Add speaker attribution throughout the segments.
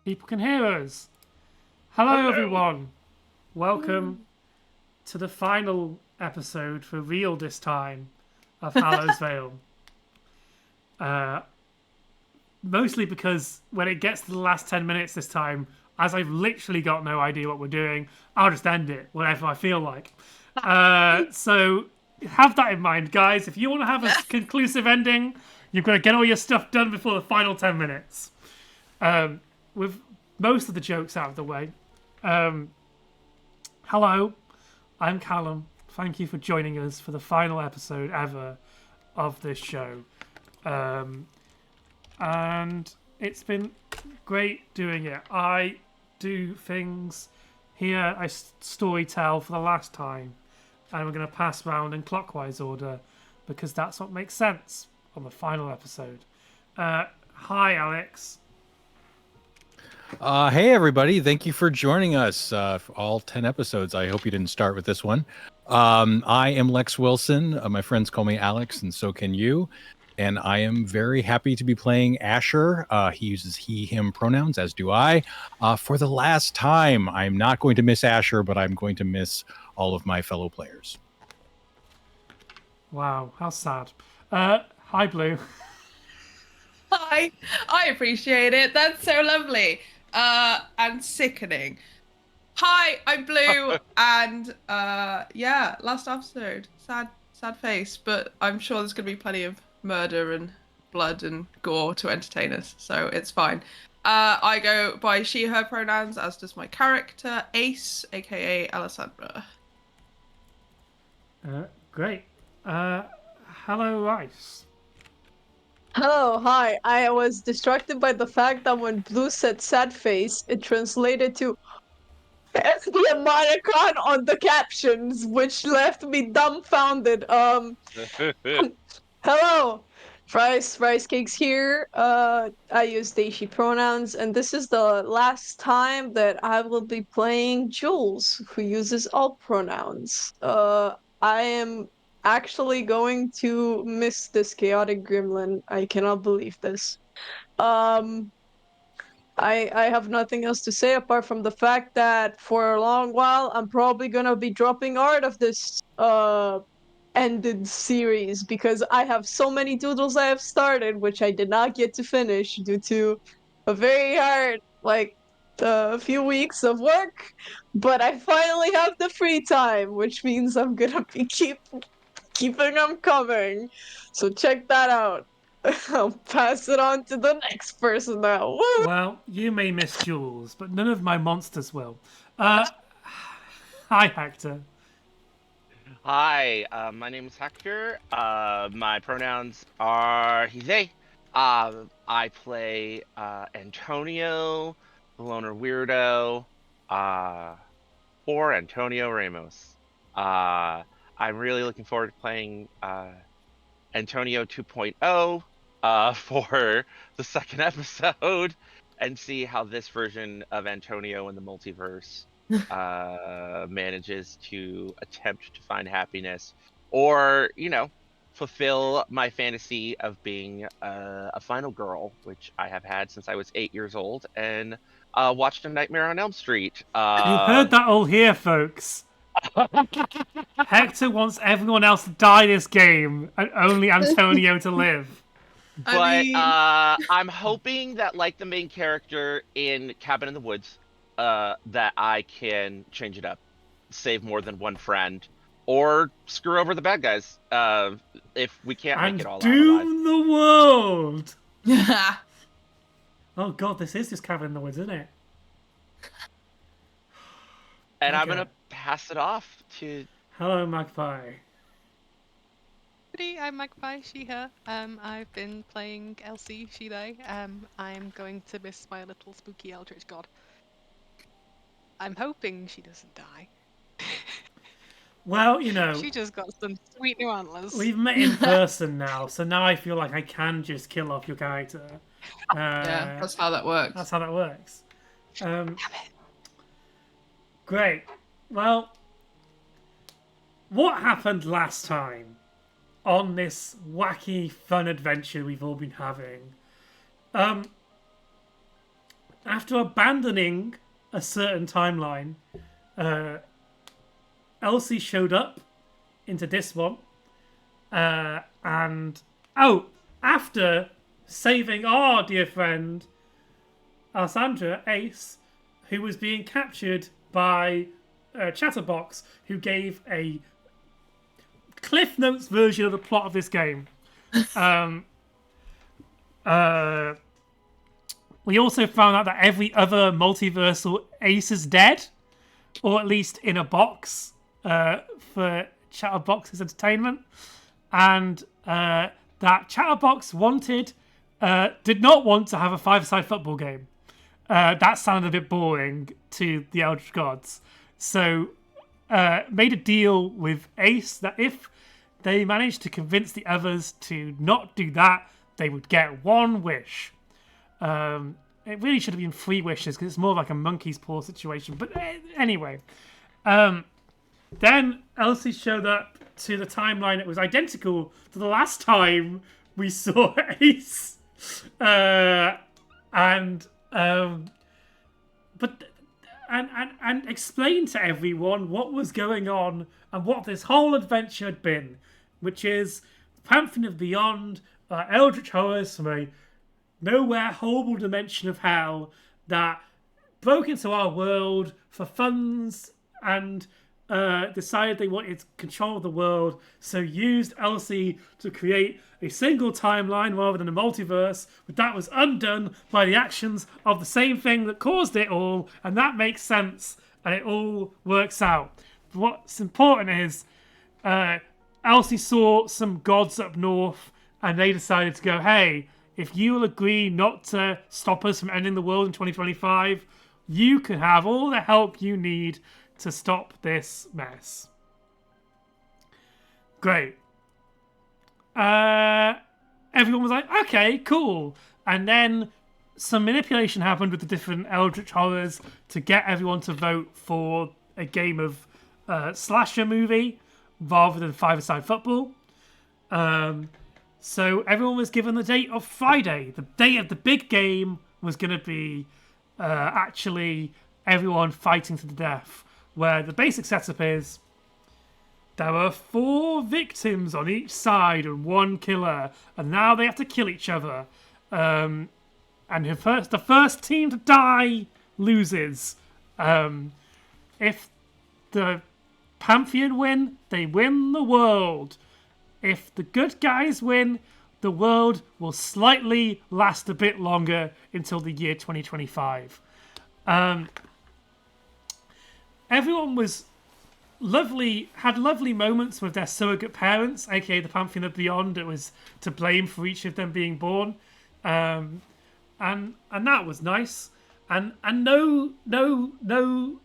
Speaker 1: People can hear us. Hello, everyone. Welcome to the final episode for real this time of Hallows Veil. Mostly because when it gets to the last 10 minutes this time, as I've literally got no idea what we're doing, I'll just end it whenever I feel like. So have that in mind, guys. If you want to have a conclusive ending, you've got to get all your stuff done before the final 10 minutes. With most of the jokes out of the way. Hello, I'm Callum. Thank you for joining us for the final episode ever of this show. And it's been great doing it. I do things here, I story tell for the last time, and we're going to pass round in clockwise order because that's what makes sense on the final episode. Hi, Alex.
Speaker 2: Hey, everybody. Thank you for joining us for all 10 episodes. I hope you didn't start with this one. I am Lex Wilson. My friends call me Alex, and so can you. And I am very happy to be playing Asher. He uses he, him pronouns, as do I. For the last time, I'm not going to miss Asher, but I'm going to miss all of my fellow players.
Speaker 1: Wow, how sad. Hi, Blue.
Speaker 3: Hi, I appreciate it. That's so lovely. And sickening. Hi, I'm Blue, and yeah, last episode. Sad face, but I'm sure there's gonna be plenty of murder and blood and gore to entertain us, so it's fine. I go by she, her pronouns, as does my character, Ace, aka Alessandra.
Speaker 1: Great. Hello, Rice.
Speaker 4: Hello, hi. I was distracted by the fact that when Blue said sad face, it translated to "F the emoticon" on the captions, which left me dumbfounded. Hello, Rice Cakes here. I use they, she pronouns, and this is the last time that I will be playing Jules, who uses all pronouns. I am actually going to miss this chaotic gremlin. I cannot believe this. I have nothing else to say apart from the fact that for a long while I'm probably gonna be dropping art of this ended series because I have so many doodles I have started which I did not get to finish due to a very hard a few weeks of work, but I finally have the free time, which means I'm gonna be keeping them coming. So check that out. I'll pass it on to the next person now. Woo!
Speaker 1: Well, you may miss Jules, but none of my monsters will. Hi, Hector.
Speaker 5: Hi, my name is Hector. My pronouns are he, they. I play Antonio, the loner weirdo, for Antonio Ramos. I'm really looking forward to playing Antonio 2.0 for the second episode and see how this version of Antonio in the multiverse manages to attempt to find happiness or, fulfill my fantasy of being a final girl, which I have had since I was 8 years old and watched A Nightmare on Elm Street.
Speaker 1: You heard that all here, folks. Hector wants everyone else to die this game and only Antonio to live.
Speaker 5: But I'm hoping that, like the main character in Cabin in the Woods, that I can change it up, save more than one friend, or screw over the bad guys if we can't make it all out alive.
Speaker 1: Doom the world.
Speaker 3: Yeah.
Speaker 1: Oh god, this is just Cabin in the Woods, isn't it?
Speaker 5: And I'm
Speaker 1: Okay.
Speaker 5: gonna pass it off to.
Speaker 1: Hello, Magpie.
Speaker 6: I'm Magpie, she, her. I've been playing Elsie, she, they. I'm going to miss my little spooky eldritch god. I'm hoping she doesn't die.
Speaker 1: Well,
Speaker 6: She just got some sweet new antlers.
Speaker 1: we've met in person now, so now I feel like I can just kill off your character.
Speaker 3: Yeah, that's how that works.
Speaker 1: That's how that works. Great. Well, what happened last time on this wacky, fun adventure we've all been having? after abandoning a certain timeline, Elsie showed up into this one, and after saving our dear friend Alessandra Ace, who was being captured by Chatterbox, who gave a Cliff Notes version of the plot of this game. We also found out that every other multiversal Ace is dead, or at least in a box for Chatterbox's entertainment, and that Chatterbox did not want to have a five-side football game. That sounded a bit boring to the Eldritch Gods, so made a deal with Ace that if they managed to convince the others to not do that, they would get one wish. It really should have been 3 wishes because it's more like a monkey's paw situation. But anyway, then Elsie showed up to the timeline that was identical to the last time we saw Ace, and explained to everyone what was going on and what this whole adventure had been, which is Pantheon of the Beyond, eldritch horrors from a nowhere horrible dimension of hell that broke into our world for funds and decided they wanted control of the world, so used Elsie to create a single timeline rather than a multiverse, but that was undone by the actions of the same thing that caused it all, and that makes sense, and it all works out. But what's important is Elsie saw some gods up north, and they decided to go, hey, if you will agree not to stop us from ending the world in 2025, you can have all the help you need to stop this mess. Great. Everyone was like, okay, cool. And then some manipulation happened with the different Eldritch Horrors to get everyone to vote for a game of slasher movie rather than five-a-side football. So everyone was given the date of Friday. The date of the big game was going to be actually everyone fighting to the death, where the basic setup is there are 4 victims on each side and 1 killer, and now they have to kill each other. And the first team to die loses. If the Pantheon win, they win the world. If the good guys win, the world will slightly last a bit longer until the year 2025. Everyone was had lovely moments with their surrogate parents, aka the Pantheon of Beyond. It was to blame for each of them being born, and that was nice. And no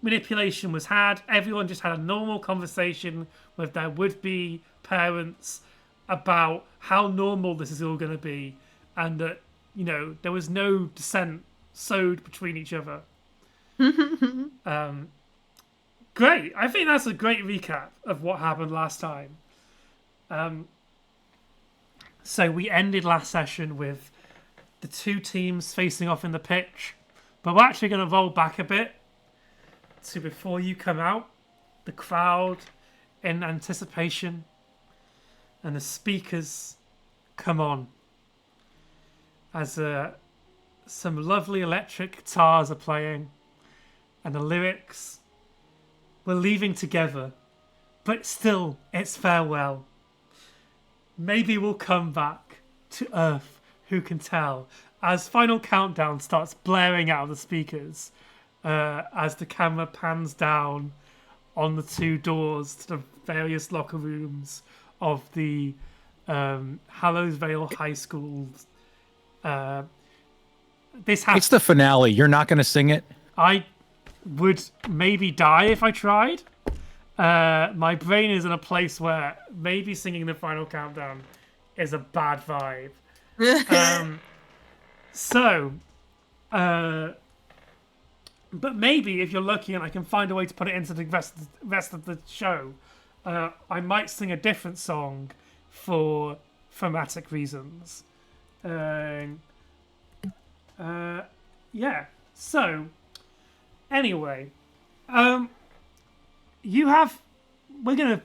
Speaker 1: manipulation was had. Everyone just had a normal conversation with their would-be parents about how normal this is all going to be, and that there was no dissent sowed between each other. Great. I think that's a great recap of what happened last time. So we ended last session with the 2 teams facing off in the pitch, but we're actually going to roll back a bit to before you come out, the crowd in anticipation, and the speakers come on as some lovely electric guitars are playing, and the lyrics, we're leaving together, but still it's farewell. Maybe we'll come back to Earth, who can tell, as Final Countdown starts blaring out of the speakers, as the camera pans down on the 2 doors to the various locker rooms of the Hallows Veil High School.
Speaker 2: It's the finale. You're not going to sing it?
Speaker 1: I would maybe die if I tried. My brain is in a place where maybe singing the Final Countdown is a bad vibe. But maybe if you're lucky and I can find a way to put it into the rest of the show, I might sing a different song for thematic reasons. Yeah. So, anyway, we're gonna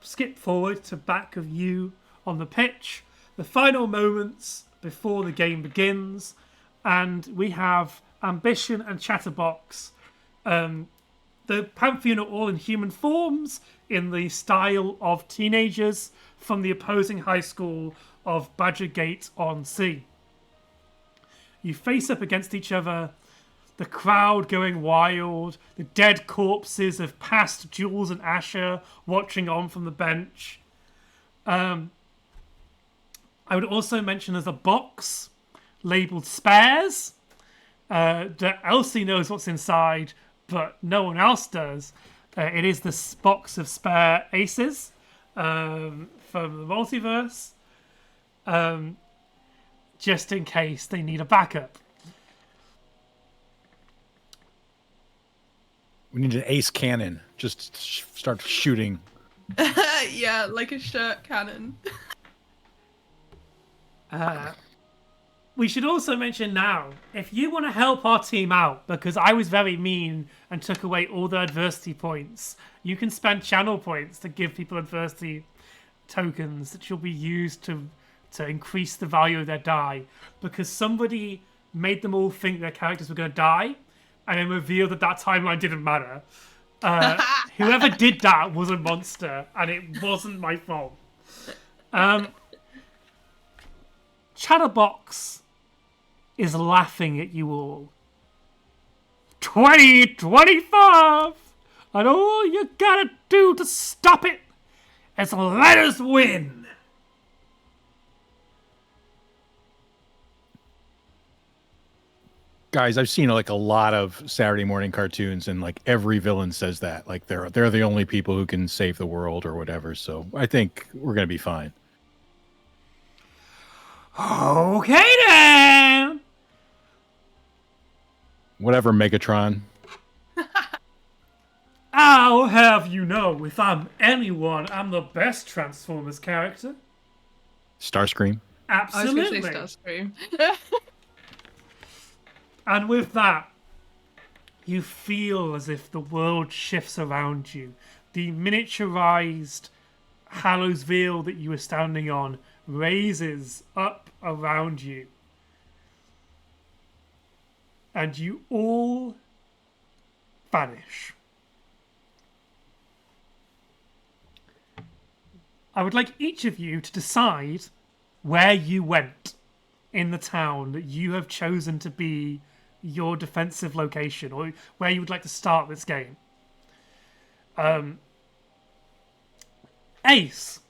Speaker 1: skip forward to back of you on the pitch, the final moments before the game begins, and we have Ambition and Chatterbox. The Pantheon are all in human forms in the style of teenagers from the opposing high school of Badgergate-on-Sea. You face up against each other, the crowd going wild, the dead corpses of past Jules and Asher watching on from the bench. I would also mention there's a box labelled Spares. That Elsie knows what's inside, but no one else does. It is this box of spare aces from the multiverse, just in case they need a backup.
Speaker 2: We need an ace cannon. Just start shooting.
Speaker 3: Yeah, like a shirt cannon.
Speaker 1: We should also mention now, if you want to help our team out, because I was very mean and took away all the adversity points, you can spend channel points to give people adversity tokens that will be used to increase the value of their die, because somebody made them all think their characters were going to die, and then revealed that timeline didn't matter. Whoever did that was a monster, and it wasn't my fault. Chatterbox is laughing at you all. 2025! And all you gotta do to stop it is let us win!
Speaker 2: Guys, I've seen like a lot of Saturday morning cartoons, and like every villain says that. Like they're the only people who can save the world or whatever. So I think we're gonna be fine.
Speaker 1: Okay then!
Speaker 2: Whatever, Megatron.
Speaker 1: I'll have you know, if I'm anyone, I'm the best Transformers character.
Speaker 2: Starscream.
Speaker 1: Absolutely.
Speaker 3: I was going to say Starscream.
Speaker 1: And with that, you feel as if the world shifts around you. The miniaturized Hallows Veil that you were standing on raises up around you. And you all vanish. I would like each of you to decide where you went in the town that you have chosen to be your defensive location, or where you would like to start this game. Ace,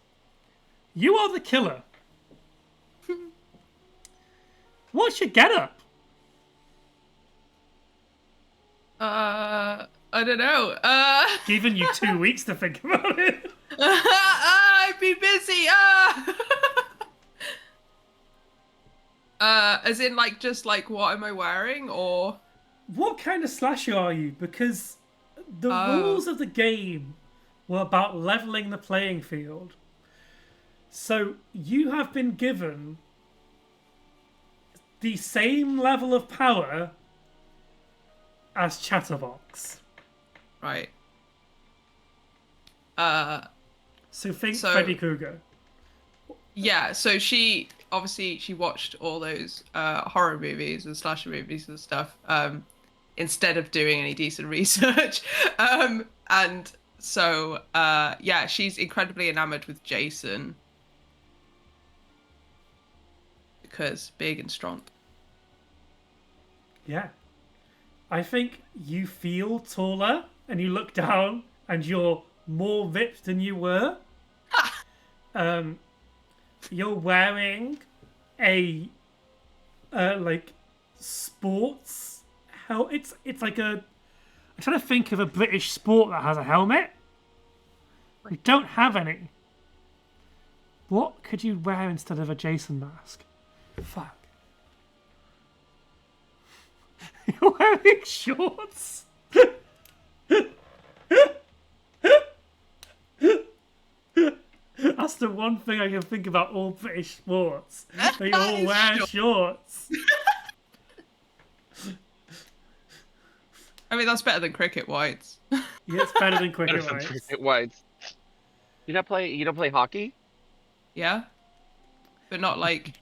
Speaker 1: you are the killer. What's your getup?
Speaker 3: I don't know.
Speaker 1: Giving you 2 weeks to think about it.
Speaker 3: I've been busy. As in, like, just like, what am I wearing, or
Speaker 1: What kind of slasher are you? Because the rules of the game were about leveling the playing field. So you have been given the same level of power as Chatterbox.
Speaker 3: right?
Speaker 1: So think
Speaker 3: So-
Speaker 1: Freddy Krueger.
Speaker 3: Yeah. So she watched all those horror movies and slasher movies and stuff. Instead of doing any decent research, and so yeah, she's incredibly enamored with Jason because big and strong.
Speaker 1: Yeah. I think you feel taller and you look down and you're more ripped than you were. You're wearing a like sports it's like a, I'm trying to think of a British sport that has a helmet. We don't have any. What could you wear instead of a Jason mask? Fuck. You're wearing shorts. That's the one thing I can think about all British sports. They all wear shorts.
Speaker 3: I mean, that's better than cricket whites.
Speaker 1: Yeah, it's better than
Speaker 5: Better
Speaker 1: cricket
Speaker 5: than
Speaker 1: whites.
Speaker 5: cricket whites. You don't play hockey?
Speaker 3: Yeah, but not like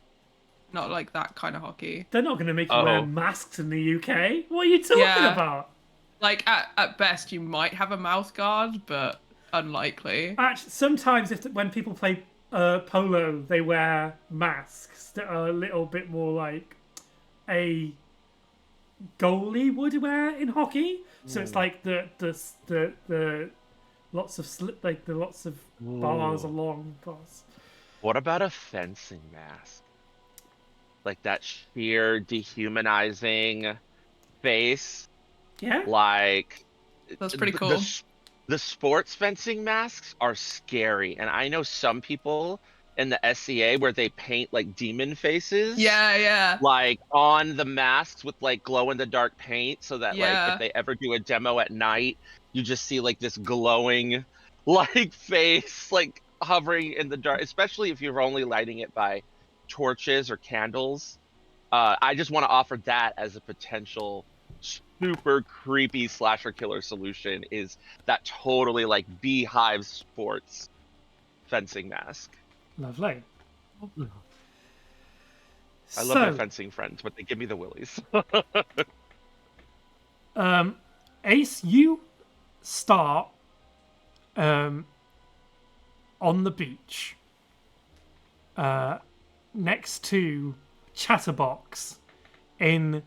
Speaker 3: that kind of hockey.
Speaker 1: They're not going to make you wear
Speaker 5: Oh.
Speaker 1: masks in the UK. What are you talking
Speaker 3: Yeah.
Speaker 1: about?
Speaker 3: Like at best, you might have a mouth guard, but unlikely.
Speaker 1: Actually, sometimes when people play polo, they wear masks that are a little bit more like a goalie would wear in hockey. So it's like the lots of lots of bars
Speaker 5: Ooh.
Speaker 1: along bars.
Speaker 5: What about a fencing mask? Like that sheer dehumanizing face.
Speaker 1: Yeah.
Speaker 5: Like
Speaker 3: That's pretty
Speaker 5: the,
Speaker 3: cool.
Speaker 5: the s- the sports fencing masks are scary, and I know some people in the SCA where they paint like demon faces.
Speaker 3: Yeah.
Speaker 5: Like on the masks with like glow in the dark paint, so that like if
Speaker 3: Yeah.
Speaker 5: they ever do a demo at night, you just see like this glowing like face like hovering in the dark, especially if you're only lighting it by torches or candles. I just want to offer that as a potential super creepy slasher killer solution, is that totally like beehive sports fencing mask.
Speaker 1: Lovely.
Speaker 5: I love my
Speaker 1: So,
Speaker 5: fencing friends, but they give me the willies.
Speaker 1: Ace, you start on the beach next to Chatterbox in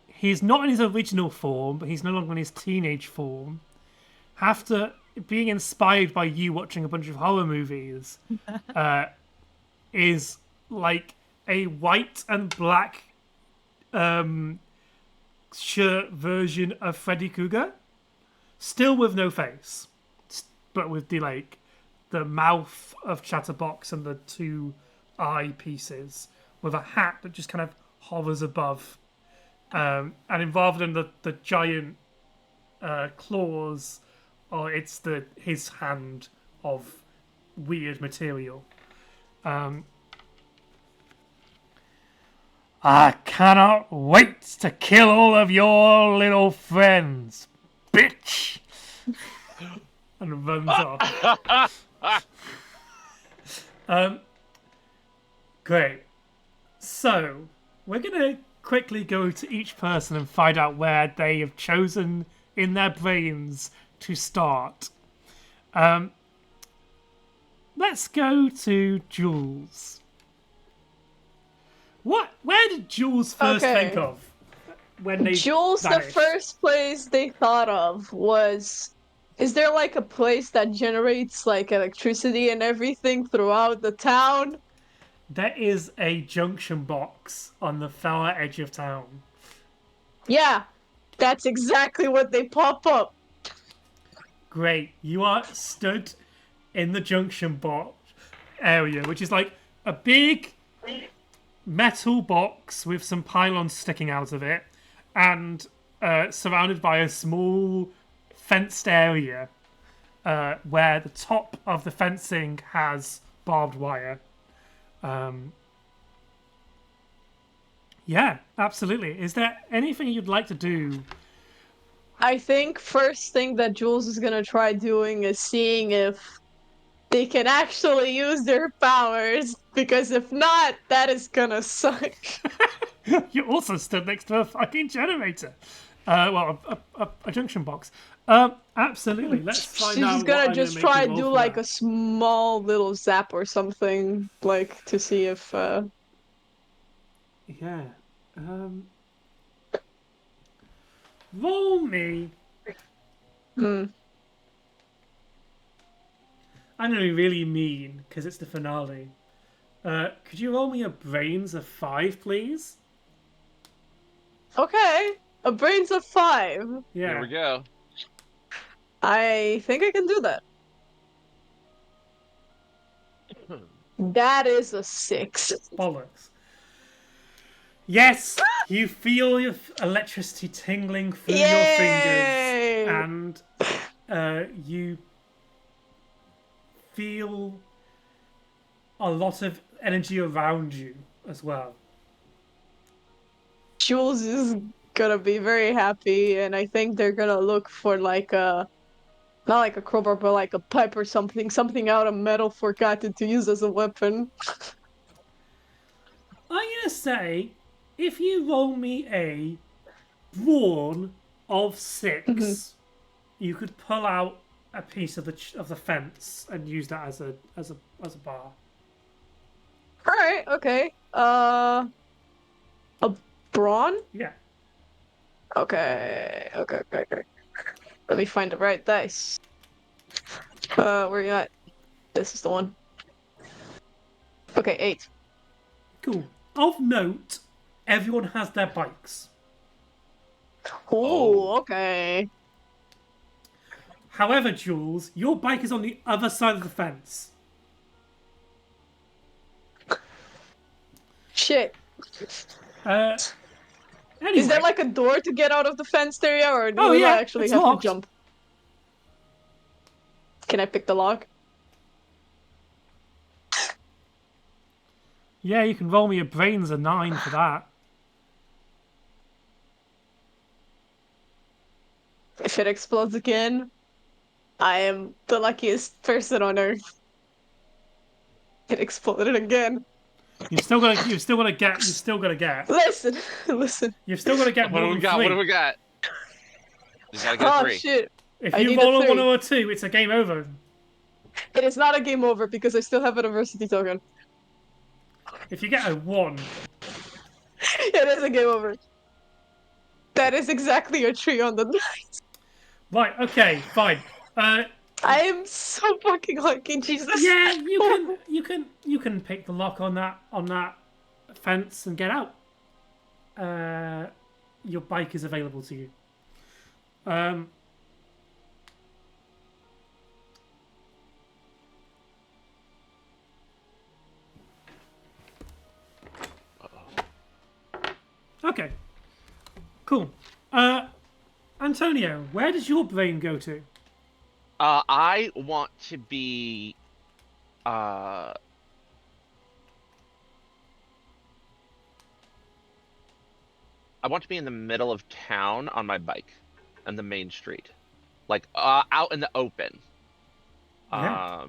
Speaker 1: he's not in his original form, but he's no longer in his teenage form. After being inspired by you watching a bunch of horror movies, is like a white and black shirt version of Freddy Krueger, still with no face, but with the mouth of Chatterbox and the two eye pieces, with a hat that just kind of hovers above, and involved in the giant claws, or it's his hand of weird material. I cannot wait to kill all of your little friends, bitch! And runs off. Great. So, we're going to quickly go to each person and find out where they have chosen in their brains to start. Let's go to Jules. Where did Jules first
Speaker 4: Okay.
Speaker 1: think of when they
Speaker 4: Jules,
Speaker 1: vanished?
Speaker 4: the first place they thought of was, is there like a place that generates like electricity and everything throughout the town?
Speaker 1: There is a junction box on the far edge of town.
Speaker 4: Yeah, that's exactly what they pop up.
Speaker 1: Great. You are stood in the junction box area, which is like a big metal box with some pylons sticking out of it, and surrounded by a small fenced area where the top of the fencing has barbed wire. Yeah, absolutely. Is there anything you'd like to do?
Speaker 4: I think first thing that Jules is gonna try doing is seeing if they can actually use their powers, because if not, that is gonna suck.
Speaker 1: You also stood next to a fucking generator. Well, a junction box. Absolutely. Let's find out.
Speaker 4: She's gonna just try to do like a small little zap or something, like to see if
Speaker 1: Yeah. Roll me. I'm gonna be really mean because it's the finale. Could you roll me a brains of 5, please?
Speaker 4: Okay, a brains of 5.
Speaker 1: Yeah.
Speaker 5: Here we go.
Speaker 4: I think I can do that. That is a 6.
Speaker 1: Bollocks. Yes, you feel your electricity tingling through your
Speaker 4: Yay!
Speaker 1: fingers, and you feel a lot of energy around you as well.
Speaker 4: Jules is gonna be very happy, and I think they're gonna look for like a not like a crowbar, but like a pipe or something out of metal forgotten to use as a weapon.
Speaker 1: I'm gonna say, if you roll me a brawn of 6, you could pull out a piece of the fence and use that as a bar.
Speaker 4: All right, okay. A brawn?
Speaker 1: Yeah.
Speaker 4: Okay. Let me find the right dice. Where you at? This is the one. Okay, 8.
Speaker 1: Cool. Of note, everyone has their bikes.
Speaker 4: Ooh, okay.
Speaker 1: However, Jules, your bike is on the other side of the fence.
Speaker 4: Shit.
Speaker 1: Anyway.
Speaker 4: Is there like a door to get out of the fenced area, or do
Speaker 1: Oh,
Speaker 4: I
Speaker 1: yeah,
Speaker 4: actually
Speaker 1: it's
Speaker 4: have
Speaker 1: locked.
Speaker 4: to jump? Can I pick the lock?
Speaker 1: Yeah, you can roll me a brains a 9 for that.
Speaker 4: If it explodes again, I am the luckiest person on earth. It exploded again.
Speaker 1: You've still got to get.
Speaker 4: Listen, listen.
Speaker 1: You've still got to get
Speaker 5: What
Speaker 1: more
Speaker 5: do we
Speaker 1: than
Speaker 5: got?
Speaker 1: 3.
Speaker 5: What do we got? You gotta get
Speaker 4: Oh
Speaker 5: 3.
Speaker 4: shit.
Speaker 1: If
Speaker 4: I
Speaker 1: you
Speaker 4: need a
Speaker 1: roll a 1
Speaker 4: 3.
Speaker 1: or a 2, it's a game over.
Speaker 4: It is not a game over because I still have an adversity token.
Speaker 1: If you get a 1,
Speaker 4: It is a game over. That is exactly a tree on the dice.
Speaker 1: right? Okay, fine.
Speaker 4: I am so fucking lucky, Jesus.
Speaker 1: Yeah, you can pick the lock on that fence and get out. Your bike is available to you. Okay. Cool. Antonio, where does your brain go to?
Speaker 5: I want to be. I want to be in the middle of town on my bike, on the main street, like out in the open.
Speaker 1: Yeah.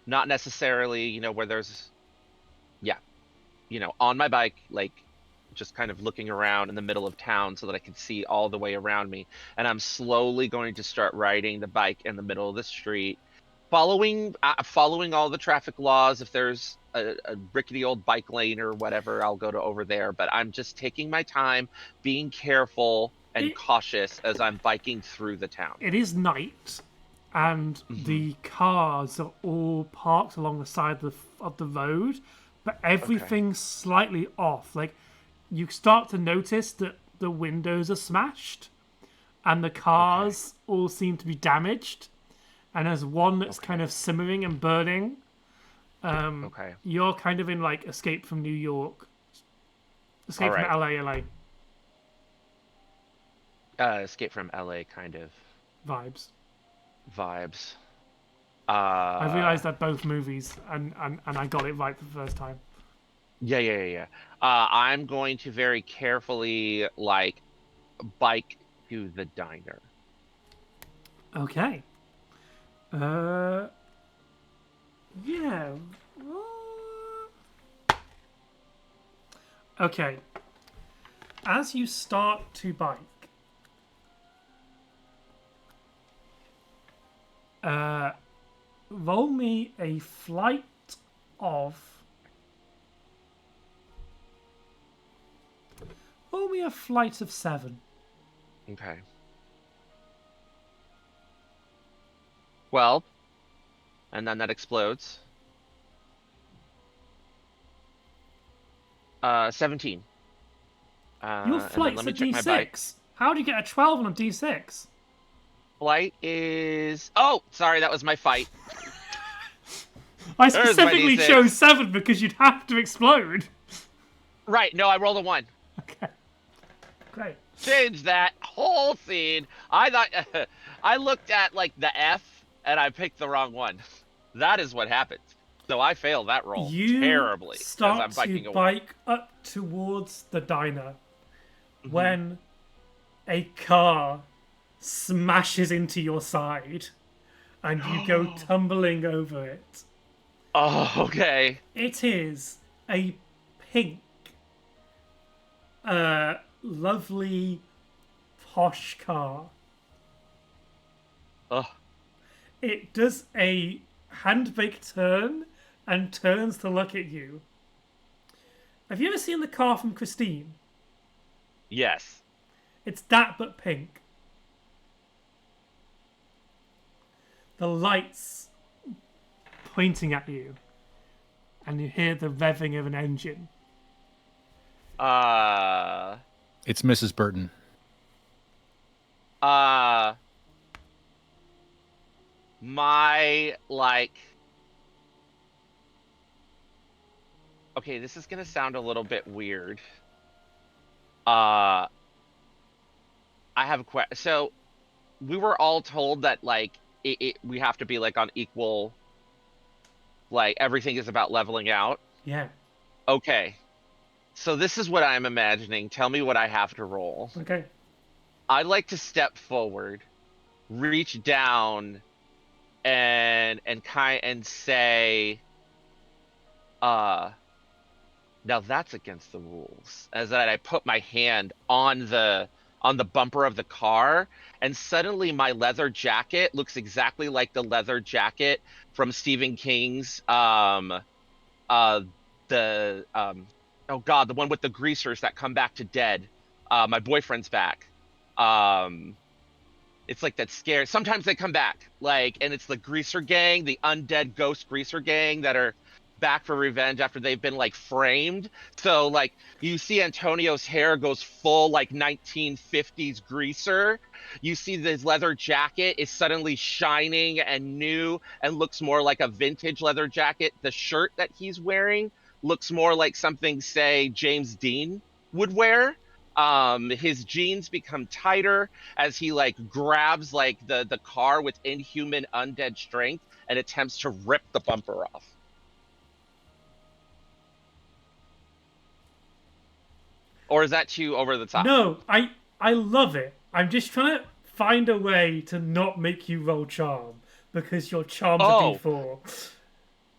Speaker 5: Not necessarily, where there's, yeah, on my bike, like just kind of looking around in the middle of town so that I can see all the way around me. And I'm slowly going to start riding the bike in the middle of the street, following all the traffic laws. If there's a rickety old bike lane or whatever, I'll go to over there. But I'm just taking my time, being careful and cautious as I'm biking through the town.
Speaker 1: It is night, and the cars are all parked along the side of the road, but everything's slightly off. Like, you start to notice that the windows are smashed, and the cars all seem to be damaged, and there's one that's kind of simmering and burning. You're kind of in like Escape from New York, Escape from LA
Speaker 5: Escape from LA kind of
Speaker 1: vibes. I realized that both movies, and I got it right the first time.
Speaker 5: Yeah. I'm going to very carefully, like, bike to the diner.
Speaker 1: Okay. Yeah. Okay. As you start to bike, roll me a flight of. Roll me a flight of 7.
Speaker 5: Okay. 12. And then that explodes. 17.
Speaker 1: Your flight's a D6. How do you get a 12 on a D6?
Speaker 5: Flight is... Oh, sorry, that was my fight.
Speaker 1: I
Speaker 5: There's my
Speaker 1: specifically
Speaker 5: D6.
Speaker 1: chose 7 because you'd have to explode.
Speaker 5: Right, no, I rolled a 1.
Speaker 1: Okay. Great.
Speaker 5: Change that whole scene. I thought... I looked at, like, the F, and I picked the wrong one. That is what happened. So I failed that roll terribly.
Speaker 1: You start
Speaker 5: as I'm biking
Speaker 1: to
Speaker 5: away.
Speaker 1: bike up towards the diner when a car smashes into your side and you go tumbling over it.
Speaker 5: Oh, okay.
Speaker 1: It is a pink, lovely, posh car.
Speaker 5: Oh,
Speaker 1: It does a hand-brake turn and turns to look at you. Have you ever seen the car from Christine?
Speaker 5: yes.
Speaker 1: It's that but pink. The lights pointing at you, and you hear the revving of an engine.
Speaker 2: It's Mrs. Burton.
Speaker 5: My like. Okay, this is gonna sound a little bit weird. I have a question. So we were all told that like we have to be like on equal. Like everything is about leveling out.
Speaker 1: Yeah.
Speaker 5: Okay. So this is what I'm imagining. Tell me what I have to roll.
Speaker 1: Okay.
Speaker 5: I'd like to step forward, reach down, and say, now that's against the rules. As that I put my hand on the bumper of the car, and suddenly my leather jacket looks exactly like the leather jacket from Stephen King's the oh god, the one with the greasers that come back to dead. My boyfriend's back. It's like that scare. Sometimes they come back, like, and it's the greaser gang, the undead ghost greaser gang that are back for revenge after they've been like framed. So like you see Antonio's hair goes full like 1950s greaser. You see his leather jacket is suddenly shining and new and looks more like a vintage leather jacket. The shirt that he's wearing looks more like something, say, James Dean would wear. His jeans become tighter as he like grabs like the car with inhuman undead strength and attempts to rip the bumper off. Or is that too over the top?
Speaker 1: No, I love it. I'm just trying to find a way to not make you roll charm because your charm's a D4.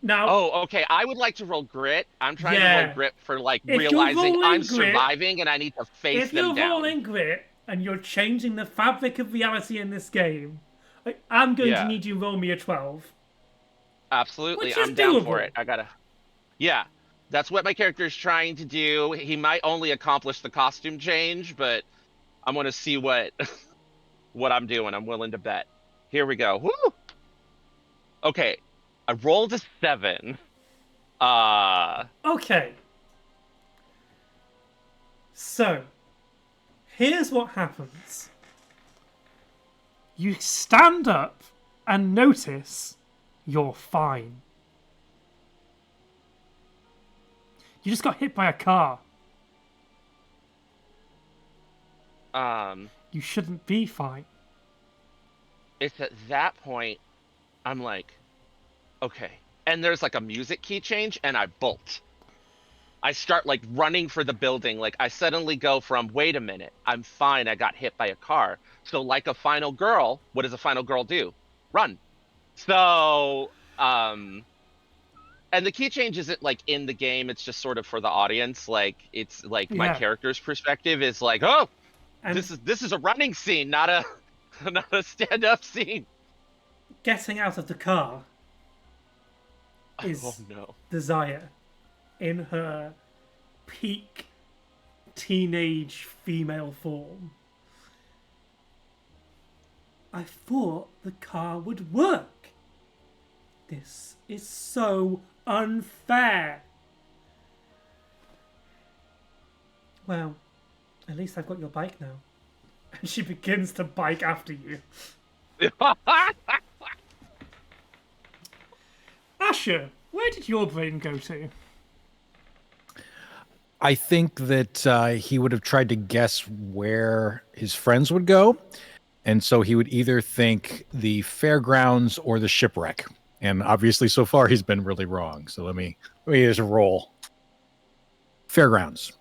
Speaker 1: Now,
Speaker 5: Oh, okay. I would like to roll grit. I'm trying to roll grit for like
Speaker 1: If you're
Speaker 5: realizing
Speaker 1: rolling
Speaker 5: I'm
Speaker 1: grit-
Speaker 5: surviving and I need to face
Speaker 1: if
Speaker 5: them
Speaker 1: you're
Speaker 5: down.
Speaker 1: rolling grit and you're changing the fabric of reality in this game, I'm going to
Speaker 5: Yeah.
Speaker 1: need you to roll me a 12.
Speaker 5: Absolutely,
Speaker 1: Which is
Speaker 5: I'm down for
Speaker 1: doable.
Speaker 5: it. Yeah, that's what my character is trying to do. He might only accomplish the costume change, but I'm gonna see what what I'm doing. I'm willing to bet. Here we go. Woo! Okay, I rolled a 7.
Speaker 1: Okay. So, here's what happens. You stand up and notice you're fine. You just got hit by a car. You shouldn't be fine.
Speaker 5: It's at that point I'm like, okay. And there's like a music key change and I bolt. I start like running for the building. Like I suddenly go from, wait a minute, I'm fine. I got hit by a car. So like a final girl, what does a final girl do? Run. So, and the key change isn't like in the game. It's just sort of for the audience. Like it's like my
Speaker 1: Yeah.
Speaker 5: character's perspective is like, oh,
Speaker 1: And
Speaker 5: this is a running scene, not a not a stand-up scene.
Speaker 1: getting out of the car is
Speaker 5: Oh no.
Speaker 1: Desire in her peak teenage female form. I thought the car would work. This is so unfair. Well, at least I've got your bike now. And she begins to bike after you. Asher, where did your brain go to?
Speaker 2: I think that he would have tried to guess where his friends would go. And so he would either think the fairgrounds or the shipwreck. And obviously, so far, he's been really wrong. So let me just roll. Fairgrounds.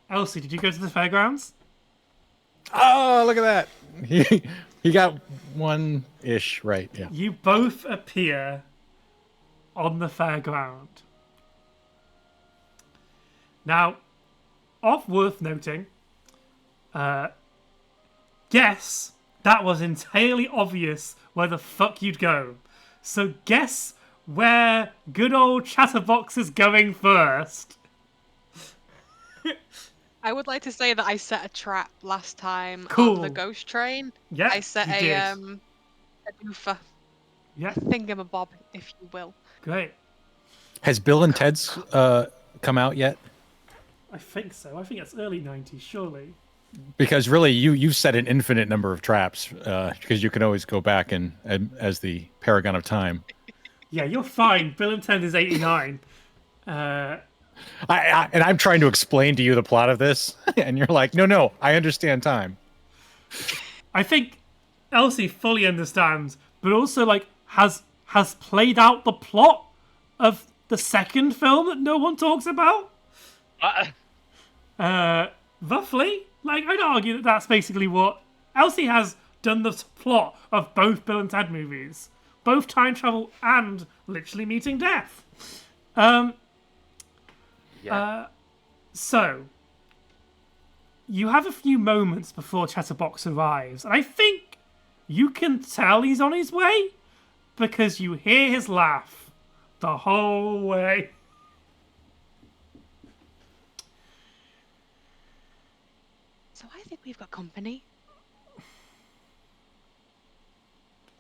Speaker 1: Elsie, did you go to the fairgrounds?
Speaker 2: Oh, look at that. He got one-ish right. Yeah.
Speaker 1: You both appear on the fairground. Now, of worth noting, guess that was entirely obvious where the fuck you'd go. So guess where good old Chatterbox is going first.
Speaker 6: I would like to say that I set a trap last time
Speaker 1: Cool.
Speaker 6: on the ghost train.
Speaker 1: Yeah,
Speaker 6: I set
Speaker 1: you
Speaker 6: a
Speaker 1: did.
Speaker 6: doofer,
Speaker 1: Yeah,
Speaker 6: a thingamabob, if you will.
Speaker 1: great.
Speaker 2: Has Bill and Ted's come out yet?
Speaker 1: I think so. I think it's early 90s, surely.
Speaker 2: Because really, you set an infinite number of traps because you can always go back and as the paragon of time.
Speaker 1: Yeah, you're fine. Bill and Ted is 89.
Speaker 2: And I'm trying to explain to you the plot of this, and you're like, no, I understand time.
Speaker 1: I think Elsie fully understands, but also like has played out the plot of the second film that no one talks about. Roughly, like I'd argue that that's basically what Elsie has done. The plot of both Bill and Ted movies, both time travel and literally meeting death. So, you have a few moments before Chatterbox arrives, and I think you can tell he's on his way because you hear his laugh the whole way.
Speaker 6: So I think we've got company.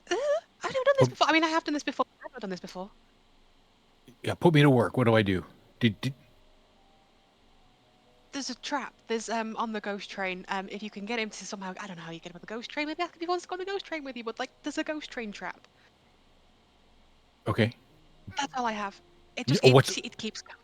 Speaker 6: I've never done this before. I mean, I have done this before. I've not done this before.
Speaker 2: Yeah, put me to work. What do I do?
Speaker 6: There's a trap. There's on the ghost train. If you can get him to somehow, I don't know how you get him on the ghost train. Maybe ask if he wants to go on the ghost train with you. But like, there's a ghost train trap.
Speaker 2: Okay.
Speaker 6: That's all I have. It just it keeps going.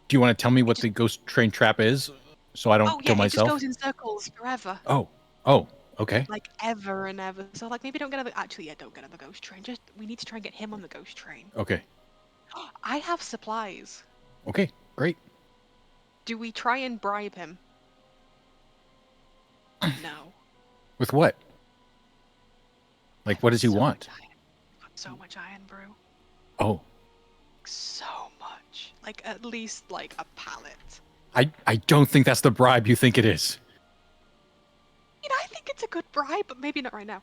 Speaker 2: Do you want to tell me what the ghost train trap is, so I don't kill myself?
Speaker 6: It just goes in circles forever.
Speaker 2: Oh, okay.
Speaker 6: Like ever and ever. So like maybe don't get on the don't get on the ghost train. Just we need to try and get him on the ghost train.
Speaker 2: Okay.
Speaker 6: I have supplies.
Speaker 2: Okay, great.
Speaker 6: Do we try and bribe him? No.
Speaker 2: With what? Like, what does he want?
Speaker 6: So much iron brew.
Speaker 2: Oh.
Speaker 6: So much. Like at least like a pallet.
Speaker 2: I don't think that's the bribe you think it is.
Speaker 6: You know, I think it's a good bribe, but maybe not right now.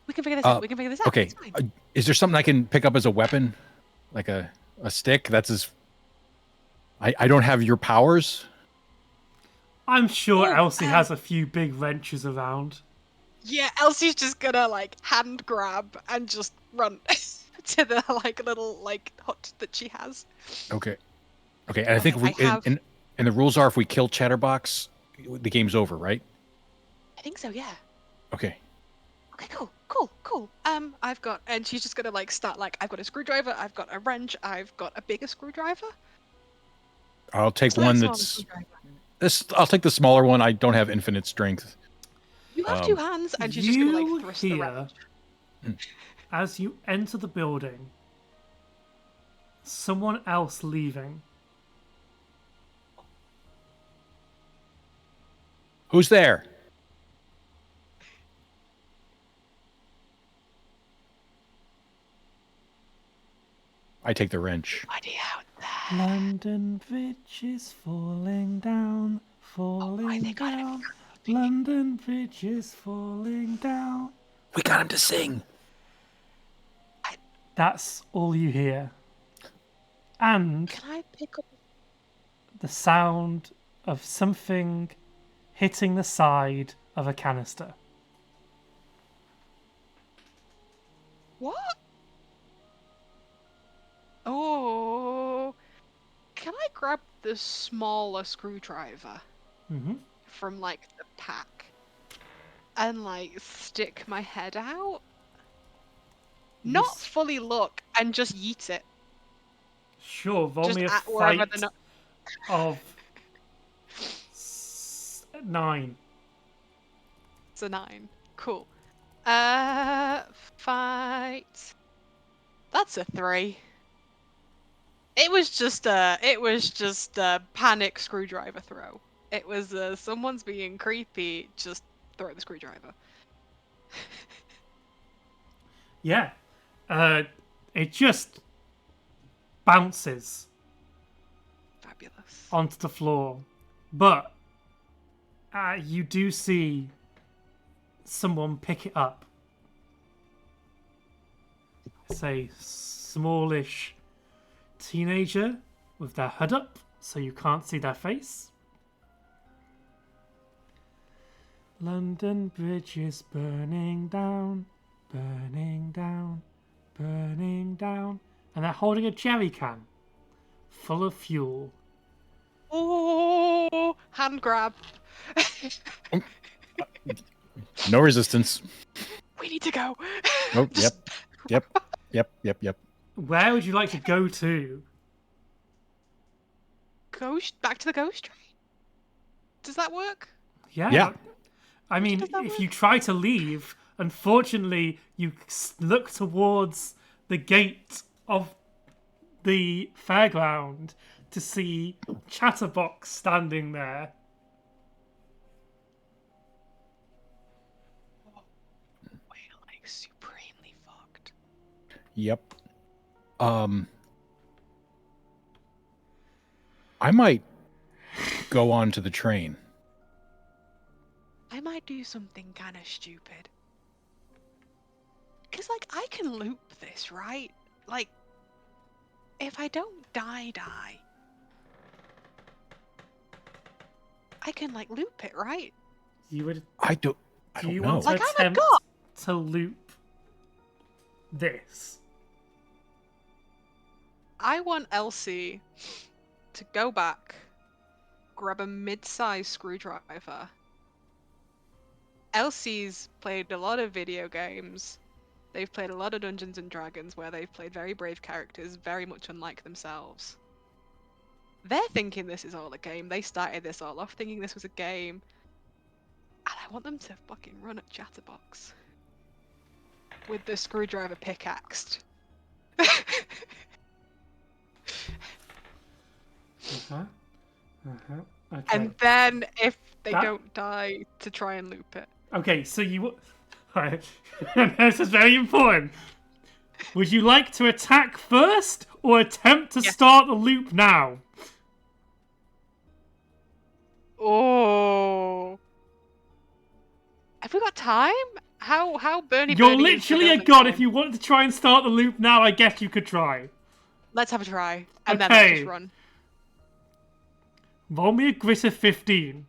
Speaker 6: We can figure this out. We can figure this out.
Speaker 2: Okay.
Speaker 6: It's fine.
Speaker 2: Is there something I can pick up as a weapon? Like a stick? That's as... I don't have your powers.
Speaker 1: I'm sure Elsie has a few big wrenches around.
Speaker 6: Yeah, Elsie's just gonna like hand grab and just run to the like little like hut that she has.
Speaker 2: Okay, and I think and the rules are if we kill Chatterbox, the game's over, right?
Speaker 6: I think so. Yeah.
Speaker 2: Okay.
Speaker 6: Okay. Cool. I've got, and she's just gonna like start like I've got a screwdriver, I've got a wrench, I've got a bigger screwdriver.
Speaker 2: I'll take one that's this. I'll take the smaller one. I don't have infinite strength.
Speaker 6: You have two hands, and she's just gonna like thrust the
Speaker 1: hear,
Speaker 6: wrench.
Speaker 1: as you enter the building, someone else leaving.
Speaker 2: Who's there? I take the wrench.
Speaker 6: Idea out there.
Speaker 1: London Bridge is falling down, falling down. London Bridge is falling down.
Speaker 2: We got him to sing.
Speaker 1: That's all you hear. And
Speaker 6: Can I pick up?
Speaker 1: the sound of something hitting the side of a canister.
Speaker 6: What? Oh, can I grab the smaller screwdriver from like the pack and like stick my head out? Not fully look and just yeet it.
Speaker 1: Sure, roll
Speaker 6: Just
Speaker 1: me a
Speaker 6: at wherever
Speaker 1: fight
Speaker 6: the
Speaker 1: of 9.
Speaker 6: It's a 9. Cool. Fight. That's a 3. It was just a panic screwdriver throw. It was someone's being creepy, just throw the screwdriver.
Speaker 1: Yeah. It just bounces
Speaker 6: Fabulous.
Speaker 1: onto the floor. But you do see someone pick it up. It's a smallish teenager with their hood up, so you can't see their face. London Bridge is burning down, burning down, burning down. And they're holding a jerry can full of fuel.
Speaker 6: Oh, hand grab.
Speaker 2: No resistance.
Speaker 6: We need to go.
Speaker 2: Oh,
Speaker 6: Just-
Speaker 2: yep.
Speaker 1: Where would you like to go to?
Speaker 6: Ghost back to the ghost train. Does that work?
Speaker 2: Yeah.
Speaker 1: I mean,
Speaker 6: Does that
Speaker 1: if
Speaker 6: work?
Speaker 1: you try to leave, unfortunately, you look towards the gate of the fairground to see Chatterbox standing there.
Speaker 6: We're like supremely fucked.
Speaker 2: Yep. I might go on to the train.
Speaker 6: I might do something kind of stupid. Cause like I can loop this, right? Like, if I don't die, I can like loop it, right?
Speaker 1: You would.
Speaker 2: I
Speaker 1: Do
Speaker 2: don't
Speaker 1: you
Speaker 2: know.
Speaker 1: want to
Speaker 6: Like, I'm a
Speaker 1: attempt
Speaker 6: god.
Speaker 1: to loop this?
Speaker 6: I want Elsie to go back, grab a mid-sized screwdriver. Elsie's played a lot of video games. They've played a lot of Dungeons and Dragons where they've played very brave characters, very much unlike themselves. They're thinking this is all a game. They started this all off thinking this was a game. And I want them to fucking run at Chatterbox. With the screwdriver pickaxed.
Speaker 1: Okay.
Speaker 6: And then, if they
Speaker 1: That-
Speaker 6: don't die, to try and loop it.
Speaker 1: Okay, so you. This is very important. Would you like to attack first or attempt to
Speaker 6: Yeah.
Speaker 1: start the loop now?
Speaker 6: Oh. Have we got time? How Bernie
Speaker 1: You're
Speaker 6: Bernie is the
Speaker 1: literally a
Speaker 6: building
Speaker 1: god.
Speaker 6: time?
Speaker 1: If you wanted to try and start the loop now, I guess you could try.
Speaker 6: Let's have a try. And then let's
Speaker 1: Okay.
Speaker 6: just run.
Speaker 1: Roll me a grit of 15.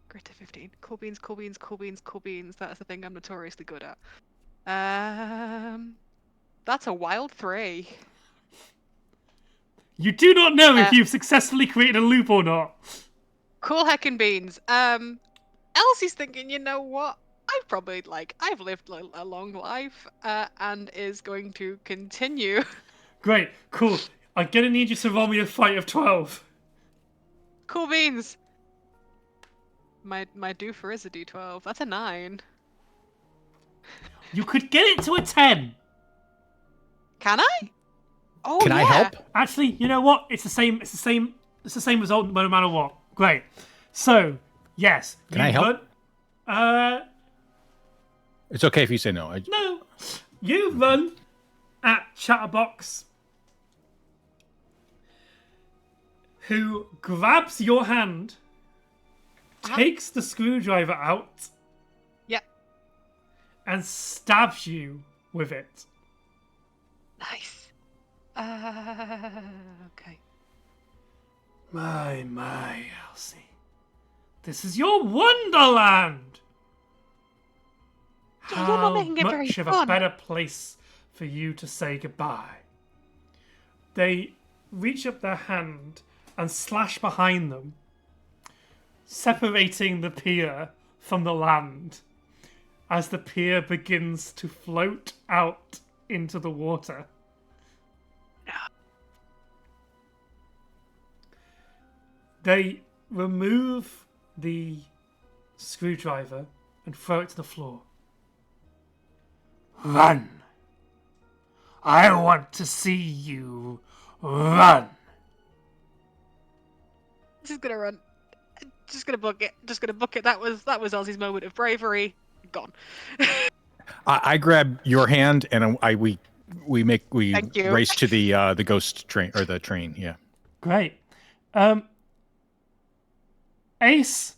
Speaker 6: Grit of 15. Cool beans, cool beans, cool beans, cool beans. That's the thing I'm notoriously good at. That's a wild 3.
Speaker 1: You do not know if
Speaker 6: Uh,
Speaker 1: you've successfully created a loop or not.
Speaker 6: Cool heckin' beans. Elsie's thinking, you know what? I've lived a long life, and is going to continue.
Speaker 1: Great, cool. I'm gonna need you to roll me a fight of 12.
Speaker 6: Cool beans. My doofer is a D12. That's a 9.
Speaker 1: You could get it to a 10.
Speaker 6: Can I? Oh,
Speaker 2: Can I
Speaker 6: yeah.
Speaker 2: help? Actually,
Speaker 1: You know what? It's the same result no matter what. Great. So, yes.
Speaker 2: Can I help?
Speaker 1: Run,
Speaker 2: It's okay if you say no.
Speaker 1: no. You run at Chatterbox, who grabs your hand, takes the screwdriver out,
Speaker 6: Yep.
Speaker 1: and stabs you with it.
Speaker 6: Nice. Okay.
Speaker 1: My, Elsie. This is your wonderland!
Speaker 6: Yeah, you're not making it
Speaker 1: How
Speaker 6: very
Speaker 1: much of a
Speaker 6: fun.
Speaker 1: better place for you to say goodbye. They reach up their hand and slash behind them, separating the pier from the land as the pier begins to float out into the water. They remove the screwdriver and throw it to the floor. Run! I want to see you run!
Speaker 6: This is gonna run. Just gonna book it. Just gonna book it. That was Elsie's moment of bravery. Gone.
Speaker 2: I grab your hand and we
Speaker 6: Thank you.
Speaker 2: race to the ghost train or the train. Yeah.
Speaker 1: Great. Ace,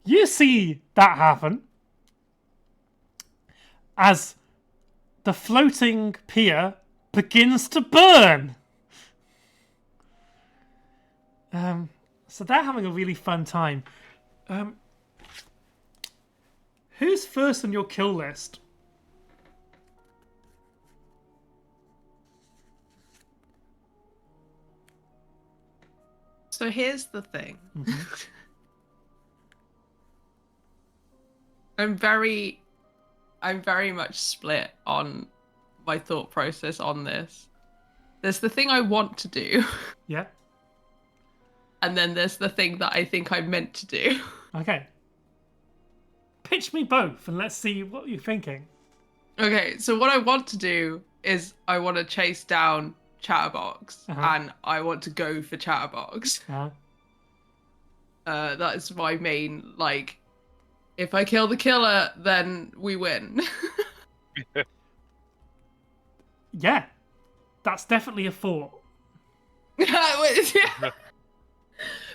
Speaker 1: you see that happen as the floating pier begins to burn. So they're having a really fun time. Who's first on your kill list?
Speaker 3: So here's the thing.
Speaker 1: Mm-hmm.
Speaker 3: I'm very much split on my thought process on this. There's the thing I want to do,
Speaker 1: Yeah.
Speaker 3: and then there's the thing that I think I'm meant to do.
Speaker 1: Okay. Pitch me both and let's see what you're thinking.
Speaker 3: Okay, so what I want to do is I want to chase down Chatterbox, and I want to go for Chatterbox. That is my main, like, if I kill the killer, then we win.
Speaker 1: Yeah. That's definitely a thought.
Speaker 3: Yeah.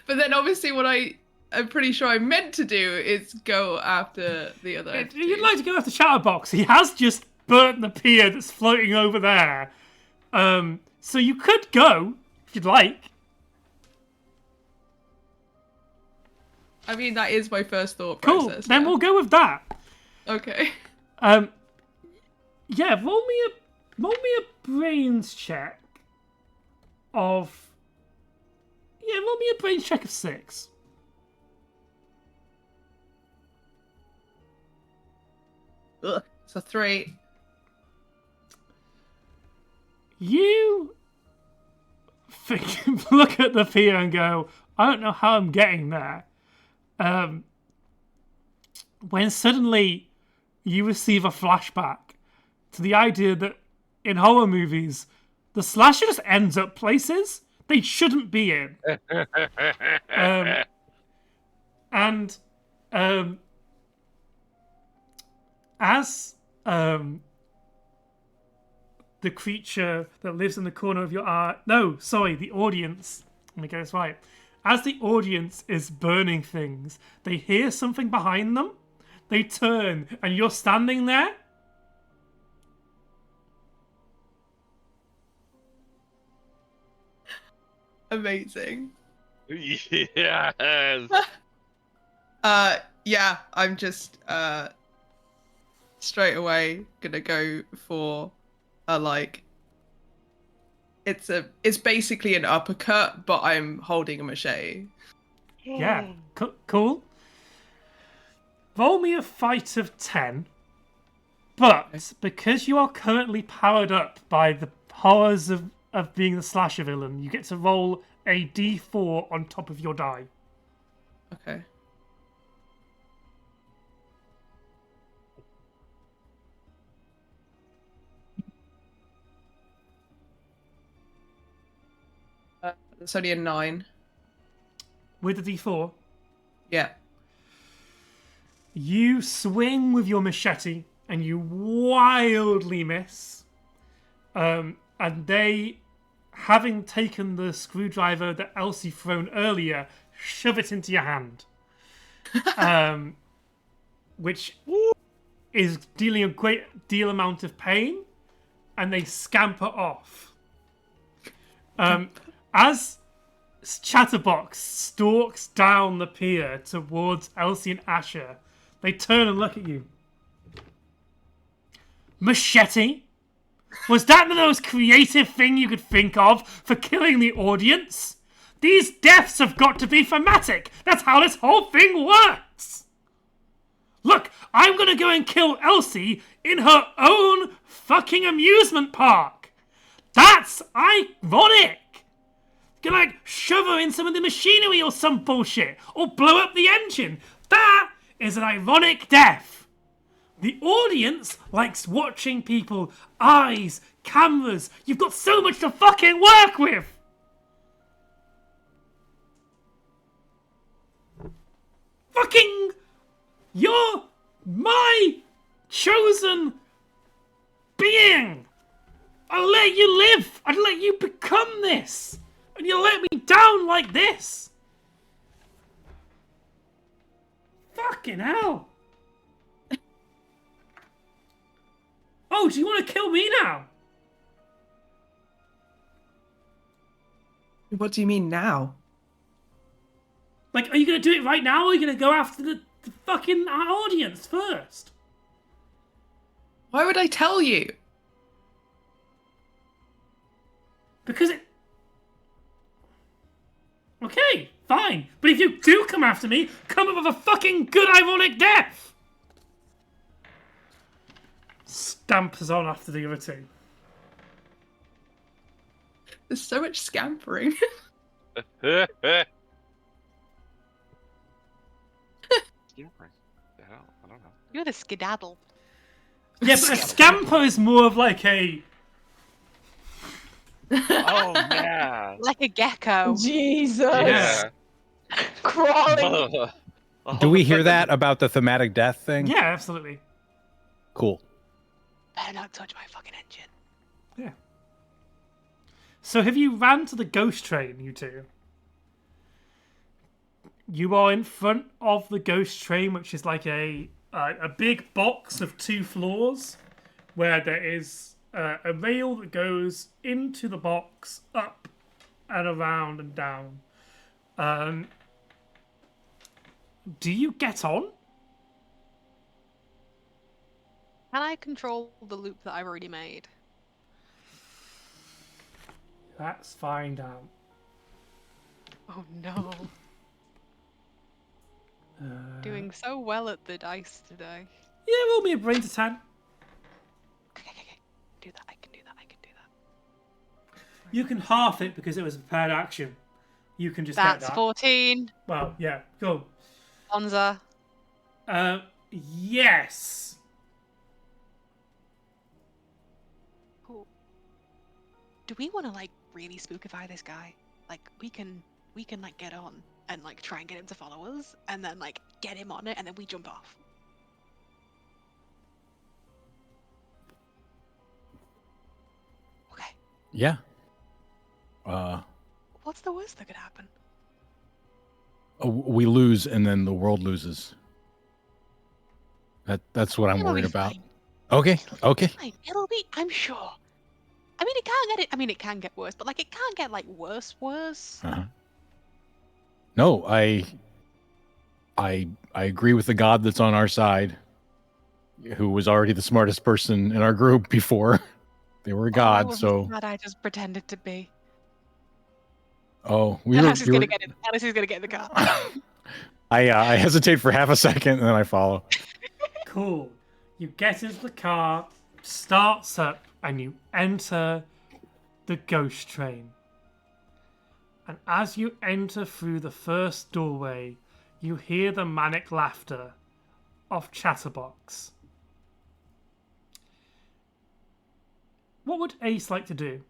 Speaker 3: But then obviously what I'm pretty sure I'm meant to do is go after the other entity.
Speaker 1: You'd like to go after Chatterbox. He has just burnt the pier that's floating over there. So you could go, if you'd like.
Speaker 3: I mean, that is my first thought
Speaker 1: Cool.
Speaker 3: process.
Speaker 1: Then we'll go with that.
Speaker 3: Okay.
Speaker 1: Yeah, roll me a brains check of... Yeah, roll me a brains check of 6.
Speaker 3: Ugh, it's a 3.
Speaker 1: You look at the pier and go, I don't know how I'm getting there. When suddenly you receive a flashback to the idea that in horror movies, the slasher just ends up places they shouldn't be in. As the creature that lives in the corner of your eye... No, sorry, the audience. Let me get this right. As the audience is burning things, they hear something behind them. They turn, and you're standing there.
Speaker 3: Amazing.
Speaker 5: Yes.
Speaker 3: Yeah, I'm just straight away gonna go for a, like, it's basically an uppercut, but I'm holding a machete.
Speaker 1: Yeah, cool. Roll me a fight of 10, but because you are currently powered up by the horrors of being the slasher villain, you get to roll a d4 on top of your die.
Speaker 3: Okay. It's only a 9.
Speaker 1: With the d4,
Speaker 3: Yeah.
Speaker 1: you swing with your machete and you wildly miss. And they, having taken the screwdriver that Elsie thrown earlier, shove it into your hand. Which is dealing a great deal amount of pain, and they scamper off. As Chatterbox stalks down the pier towards Elsie and Asher, they turn and look at you. Machete? Was that the most creative thing you could think of for killing the audience? These deaths have got to be thematic. That's how this whole thing works. Look, I'm gonna go and kill Elsie in her own fucking amusement park. That's ironic. Gonna, like, shove her in some of the machinery or some bullshit, or blow up the engine. That is an ironic death. The audience likes watching people, eyes, cameras. You've got so much to fucking work with. fucking... You're my chosen being. I'll let you live. I'd let you become this. And you let me down like this. Fucking hell. Oh, do you want to kill me now?
Speaker 7: What do you mean now?
Speaker 1: Like, are you going to do it right now, or are you going to go after the fucking audience first?
Speaker 7: Why would I tell you?
Speaker 1: Because it... Okay, fine. But if you do come after me, come up with a fucking good ironic death! Stampers on after the other two.
Speaker 7: There's so much scampering.
Speaker 5: I don't know.
Speaker 6: You're the skedaddle.
Speaker 1: Yeah, but a scamper is more of like a...
Speaker 5: Oh yeah.
Speaker 6: Like a gecko.
Speaker 4: Jesus.
Speaker 5: Yeah.
Speaker 4: Crawling.
Speaker 2: Do we hear that about the thematic death thing?
Speaker 1: Yeah, absolutely.
Speaker 2: Cool.
Speaker 6: Better not touch my fucking engine.
Speaker 1: Yeah. So have you ran to the ghost train, you two? You are in front of the ghost train, which is like a big box of 2 floors, where there is a rail that goes into the box, up and around and down. Do you get on?
Speaker 6: Can I control the loop that I've already made?
Speaker 1: Let's find out.
Speaker 6: Oh no. Doing so well at the dice today.
Speaker 1: Yeah, roll me a brain to 10.
Speaker 6: Okay. Do that. I can do that.
Speaker 1: You can half it because it was a prepared action. You can just
Speaker 6: That's
Speaker 1: get that.
Speaker 6: 14.
Speaker 1: Well, yeah, go.
Speaker 6: Bonza.
Speaker 1: Yes.
Speaker 6: Cool. Do we want to like really spookify this guy? Like we can like get on and like try and get him to follow us, and then like get him on it, and then we jump off. Okay.
Speaker 2: Yeah.
Speaker 6: What's the worst that could happen?
Speaker 2: We lose, and then the world loses. That's what I'm
Speaker 6: It'll be
Speaker 2: worried about.
Speaker 6: fine.
Speaker 2: Okay.
Speaker 6: Fine. It'll be. I'm sure. I mean, it can't get it. I mean, it can get worse, but like, it can't get like worse.
Speaker 2: Uh-huh. No, I agree with the god that's on our side, who was already the smartest person in our group before. They were a god, so.
Speaker 6: Glad I just pretended to be.
Speaker 2: Oh,
Speaker 6: Alice is gonna get in the car.
Speaker 2: I hesitate for half a second, and then I follow.
Speaker 1: Cool. You get into the car, starts up, and you enter the ghost train. And as you enter through the first doorway, you hear the manic laughter of Chatterbox. What would Ace like to do?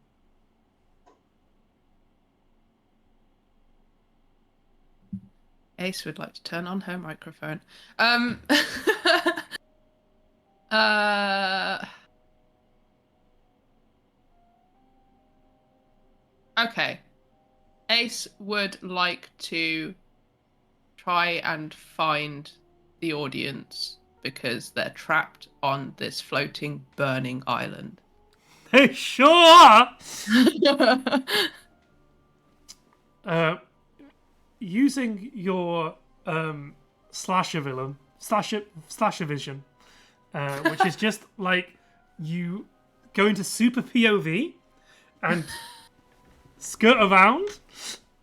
Speaker 7: Ace would like to turn on her microphone. Okay. Ace would like to try and find the audience because they're trapped on this floating, burning island.
Speaker 1: Sure! Using your slasher vision, which is just like you go into super POV and skirt around,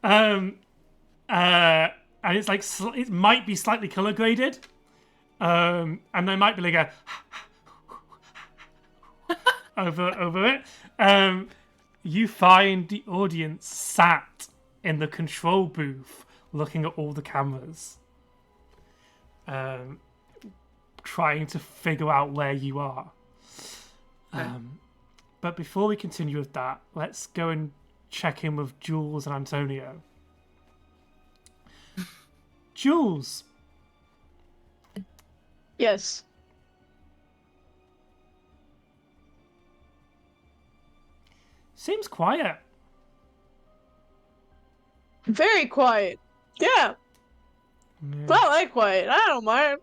Speaker 1: and it's like it might be slightly color graded, and there might be like a over it. You find the audience sat in the control booth looking at all the cameras, trying to figure out where you are. But before we continue with that, let's go and check in with Jules and Antonio. Jules,
Speaker 4: Yes.
Speaker 1: Seems quiet.
Speaker 4: Very quiet. Yeah.
Speaker 1: Yeah.
Speaker 4: I like quiet. I don't mind.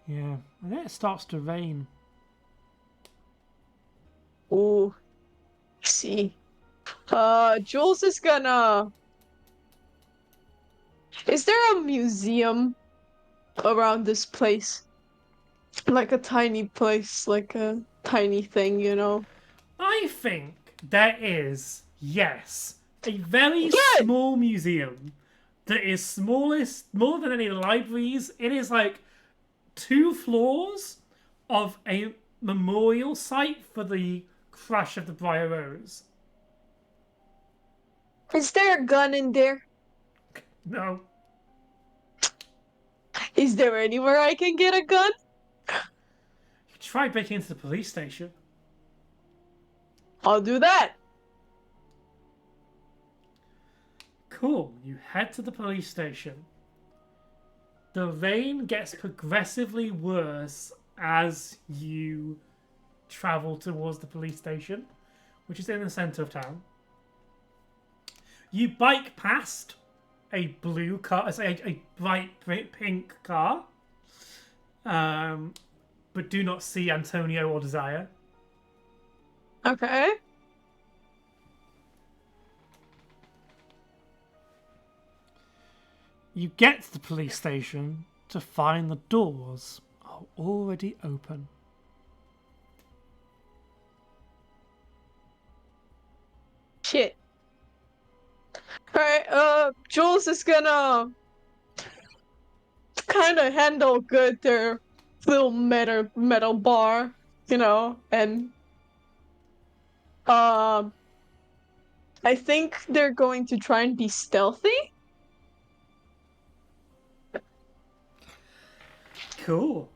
Speaker 1: Yeah. And then it starts to rain.
Speaker 4: Ooh. See. Jules is gonna. Is there a museum around this place? Like a tiny place, like a tiny thing, you know?
Speaker 1: I think there is, yes, a very
Speaker 4: Good!
Speaker 1: small museum that is smallest, more than any libraries. It is like 2 floors of a memorial site for the crash of the Briar Rose.
Speaker 4: Is there a gun in there?
Speaker 1: No.
Speaker 4: Is there anywhere I can get a gun?
Speaker 1: You try breaking into the police station.
Speaker 4: I'll do that.
Speaker 1: Cool. You head to the police station. The rain gets progressively worse as you travel towards the police station, which is in the centre of town. You bike past a blue car, a bright pink car, but do not see Antonio or Desire.
Speaker 4: Okay.
Speaker 1: You get to the police station to find the doors are already open.
Speaker 4: Shit. Alright, Jules is gonna kinda handle good their little metal bar, you know, and I think they're going to try and be stealthy.
Speaker 1: Cool.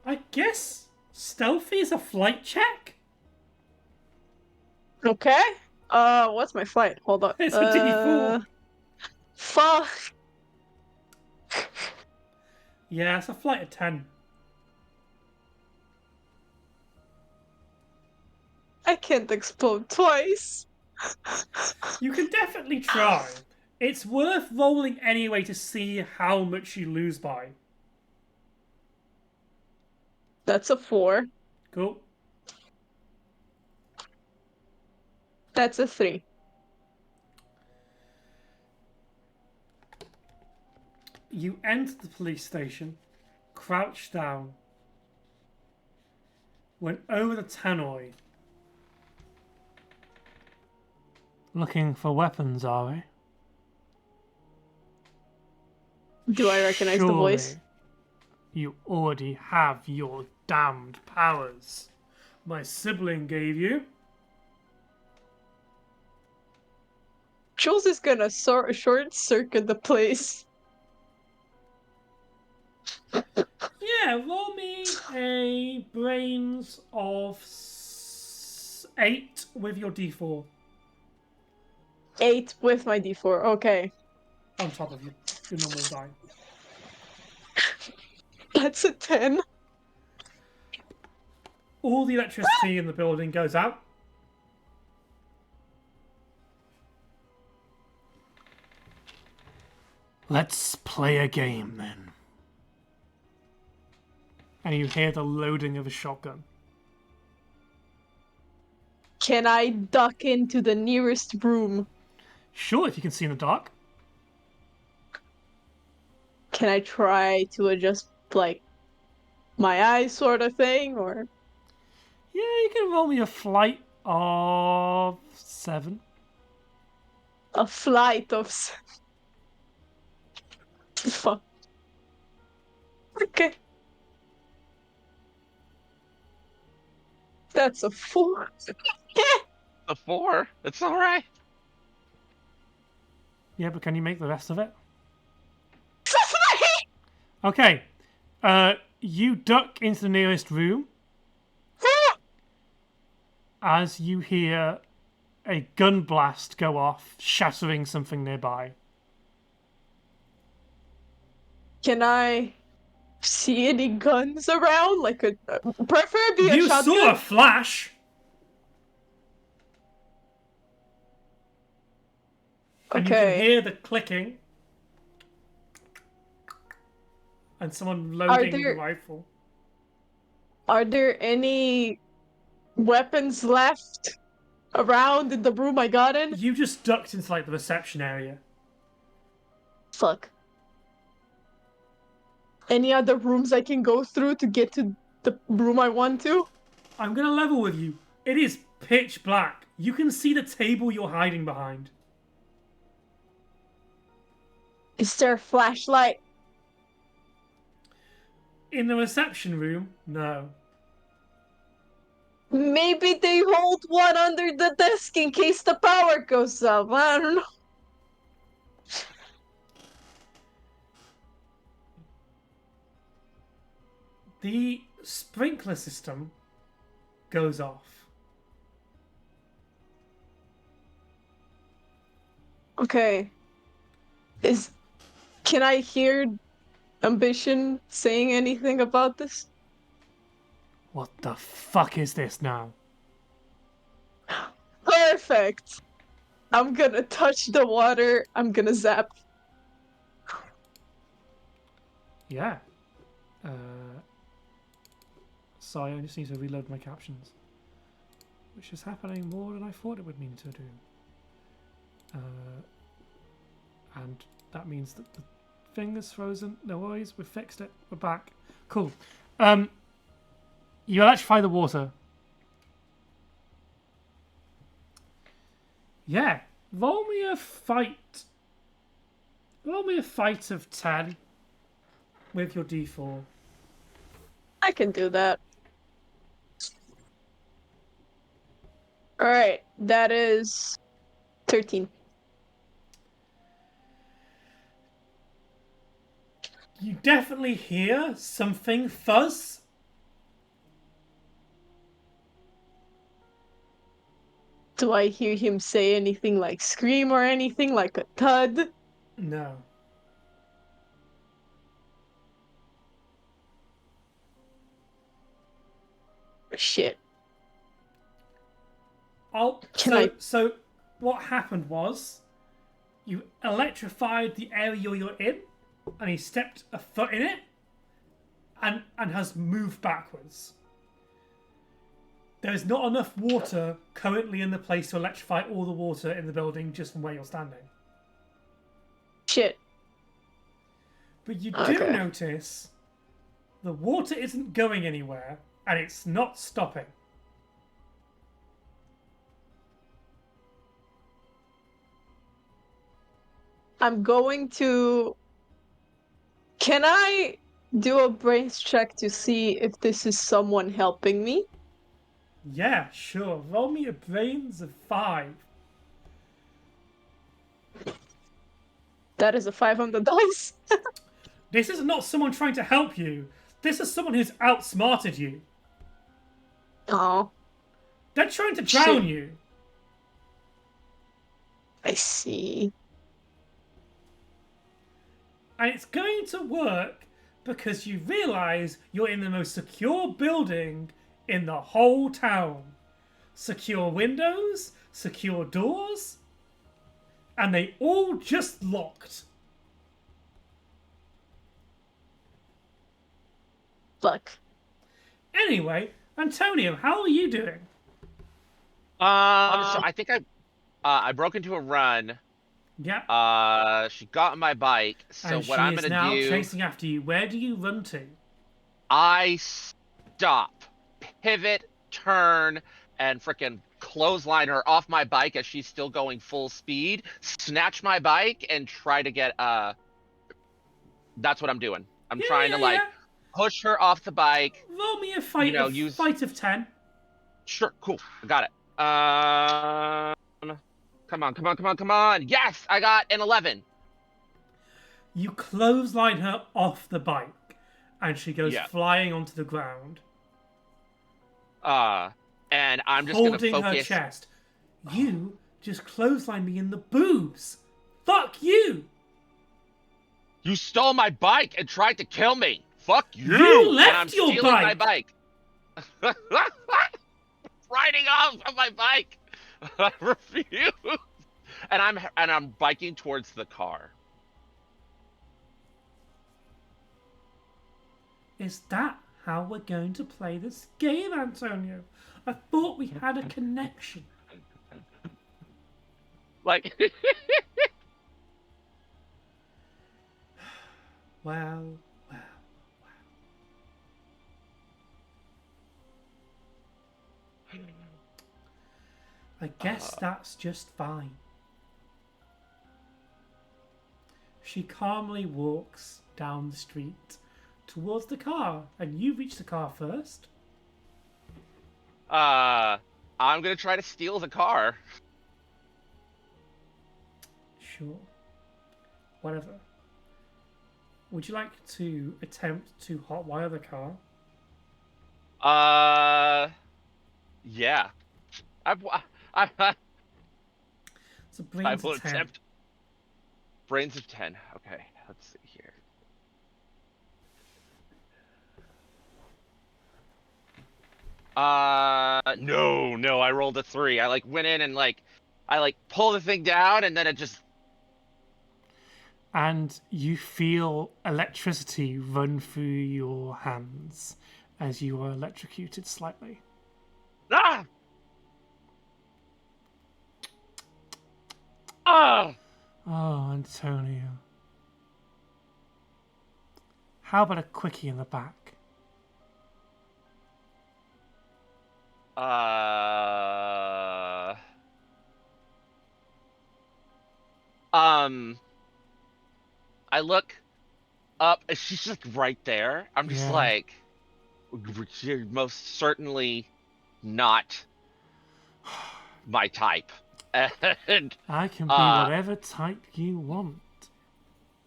Speaker 1: I guess stealthy is a flight check?
Speaker 4: Okay. What's my flight? Hold on.
Speaker 1: It's a D4.
Speaker 4: Fuck.
Speaker 1: Yeah, it's a flight of 10.
Speaker 4: I can't explode twice.
Speaker 1: You can definitely try. It's worth rolling anyway to see how much you lose by.
Speaker 4: That's a 4.
Speaker 1: Cool.
Speaker 4: That's a 3.
Speaker 1: You enter the police station, crouch down, went over the tannoy. Looking for weapons, are we?
Speaker 4: Do I recognize the voice?
Speaker 1: Surely you already have your damned powers. My sibling gave you.
Speaker 4: Jules is gonna short circuit the place.
Speaker 1: Yeah, roll me a brains of 8 with your D4
Speaker 4: 8 with my D4. Okay.
Speaker 1: on top of your normal die.
Speaker 4: That's a 10.
Speaker 1: All the electricity in the building goes out. Let's play a game then. And you hear the loading of a shotgun.
Speaker 4: Can I duck into the nearest room?
Speaker 1: Sure, if you can see in the dark.
Speaker 4: Can I try to adjust, like, my eyes sort of thing, or?
Speaker 1: Yeah, you can roll me a flight of 7.
Speaker 4: A flight of... Fuck. Okay. That's a 4.
Speaker 5: A 4? It's all right.
Speaker 1: Yeah, but can you make the rest of it? Okay. You duck into the nearest room as you hear a gun blast go off, shattering something nearby.
Speaker 4: Can I see any guns around? Like preferably a
Speaker 1: You
Speaker 4: shotgun.
Speaker 1: saw a flash. And you can hear the clicking. And someone loading the rifle.
Speaker 4: Are there any weapons left around in the room I got in?
Speaker 1: You just ducked into like the reception area.
Speaker 4: Fuck. Any other rooms I can go through to get to the room I want to?
Speaker 1: I'm gonna level with you. It is pitch black. You can see the table you're hiding behind.
Speaker 4: Is there a flashlight?
Speaker 1: In the reception room, no.
Speaker 4: Maybe they hold one under the desk in case the power goes up. I don't know.
Speaker 1: The sprinkler system goes off.
Speaker 4: Okay. Can I hear Ambition saying anything about this?
Speaker 1: What the fuck is this now?
Speaker 4: Perfect. I'm gonna touch the water. I'm gonna zap.
Speaker 1: Yeah. Sorry, I just need to reload my captions. Which is happening more than I thought it would mean to do. And that means that the thing is frozen. No worries, we've fixed it. We're back. Cool. You electrify the water. Yeah. Roll me a fight. Roll me a fight of 10 with your D4.
Speaker 4: I can do that. Alright, that is 13.
Speaker 1: You definitely hear something fuzz.
Speaker 4: Do I hear him say anything like scream or anything like a thud?
Speaker 1: No.
Speaker 4: Shit.
Speaker 1: So what happened was you electrified the area you're in, and he stepped a foot in it and has moved backwards. There is not enough water currently in the place to electrify all the water in the building just from where you're standing.
Speaker 4: Shit.
Speaker 1: But you do notice the water isn't going anywhere and it's not stopping.
Speaker 4: I'm going to... Can I do a brains check to see if this is someone helping me?
Speaker 1: Yeah, sure. Roll me a brains of 5.
Speaker 4: That is a 5 on the dice.
Speaker 1: This is not someone trying to help you. This is someone who's outsmarted you.
Speaker 4: Oh.
Speaker 1: They're trying to drown you.
Speaker 4: I see.
Speaker 1: And it's going to work because you realise you're in the most secure building in the whole town. Secure windows, secure doors, and they all just locked.
Speaker 4: Fuck.
Speaker 1: Anyway, Antonio, how are you doing?
Speaker 5: So I think I broke into a run.
Speaker 1: Yeah.
Speaker 5: She got on my bike. So
Speaker 1: and
Speaker 5: what I'm gonna
Speaker 1: now
Speaker 5: do?
Speaker 1: Chasing after you. Where do you run to?
Speaker 5: I stop, pivot, turn, and frickin' clothesline her off my bike as she's still going full speed. Snatch my bike and try to get. That's what I'm doing. I'm trying to push her off the bike.
Speaker 1: Roll me a fight. Fight of 10.
Speaker 5: Sure, cool. I got it. Come on. Yes, I got an 11.
Speaker 1: You clothesline her off the bike, and she goes flying onto the ground.
Speaker 5: And I'm just
Speaker 1: holding
Speaker 5: gonna focus.
Speaker 1: her chest. You just clotheslined me in the boobs. Fuck you.
Speaker 5: You stole my bike and tried to kill me. Fuck you.
Speaker 1: You
Speaker 5: and
Speaker 1: left
Speaker 5: I'm
Speaker 1: your
Speaker 5: stealing my
Speaker 1: bike.
Speaker 5: bike. Riding off of my bike. I refuse. And I'm biking towards the car.
Speaker 1: Is that how we're going to play this game, Antonio? I thought we had a connection.
Speaker 5: Like
Speaker 1: Well. I guess that's just fine. She calmly walks down the street towards the car, and you reach the car first.
Speaker 5: I'm gonna try to steal the car.
Speaker 1: Sure. Whatever. Would you like to attempt to hotwire the car?
Speaker 5: Yeah. I
Speaker 1: It's a brains
Speaker 5: will
Speaker 1: of 10.
Speaker 5: attempt. Brains of 10. Okay, let's see here. No, I rolled a 3. I went in and I pull the thing down and then it just.
Speaker 1: And you feel electricity run through your hands as you are electrocuted slightly.
Speaker 5: Ah! Ah!
Speaker 1: Oh, Antonio. How about a quickie in the back?
Speaker 5: I look up and she's just right there. I'm just
Speaker 1: Yeah.
Speaker 5: like, you're most certainly not my type. And
Speaker 1: I can be whatever type you want.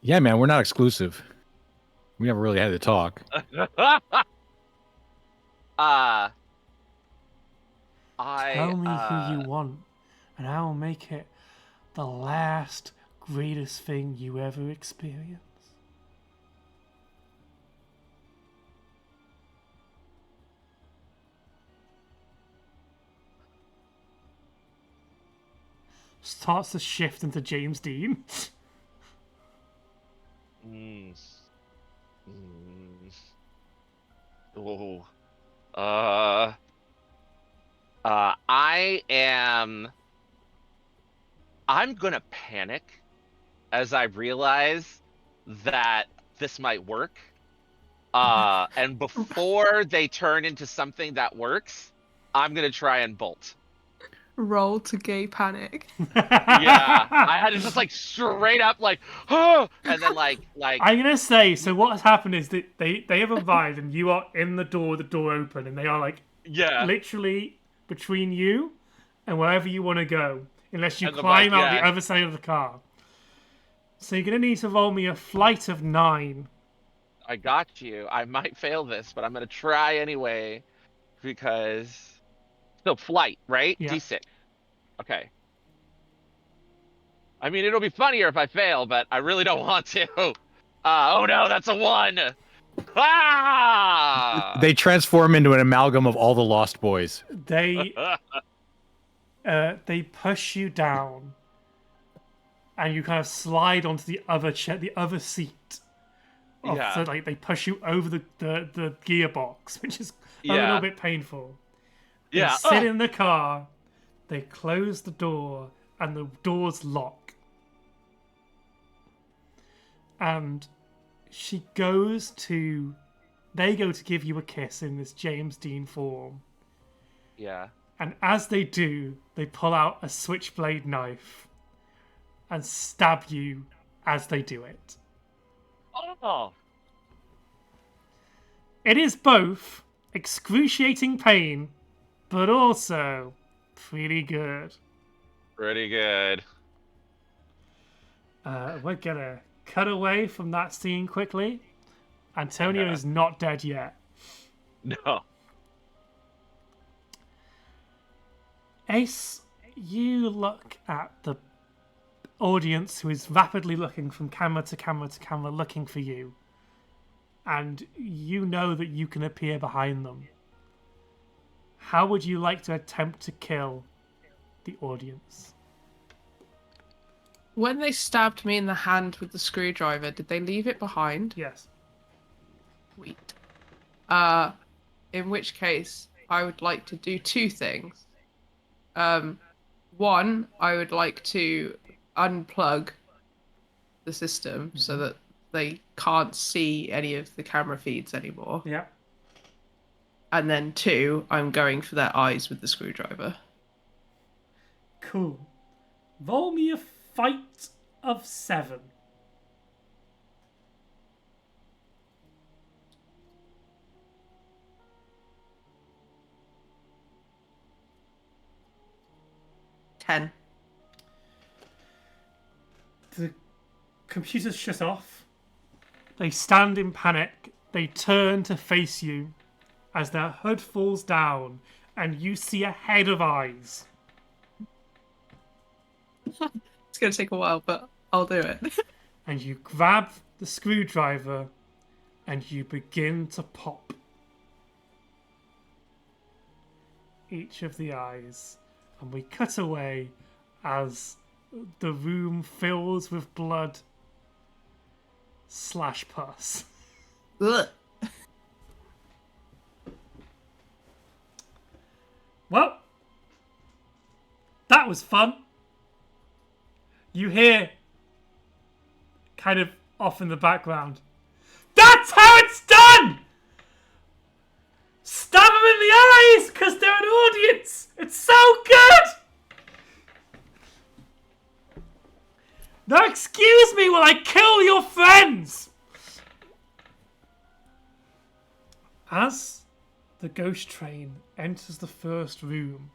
Speaker 2: Yeah, man, we're not exclusive. We never really had to talk.
Speaker 1: Tell me who you want, and I will make it the last greatest thing you ever experience. Starts to shift into James Dean.
Speaker 5: Oh. I'm gonna panic as I realize that this might work. And before they turn into something that works, I'm gonna try and bolt.
Speaker 3: Roll to gay panic.
Speaker 5: Yeah, I had to just straight up oh, and then
Speaker 1: I'm gonna say, so what has happened is that they have arrived and you are in the door open, and they are
Speaker 5: yeah,
Speaker 1: literally between you and wherever you want to go, unless you
Speaker 5: And the
Speaker 1: climb
Speaker 5: bike,
Speaker 1: out
Speaker 5: yeah.
Speaker 1: the other side of the car. So you're gonna need to roll me a flight of 9.
Speaker 5: I got you. I might fail this, but I'm gonna try anyway because flight, right?
Speaker 1: Yeah.
Speaker 5: D6. Okay. I mean, it'll be funnier if I fail, but I really don't want to. Oh no, that's a 1. Ah!
Speaker 2: They transform into an amalgam of all the Lost Boys.
Speaker 1: They push you down, and you kind of slide onto the other the other seat.
Speaker 5: Yeah.
Speaker 1: So they push you over the gearbox, which is a
Speaker 5: Yeah.
Speaker 1: little bit painful. They
Speaker 5: Yeah.
Speaker 1: sit in the car, they close the door, and the doors lock. And they go to give you a kiss in this James Dean form.
Speaker 5: Yeah.
Speaker 1: And as they do, they pull out a switchblade knife and stab you as they do it.
Speaker 5: Oh.
Speaker 1: It is both excruciating pain, but also pretty good.
Speaker 5: Pretty good.
Speaker 1: We're gonna cut away from that scene quickly. Antonio is not dead yet.
Speaker 5: No.
Speaker 1: Ace, You look at the audience who is rapidly looking from camera to camera to camera looking for you, and you know that you can appear behind them. How would you like to attempt to kill the audience?
Speaker 7: When they stabbed me in the hand with the screwdriver, did they leave it behind?
Speaker 1: Yes.
Speaker 7: Sweet. In which case, I would like to do two things. One, I would like to unplug the system so that they can't see any of the camera feeds anymore.
Speaker 1: Yeah.
Speaker 7: And then two, I'm going for their eyes with the screwdriver.
Speaker 1: Cool. Roll me a fight of 7.
Speaker 7: Ten.
Speaker 1: The computers shut off. They stand in panic. They turn to face you as their hood falls down and you see a head of eyes.
Speaker 7: It's going to take a while, but I'll do it.
Speaker 1: And you grab the screwdriver and you begin to pop each of the eyes. And we cut away as the room fills with blood / pus.
Speaker 7: Ugh.
Speaker 1: Well, that was fun. You hear, kind of off in the background, that's how it's done! Stab them in the eyes because they're an audience! It's so good! Now excuse me while I kill your friends! As the ghost train enters the first room,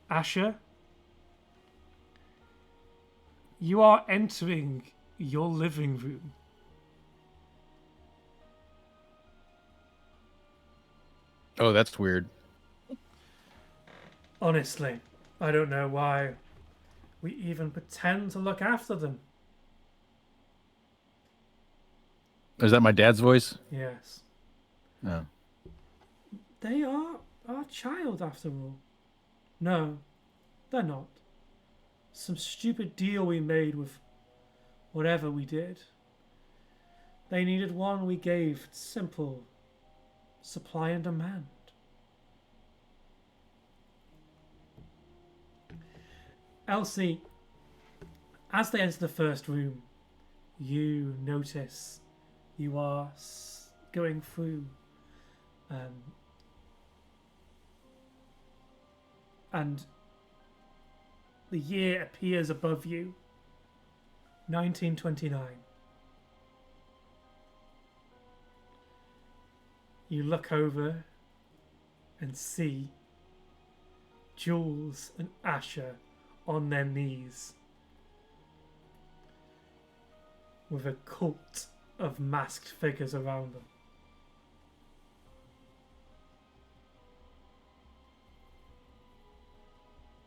Speaker 1: Asher, you are entering your living room.
Speaker 2: Oh, that's weird.
Speaker 1: Honestly, I don't know why we even pretend to look after them.
Speaker 2: Is that my dad's voice?
Speaker 1: Yes.
Speaker 2: No.
Speaker 1: They are our child, after all. No, they're not. Some stupid deal we made with whatever we did. They needed one, we gave. It's simple. Supply and demand. Elsie, as they enter the first room, you notice you are going through and the year appears above you. 1929. You look over and see Jules and Asher on their knees with a cult of masked figures around them.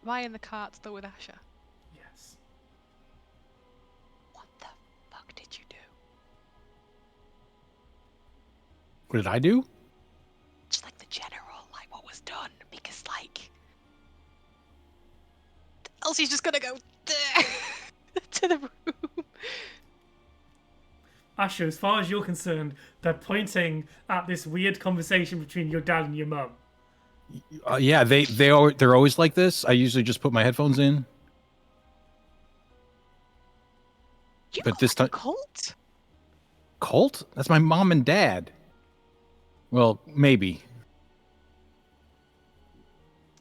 Speaker 6: Am I in the cart still with Asher?
Speaker 1: Yes.
Speaker 6: What the fuck did you do?
Speaker 2: What did I do?
Speaker 6: Just like the general, like what was done, because like Elsie's just gonna go there to the room.
Speaker 1: Asher, as far as you're concerned, they're pointing at this weird conversation between your dad and your mum.
Speaker 2: Yeah, they're always like this. I usually just put my headphones in.
Speaker 6: You
Speaker 2: But this time,
Speaker 6: cult?
Speaker 2: cult? That's my mom and dad. Well, maybe.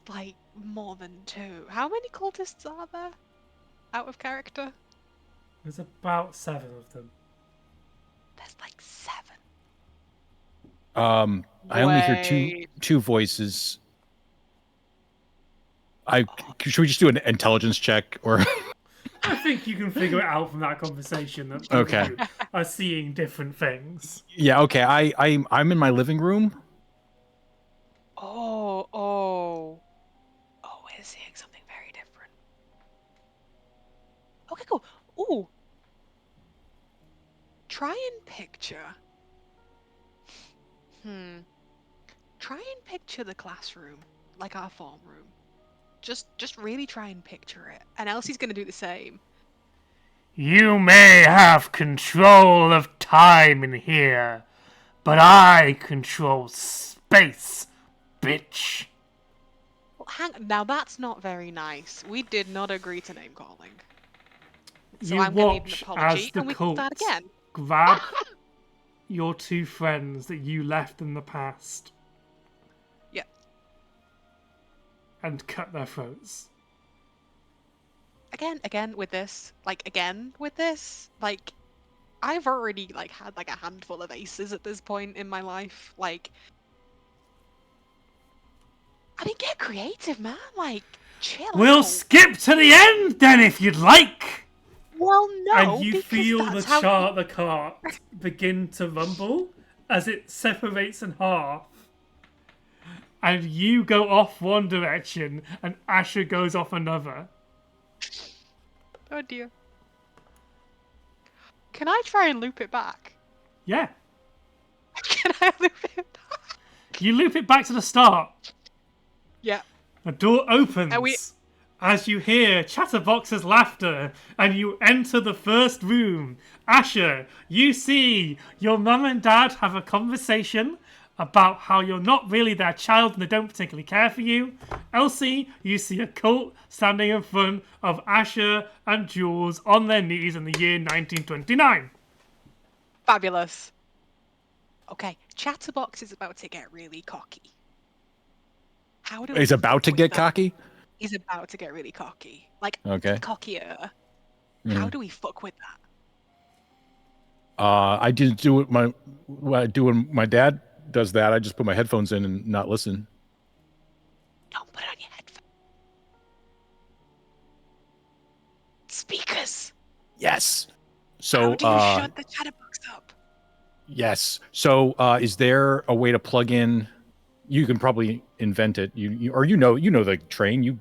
Speaker 6: Like more than 2. How many cultists are there? Out of character?
Speaker 1: There's about 7 of them.
Speaker 6: There's like 7.
Speaker 2: I only hear two voices. Should we just do an intelligence check or?
Speaker 1: I think you can figure it out from that conversation that people
Speaker 2: Okay.
Speaker 1: are seeing different things.
Speaker 2: Yeah. Okay. I'm in my living room.
Speaker 6: Oh, where's he exactly? Ooh. Try and picture. Try and picture the classroom, like our form room. Just really try and picture it. And Elsie's gonna do the same.
Speaker 1: You may have control of time in here, but I control space, bitch.
Speaker 6: Well, now that's not very nice. We did not agree to name calling. So
Speaker 1: You
Speaker 6: I'm gonna need an
Speaker 1: watch
Speaker 6: apology,
Speaker 1: as the
Speaker 6: and we can start
Speaker 1: cult
Speaker 6: again.
Speaker 1: grab your two friends that you left in the past
Speaker 6: Yeah.
Speaker 1: and cut their throats.
Speaker 6: Again with this. Like, I've already had a handful of aces at this point in my life. Like, I mean, get creative, man. Like, chill
Speaker 1: We'll
Speaker 6: out.
Speaker 1: skip to the end then if you'd like.
Speaker 6: Well, no,
Speaker 1: And you
Speaker 6: because
Speaker 1: feel the
Speaker 6: that's how
Speaker 1: the cart begin to rumble as it separates in half. And you go off one direction and Asher goes off another.
Speaker 6: Oh dear. Can I try and loop it back?
Speaker 1: Yeah.
Speaker 6: Can I loop it back?
Speaker 1: You loop it back to the start.
Speaker 6: Yeah.
Speaker 1: The door opens
Speaker 6: And we-
Speaker 1: as you hear Chatterbox's laughter and you enter the first room. Asher, you see your mum and dad have a conversation about how you're not really their child and they don't particularly care for you. Elsie, you see a cult standing in front of Asher and Jules on their knees in the year 1929.
Speaker 6: Fabulous. Okay, Chatterbox is about to get really cocky. How do
Speaker 2: He's
Speaker 6: we
Speaker 2: about to
Speaker 6: fuck with
Speaker 2: get
Speaker 6: that?
Speaker 2: cocky?
Speaker 6: He's about to get really cocky. Like,
Speaker 2: Okay.
Speaker 6: cockier.
Speaker 2: Mhm.
Speaker 6: How do we fuck with that?
Speaker 2: I didn't do it. What I do when my dad does that, I just put my headphones in and not listen.
Speaker 6: Don't put on your headphones. Speakers.
Speaker 2: Yes. So,
Speaker 6: How do you shut the Chatterbox up?
Speaker 2: yes. So, is there a way to plug in? You can probably invent it. You know the train.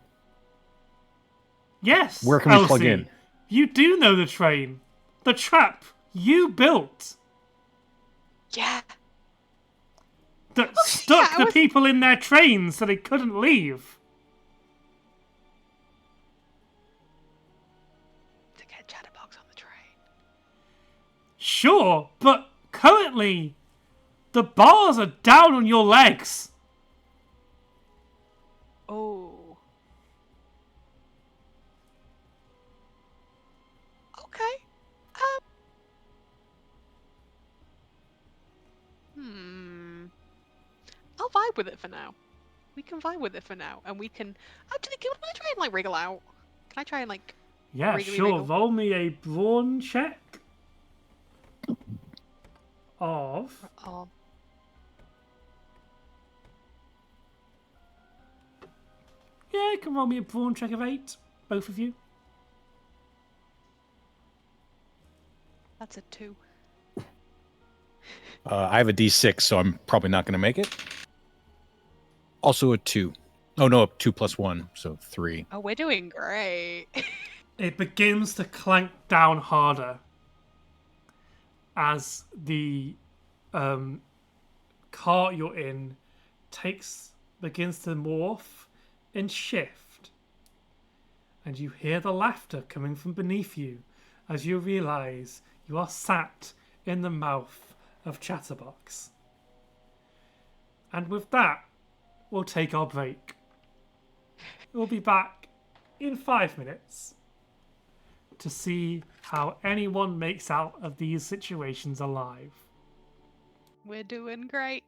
Speaker 1: Yes,
Speaker 2: Where can we plug
Speaker 1: Elsie,
Speaker 2: in?
Speaker 1: You do know the train. The trap you built
Speaker 6: Yeah.
Speaker 1: that stuck
Speaker 6: yeah, I
Speaker 1: the
Speaker 6: was-
Speaker 1: people in their trains so they couldn't leave.
Speaker 6: To get Chatterbox on the train.
Speaker 1: Sure, but currently the bars are down on your legs.
Speaker 6: Oh. Okay. I'll vibe with it for now. We can vibe with it for now, and we can actually. Can I try and wriggle out? Can I try and
Speaker 1: Yeah,
Speaker 6: Wriggly
Speaker 1: sure.
Speaker 6: wriggle.
Speaker 1: Roll me a brawn check of
Speaker 6: Oh.
Speaker 1: yeah, you can roll me a brawn check of 8, both of you.
Speaker 6: That's a 2.
Speaker 2: I have a D6, so I'm probably not going to make it. Also a 2. Oh no, a 2 plus 1, so 3.
Speaker 6: Oh, we're doing great.
Speaker 1: It begins to clank down harder as the cart you're in begins to morph and shift. And you hear the laughter coming from beneath you as you realize you are sat in the mouth of Chatterbox. And with that, we'll take our break. We'll be back in 5 minutes to see how anyone makes out of these situations alive.
Speaker 6: We're doing great.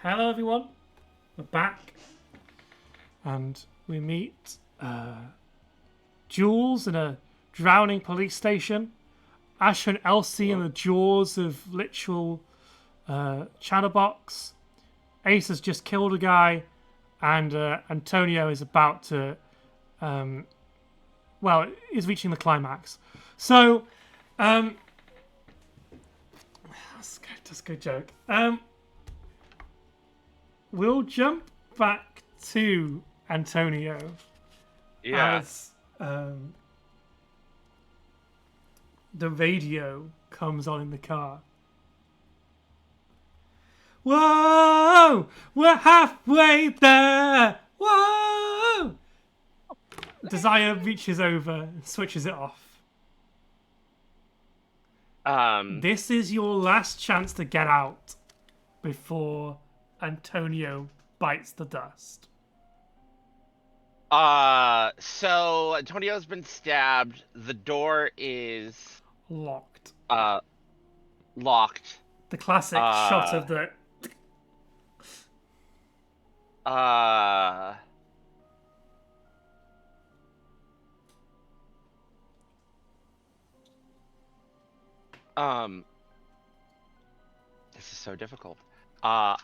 Speaker 1: Hello, everyone. We're back. And we meet Jules in a drowning police station. Asher and Elsie in the jaws of literal chatterbox. Ace has just killed a guy. And Antonio is about to... is reaching the climax. So... that's a good joke. We'll jump back to Antonio as the radio comes on in the car. Whoa! We're halfway there! Whoa! Desire reaches over and switches it off. This is your last chance to get out before Antonio bites the dust.
Speaker 5: So Antonio's been stabbed. The door is
Speaker 1: Locked.
Speaker 5: Locked.
Speaker 1: The classic shot of the...
Speaker 5: This is so difficult. I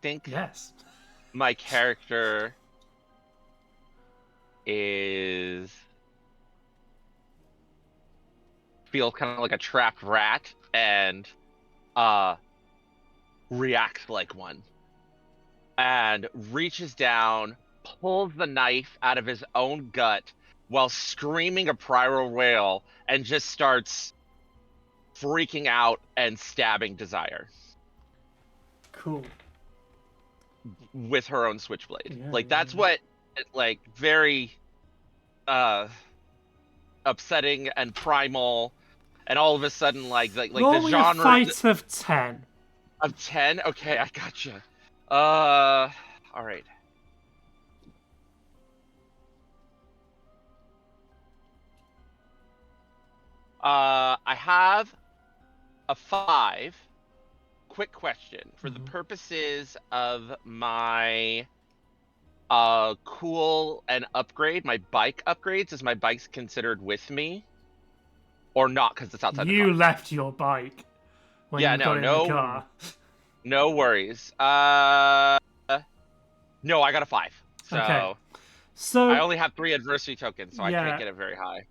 Speaker 5: think
Speaker 1: Yes.
Speaker 5: my character feels kind of like a trapped rat and reacts like one. And reaches down, pulls the knife out of his own gut while screaming a prior wail and just starts freaking out and stabbing Desire.
Speaker 1: Cool.
Speaker 5: With her own switchblade.
Speaker 1: Yeah,
Speaker 5: That's what, very upsetting and primal, and all of a sudden,
Speaker 1: Roll
Speaker 5: the
Speaker 1: me
Speaker 5: genre
Speaker 1: a fight of 10.
Speaker 5: of 10. Okay, I gotcha. All right. I have a 5. Quick question. For the purposes of my cool and upgrade, my bike upgrades, is my bike's considered with me? Or not, because it's outside the car?
Speaker 1: You left your bike when you got in the car.
Speaker 5: No worries. No, I got a 5. So,
Speaker 1: Okay. So
Speaker 5: I only have 3 adversity tokens, so I
Speaker 1: Yeah.
Speaker 5: can't get it very high.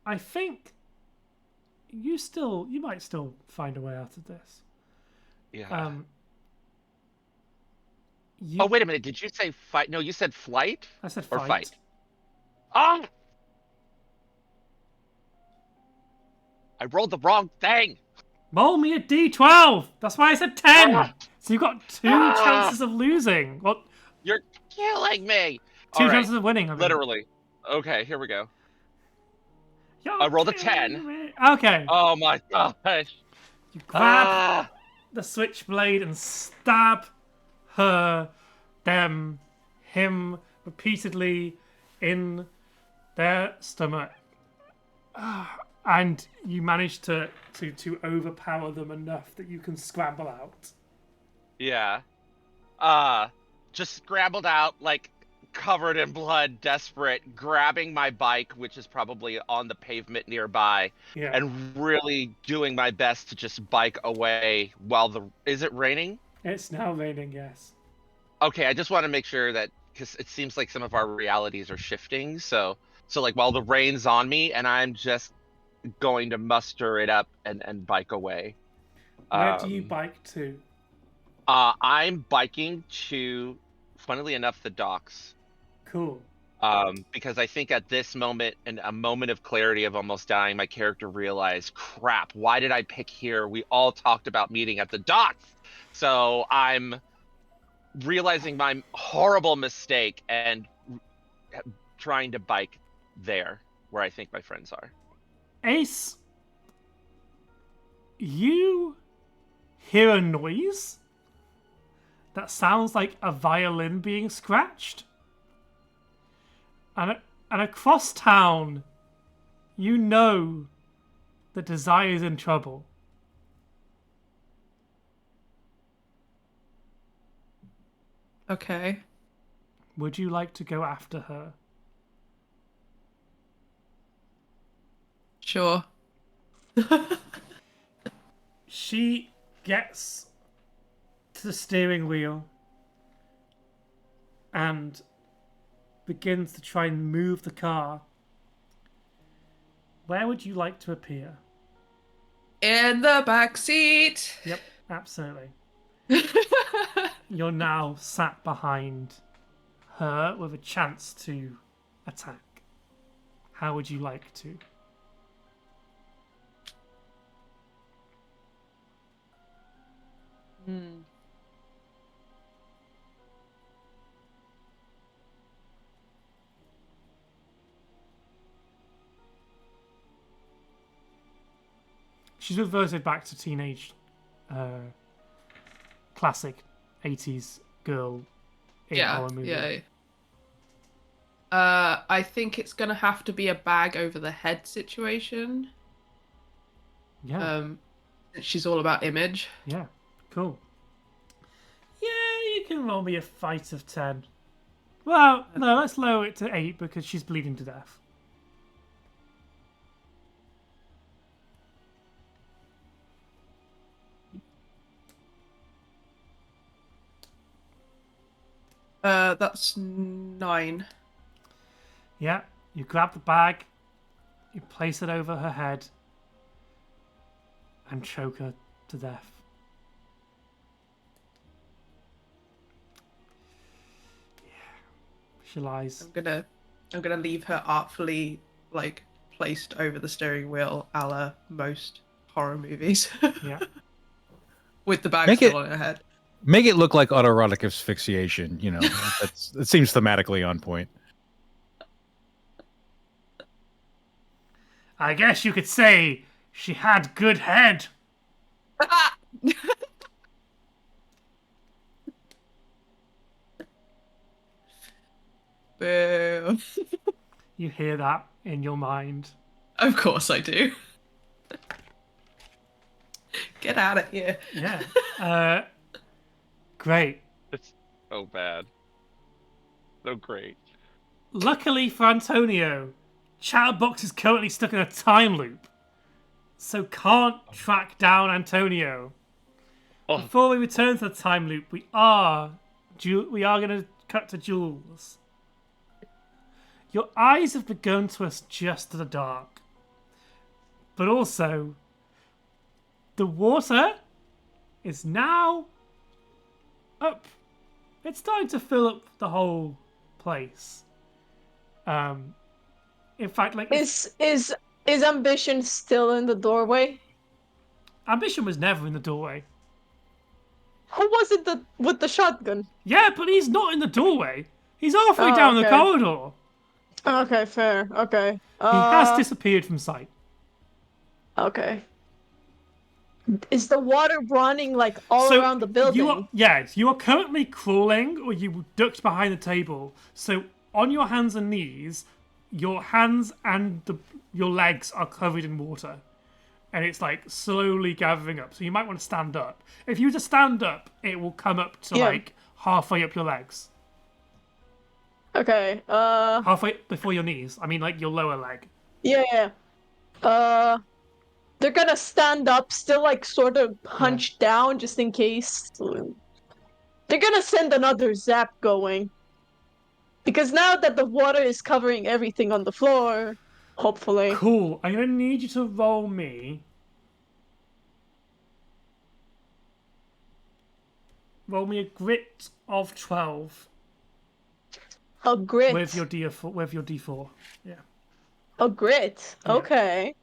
Speaker 1: I think you might still find a way out of this.
Speaker 5: Yeah.
Speaker 1: You,
Speaker 5: Oh, wait a minute. Did you say fight? No, you said flight?
Speaker 1: I said
Speaker 5: Or
Speaker 1: fight.
Speaker 5: fight? Ah! I rolled the wrong thing.
Speaker 1: Roll me a d12. That's why I said 10.
Speaker 5: Ah!
Speaker 1: So you've got 2
Speaker 5: Ah!
Speaker 1: chances of losing. Well,
Speaker 5: You're killing me.
Speaker 1: 2
Speaker 5: All right.
Speaker 1: chances of winning. I mean.
Speaker 5: Literally. Okay, here we go.
Speaker 1: You're
Speaker 5: I rolled a
Speaker 1: killing
Speaker 5: 10.
Speaker 1: me. Okay.
Speaker 5: Oh my gosh.
Speaker 1: You grab
Speaker 5: Ah!
Speaker 1: the switchblade and stab her, them, him repeatedly in their stomach. And you manage to overpower them enough that you can scramble out.
Speaker 5: Yeah. Just scrambled out, covered in blood, desperate, grabbing my bike, which is probably on the pavement nearby,
Speaker 1: Yeah.
Speaker 5: and really doing my best to just bike away while is it raining?
Speaker 1: It's now raining, yes.
Speaker 5: Okay, I just want to make sure that, because it seems like some of our realities are shifting, so while the rain's on me, and I'm just going to muster it up and bike away.
Speaker 1: Where do you bike to?
Speaker 5: I'm biking to, funnily enough, the docks.
Speaker 1: Cool.
Speaker 5: Because I think at this moment, in a moment of clarity of almost dying, my character realized, crap, why did I pick here? We all talked about meeting at the docks. So I'm realizing my horrible mistake and trying to bike there, where I think my friends are.
Speaker 1: Ace, you hear a noise that sounds like a violin being scratched. And across town, you know that Desire's in trouble.
Speaker 7: Okay.
Speaker 1: Would you like to go after her?
Speaker 7: Sure.
Speaker 1: She gets to the steering wheel and begins to try and move the car. Where would you like to appear?
Speaker 7: In the back seat.
Speaker 1: Yep, absolutely. You're now sat behind her with a chance to attack. How would you like to? She's reverted back to teenage, classic 80s girl in a horror movie.
Speaker 7: Yeah. I think it's gonna have to be a bag over the head situation.
Speaker 1: Yeah.
Speaker 7: She's all about image.
Speaker 1: Yeah, cool. Yeah, you can roll me a fight of 10. Well, no, let's lower it to 8 because she's bleeding to death.
Speaker 7: That's 9.
Speaker 1: Yeah, you grab the bag, you place it over her head, and choke her to death. Yeah, she lies.
Speaker 7: I'm gonna leave her artfully like placed over the steering wheel, a la most horror movies.
Speaker 1: Yeah.
Speaker 7: With the bag
Speaker 2: Make
Speaker 7: still
Speaker 2: it-
Speaker 7: on her head.
Speaker 2: Make it look like autoerotic asphyxiation. You know, it seems thematically on point.
Speaker 1: I guess you could say she had good head.
Speaker 7: Boo.
Speaker 1: You hear that in your mind.
Speaker 7: Of course I do. Get out of here.
Speaker 1: Yeah. Great.
Speaker 5: It's so bad. So great.
Speaker 1: Luckily for Antonio, Chatterbox is currently stuck in a time loop, so can't track down Antonio.
Speaker 5: Oh.
Speaker 1: Before we return to the time loop, we are going to cut to Jules. Your eyes have begun to adjust to the dark, but also the water is now up. It's starting to fill up the whole place. In fact, like
Speaker 4: Is Ambition still in the doorway?
Speaker 1: Ambition was never in the doorway.
Speaker 4: Who was it with the shotgun?
Speaker 1: Yeah, but he's not in the doorway. He's halfway
Speaker 4: Oh,
Speaker 1: down the
Speaker 4: okay.
Speaker 1: corridor.
Speaker 4: Okay, fair. Okay.
Speaker 1: He has disappeared from sight.
Speaker 4: Okay. Is the water running like all around the building?
Speaker 1: You are currently crawling, or you ducked behind the table. So on your hands and knees, your hands and your legs are covered in water, and it's like slowly gathering up. So you might want to stand up. If you were to stand up, it will come up to like halfway up your legs.
Speaker 4: Okay.
Speaker 1: Halfway before your knees. I mean, like your lower leg.
Speaker 4: Yeah. They're gonna stand up, still like sort of hunched down, just in case. They're gonna send another zap going. Because now that the water is covering everything on the floor, hopefully.
Speaker 1: Cool. I'm gonna need you to roll me. Roll me a grit of 12
Speaker 4: A grit.
Speaker 1: with your D4. With your D4. Yeah.
Speaker 4: A grit.
Speaker 1: Yeah.
Speaker 4: Okay.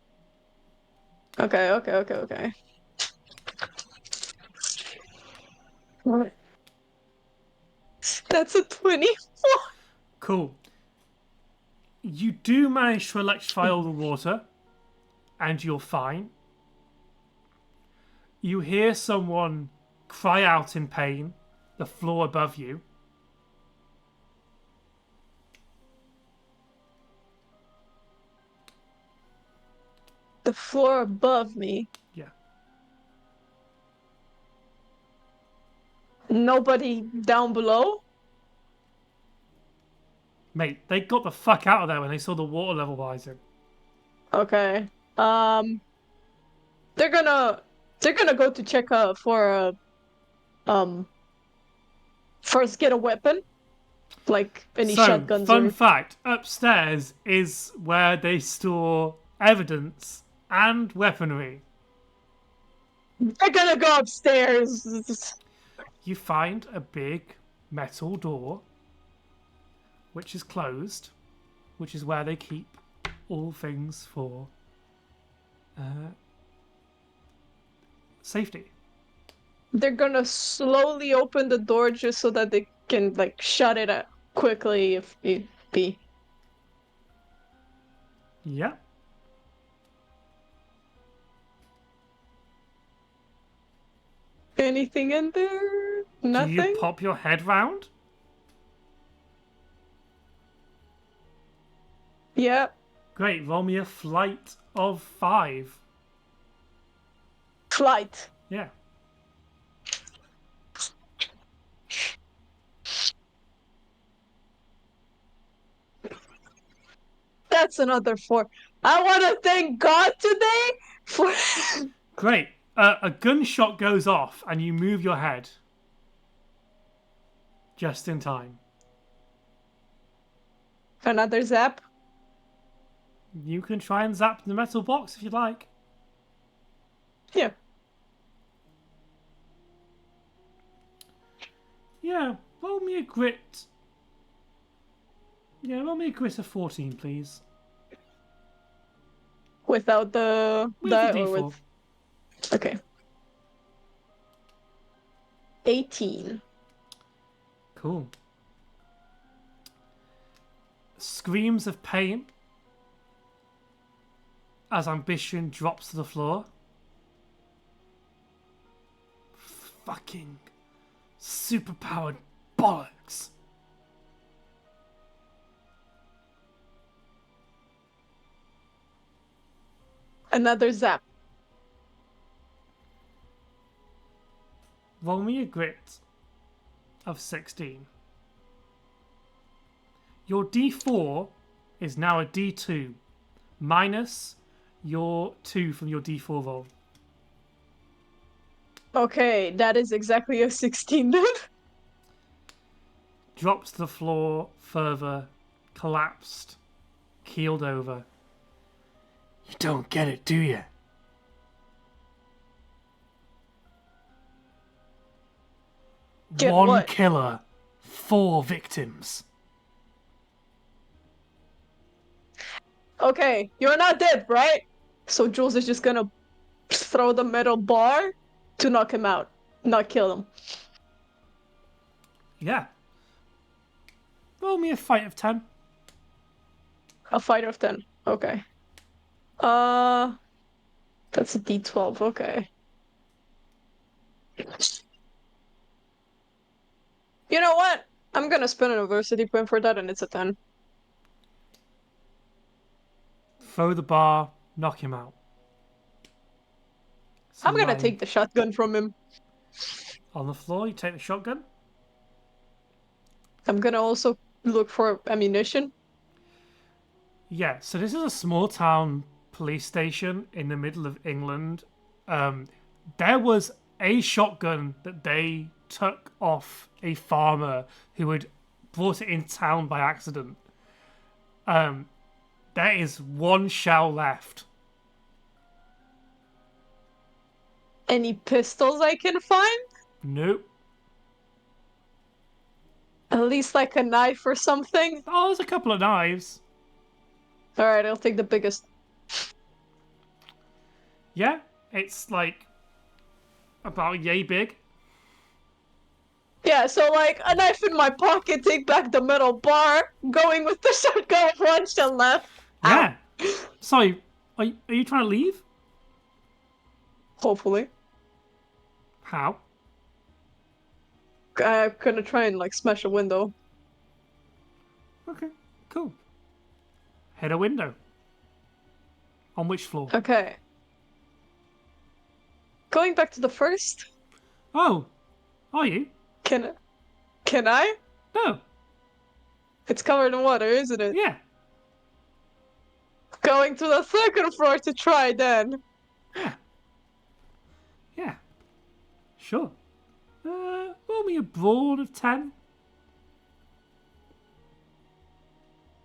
Speaker 4: Okay. That's a 24.
Speaker 1: Cool. You do manage to electrify all the water, and you're fine. You hear someone cry out in pain, the floor above you.
Speaker 4: The floor above me.
Speaker 1: Yeah.
Speaker 4: Nobody down below?
Speaker 1: Mate, they got the fuck out of there when they saw the water level rising.
Speaker 4: Okay. They're gonna go to check for first get a weapon, like any shotguns
Speaker 1: Fun
Speaker 4: or.
Speaker 1: fact, upstairs is where they store evidence and weaponry.
Speaker 4: They're gonna go upstairs.
Speaker 1: You find a big metal door, which is closed, which is where they keep all things for safety.
Speaker 4: They're gonna slowly open the door just so that they can like shut it up quickly if it be.
Speaker 1: Yeah.
Speaker 4: Anything in there? Nothing?
Speaker 1: Do you pop your head round?
Speaker 4: Yeah.
Speaker 1: Great, roll me a flight of 5.
Speaker 4: Flight.
Speaker 1: Yeah.
Speaker 4: That's another 4. I want to thank God today for.
Speaker 1: Great. A gunshot goes off and you move your head. Just in time.
Speaker 4: Another zap.
Speaker 1: You can try and zap the metal box if you'd like.
Speaker 4: Yeah.
Speaker 1: Yeah, roll me a grit. Yeah, roll me a grit of 14, please.
Speaker 4: Without the
Speaker 1: With the
Speaker 4: that or
Speaker 1: D4.
Speaker 4: with. Okay. 18.
Speaker 1: Cool. Screams of pain as ambition drops to the floor. Fucking superpowered bollocks.
Speaker 4: Another zap.
Speaker 1: Roll me a grit of 16. Your D4 is now a D2 minus your 2 from your D4 roll.
Speaker 4: Okay, that is exactly a 16 then.
Speaker 1: Drops to the floor further, collapsed, keeled over. You don't get it, do you?
Speaker 4: Get
Speaker 1: One
Speaker 4: what?
Speaker 1: killer, 4 victims.
Speaker 4: Okay, you're not dead, right? So Jules is just gonna throw the metal bar to knock him out, not kill him.
Speaker 1: Yeah. Roll me a fight of 10.
Speaker 4: A fighter of 10. Okay. That's a D12. Okay. You know what? I'm gonna spend an adversity point for that, and it's a 10.
Speaker 1: Throw the bar, knock him out. So
Speaker 4: I'm gonna
Speaker 1: lying
Speaker 4: take the shotgun from him.
Speaker 1: on the floor, you take the shotgun.
Speaker 4: I'm gonna also look for ammunition.
Speaker 1: Yeah, so this is a small town police station in the middle of England. There was a shotgun that they took off a farmer who had brought it in town by accident. There is 1 shell left.
Speaker 4: Any pistols I can find?
Speaker 1: Nope.
Speaker 4: At least like a knife or something?
Speaker 1: Oh, there's a couple of knives.
Speaker 4: Alright, I'll take the biggest.
Speaker 1: Yeah, it's like about yay big.
Speaker 4: Yeah, so like a knife in my pocket, take back the metal bar, going with the shotgun, 1 shell left.
Speaker 1: Yeah. Sorry, are you trying to leave?
Speaker 4: Hopefully.
Speaker 1: How?
Speaker 4: I'm gonna try and like smash a window.
Speaker 1: Okay, cool. Hit a window. On which floor?
Speaker 4: Okay. Going back to the first.
Speaker 1: Oh, are you?
Speaker 4: Can I?
Speaker 1: No.
Speaker 4: It's covered in water, isn't it?
Speaker 1: Yeah.
Speaker 4: Going to the second floor to try then.
Speaker 1: Yeah. Yeah. Sure. Roll me a brawn of 10.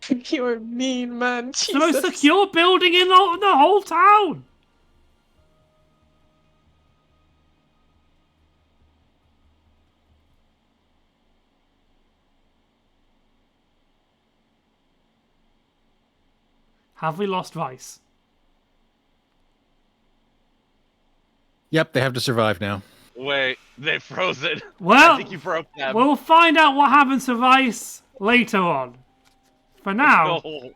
Speaker 4: You're mean, man.
Speaker 1: It's the most
Speaker 4: Jesus.
Speaker 1: secure building in the whole town. Have we lost Vice?
Speaker 2: Yep, they have to survive now.
Speaker 5: Wait, they froze it.
Speaker 1: Well,
Speaker 5: I think you broke them.
Speaker 1: we'll find out what happens to Vice later on. For now,
Speaker 5: No.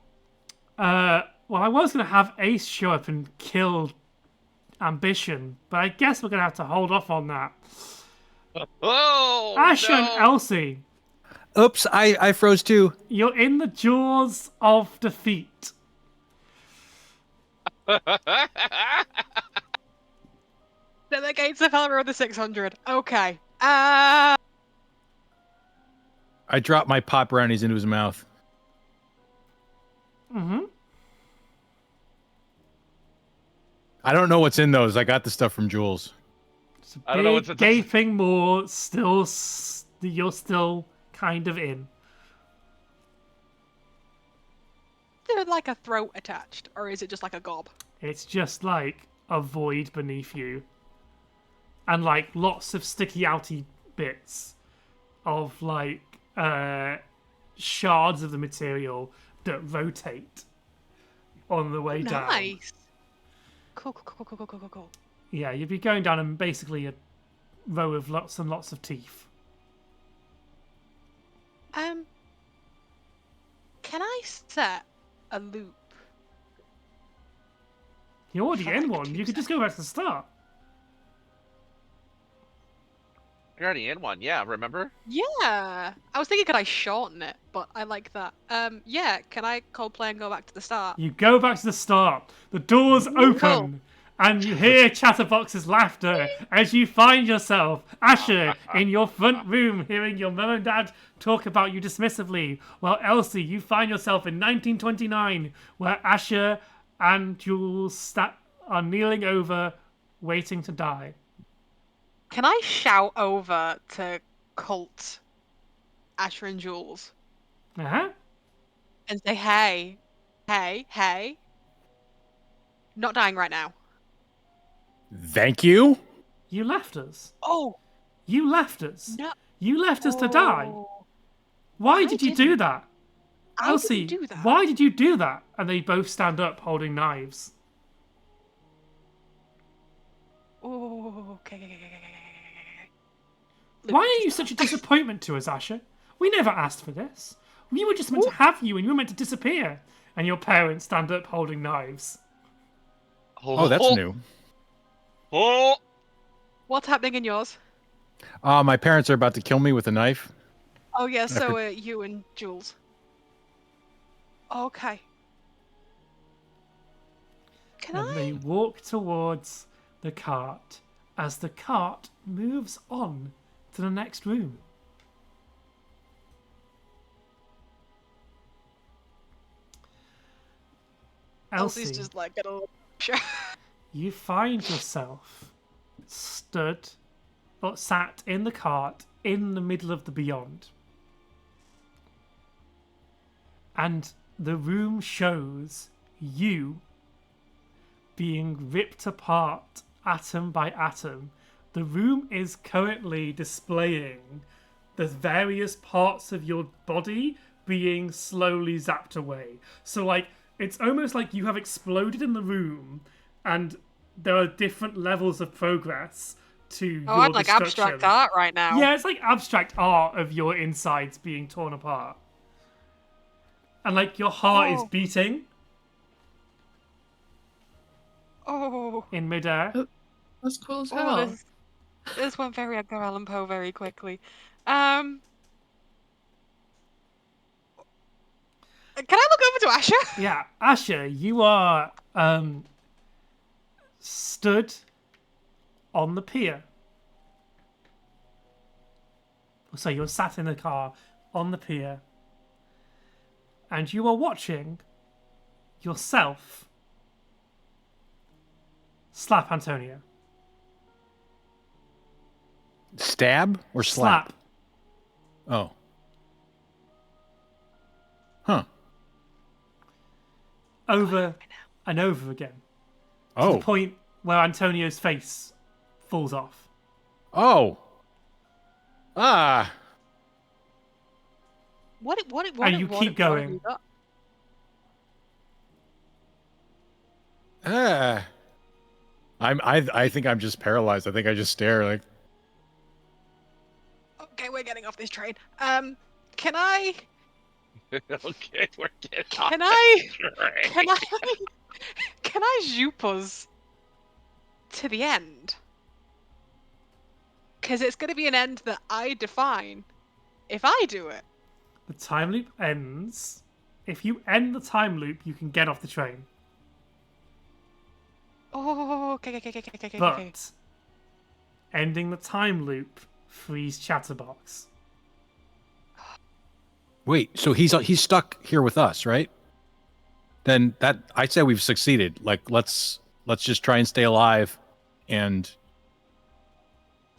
Speaker 1: well, I was going to have Ace show up and kill Ambition, but I guess we're going to have to hold off on that.
Speaker 5: Oh,
Speaker 1: Asher
Speaker 5: no.
Speaker 1: and Elsie,
Speaker 2: Oops, I froze too.
Speaker 1: you're in the jaws of defeat.
Speaker 6: At the gates of hell road the 600. Okay.
Speaker 2: I dropped my pot brownies into his mouth.
Speaker 1: Mm-hmm.
Speaker 2: I don't know what's in those. I got the stuff from Jules.
Speaker 1: It's a
Speaker 5: I don't know what's
Speaker 1: big
Speaker 5: at the-
Speaker 1: gaping maw. You're still kind of in.
Speaker 6: Is there like a throat attached, or is it just like a gob?
Speaker 1: It's just like a void beneath you. And like lots of sticky outy bits of like shards of the material that rotate on the way down.
Speaker 6: Nice. Cool.
Speaker 1: Yeah, you'd be going down and basically a row of lots and lots of teeth.
Speaker 6: Can I set a loop?
Speaker 1: You're already
Speaker 6: For
Speaker 1: in
Speaker 6: like
Speaker 1: one.
Speaker 6: 2
Speaker 1: You could just go back to the start.
Speaker 5: You're already in one, yeah, remember?
Speaker 6: Yeah. I was thinking, could I shorten it? But I like that. Yeah. Can I Coldplay and go back to the start?
Speaker 1: You go back to the start. The doors open,
Speaker 6: Cool.
Speaker 1: and you hear Chatterbox's laughter as you find yourself, Asher, in your front room, hearing your mum and dad talk about you dismissively. While Elsie, you find yourself in 1929, where Asher and Jules are kneeling over, waiting to die.
Speaker 6: Can I shout over to Colt, Asher and Jules,
Speaker 1: Uh-huh.
Speaker 6: and say, hey, not dying right now.
Speaker 2: Thank you.
Speaker 1: You left us.
Speaker 6: Oh,
Speaker 1: You left us.
Speaker 6: no.
Speaker 1: You left us to die.
Speaker 6: Oh,
Speaker 1: Why
Speaker 6: I
Speaker 1: did you do
Speaker 6: didn't.
Speaker 1: that?
Speaker 6: I
Speaker 1: Elsie,
Speaker 6: didn't do that.
Speaker 1: why did you do that? And they both stand up holding knives.
Speaker 6: Oh, okay.
Speaker 1: Why are you such a disappointment to us, Asher? We never asked for this. We were just meant to have you and you were meant to disappear. And your parents stand up holding knives.
Speaker 2: Oh, that's new.
Speaker 5: Oh,
Speaker 6: What's happening in yours?
Speaker 2: My parents are about to kill me with a knife.
Speaker 6: Oh yeah, so
Speaker 2: After-
Speaker 6: you and Jules. Okay. Can
Speaker 1: And they
Speaker 6: I?
Speaker 1: walk towards the cart as the cart moves on to the next room.
Speaker 6: Elsie's
Speaker 1: Elsie,
Speaker 6: just like gonna.
Speaker 1: you find yourself sat in the cart in the middle of the beyond. And the room shows you being ripped apart atom by atom. The room is currently displaying the various parts of your body being slowly zapped away. So, like, it's almost like you have exploded in the room and there are different levels of progress to your
Speaker 6: Oh, I'm like
Speaker 1: destruction.
Speaker 6: abstract art right now.
Speaker 1: Yeah, it's like abstract art of your insides being torn apart. And like your heart is
Speaker 6: Oh.
Speaker 1: beating
Speaker 6: Oh.
Speaker 1: in midair.
Speaker 7: That's cool as
Speaker 6: Oh,
Speaker 7: hell.
Speaker 6: this went very Edgar Allan Poe very quickly. Can I look over to Asher?
Speaker 1: Yeah, Asher, you are stood on the pier. So you're sat in the car on the pier. and you are watching yourself slap Antonio.
Speaker 2: Stab or slap? Oh. Huh.
Speaker 1: Over and over again. To
Speaker 2: Oh.
Speaker 1: the point where Antonio's face falls off.
Speaker 2: Oh. Ah.
Speaker 1: And you keep going.
Speaker 2: I think I'm just paralyzed. I think I just stare like.
Speaker 6: Okay, we're getting off this train. Can I?
Speaker 5: Okay, we're getting
Speaker 6: Can
Speaker 5: off
Speaker 6: I?
Speaker 5: the train.
Speaker 6: Can I zoop us to the end? Because it's going to be an end that I define if I do it.
Speaker 1: The time loop ends. If you end the time loop, you can get off the train.
Speaker 6: Oh, okay.
Speaker 1: But ending the time loop frees Chatterbox.
Speaker 2: Wait, so he's stuck here with us, right? Then that I say we've succeeded. Like let's just try and stay alive, and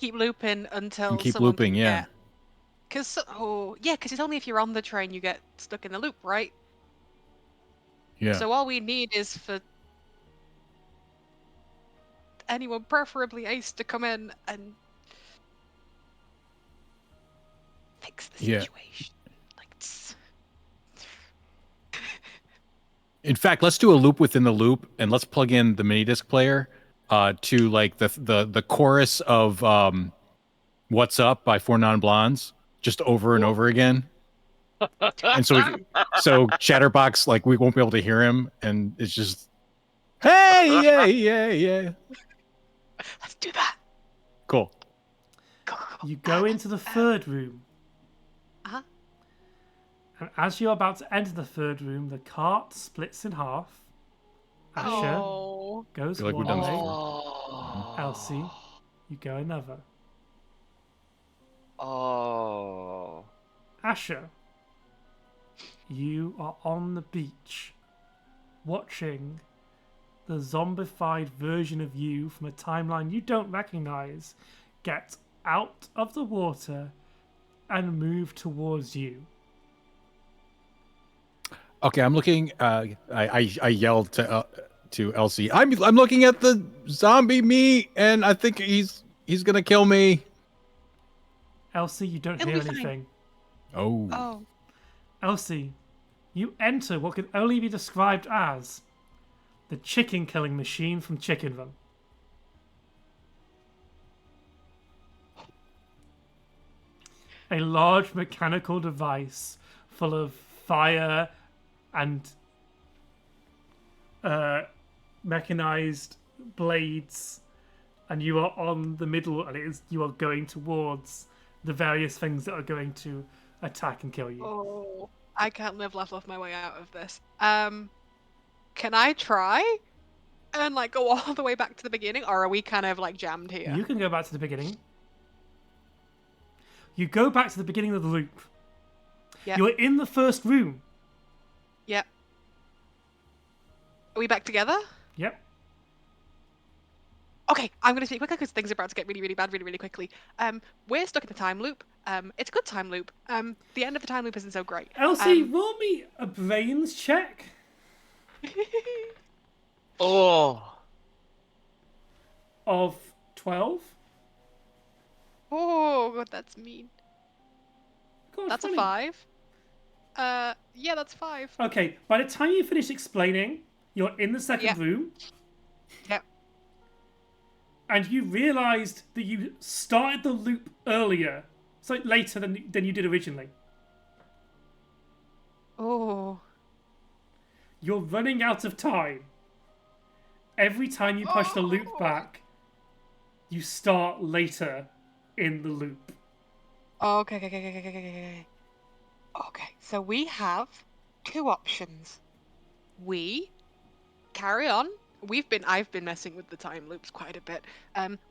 Speaker 6: keep looping until
Speaker 2: keep
Speaker 6: someone
Speaker 2: looping.
Speaker 6: can
Speaker 2: Yeah.
Speaker 6: get... Because it's only if you're on the train you get stuck in the loop, right?
Speaker 2: Yeah.
Speaker 6: So all we need is for anyone, preferably Ace, to come in and fix the
Speaker 2: Yeah.
Speaker 6: situation.
Speaker 2: In fact, let's do a loop within the loop, and let's plug in the mini disc player to like the chorus of "What's Up" by Four Non Blondes, just over and over again. And so Chatterbox, like, we won't be able to hear him, and it's just, hey, yeah.
Speaker 6: Let's do that.
Speaker 2: Cool.
Speaker 6: Go.
Speaker 1: You go into the third room.
Speaker 6: Uh-huh.
Speaker 1: And as you're about to enter the third room, the cart splits in half. Asher goes
Speaker 2: Feel like we've
Speaker 1: one
Speaker 2: done this
Speaker 1: way.
Speaker 2: before.
Speaker 1: Elsie, you go another.
Speaker 5: Oh.
Speaker 1: Asher, you are on the beach, watching the zombified version of you from a timeline you don't recognize get out of the water and move towards you.
Speaker 2: Okay, I'm looking. I yelled to Elsie. I'm looking at the zombie meat, and I think he's gonna kill me.
Speaker 1: Elsie, you don't
Speaker 6: It'll
Speaker 1: hear
Speaker 6: be fine.
Speaker 1: anything.
Speaker 6: Oh.
Speaker 1: Elsie, you enter what can only be described as the chicken killing machine from Chicken Run. A large mechanical device full of fire and mechanized blades, and you are on the middle, and you are going towards the various things that are going to attack and kill you.
Speaker 6: Oh, I can't live laugh off my way out of this. Can I try and like go all the way back to the beginning, or are we kind of like jammed here?
Speaker 1: You can go back to the beginning. You go back to the beginning of the loop.
Speaker 6: Yeah.
Speaker 1: You're in the first room.
Speaker 6: Yeah. Are we back together?
Speaker 1: Yep.
Speaker 6: Okay, I'm going to speak quickly because things are about to get really, really bad really, really quickly. We're stuck in the time loop. It's a good time loop. The end of the time loop isn't so great.
Speaker 1: Elsie, roll me a brains check.
Speaker 5: Oh.
Speaker 1: Of 12.
Speaker 6: Oh, God, that's mean.
Speaker 1: God,
Speaker 6: That's
Speaker 1: funny.
Speaker 6: a 5. Yeah, that's 5.
Speaker 1: Okay, by the time you finish explaining, you're in the second room.
Speaker 6: Yep.
Speaker 1: And you realised that you started the loop earlier. So later than you did originally.
Speaker 6: Oh.
Speaker 1: You're running out of time. Every time you push the loop back, you start later in the loop.
Speaker 6: Okay. Okay, so we have 2 options. We carry on I've been messing with the time loops quite a bit.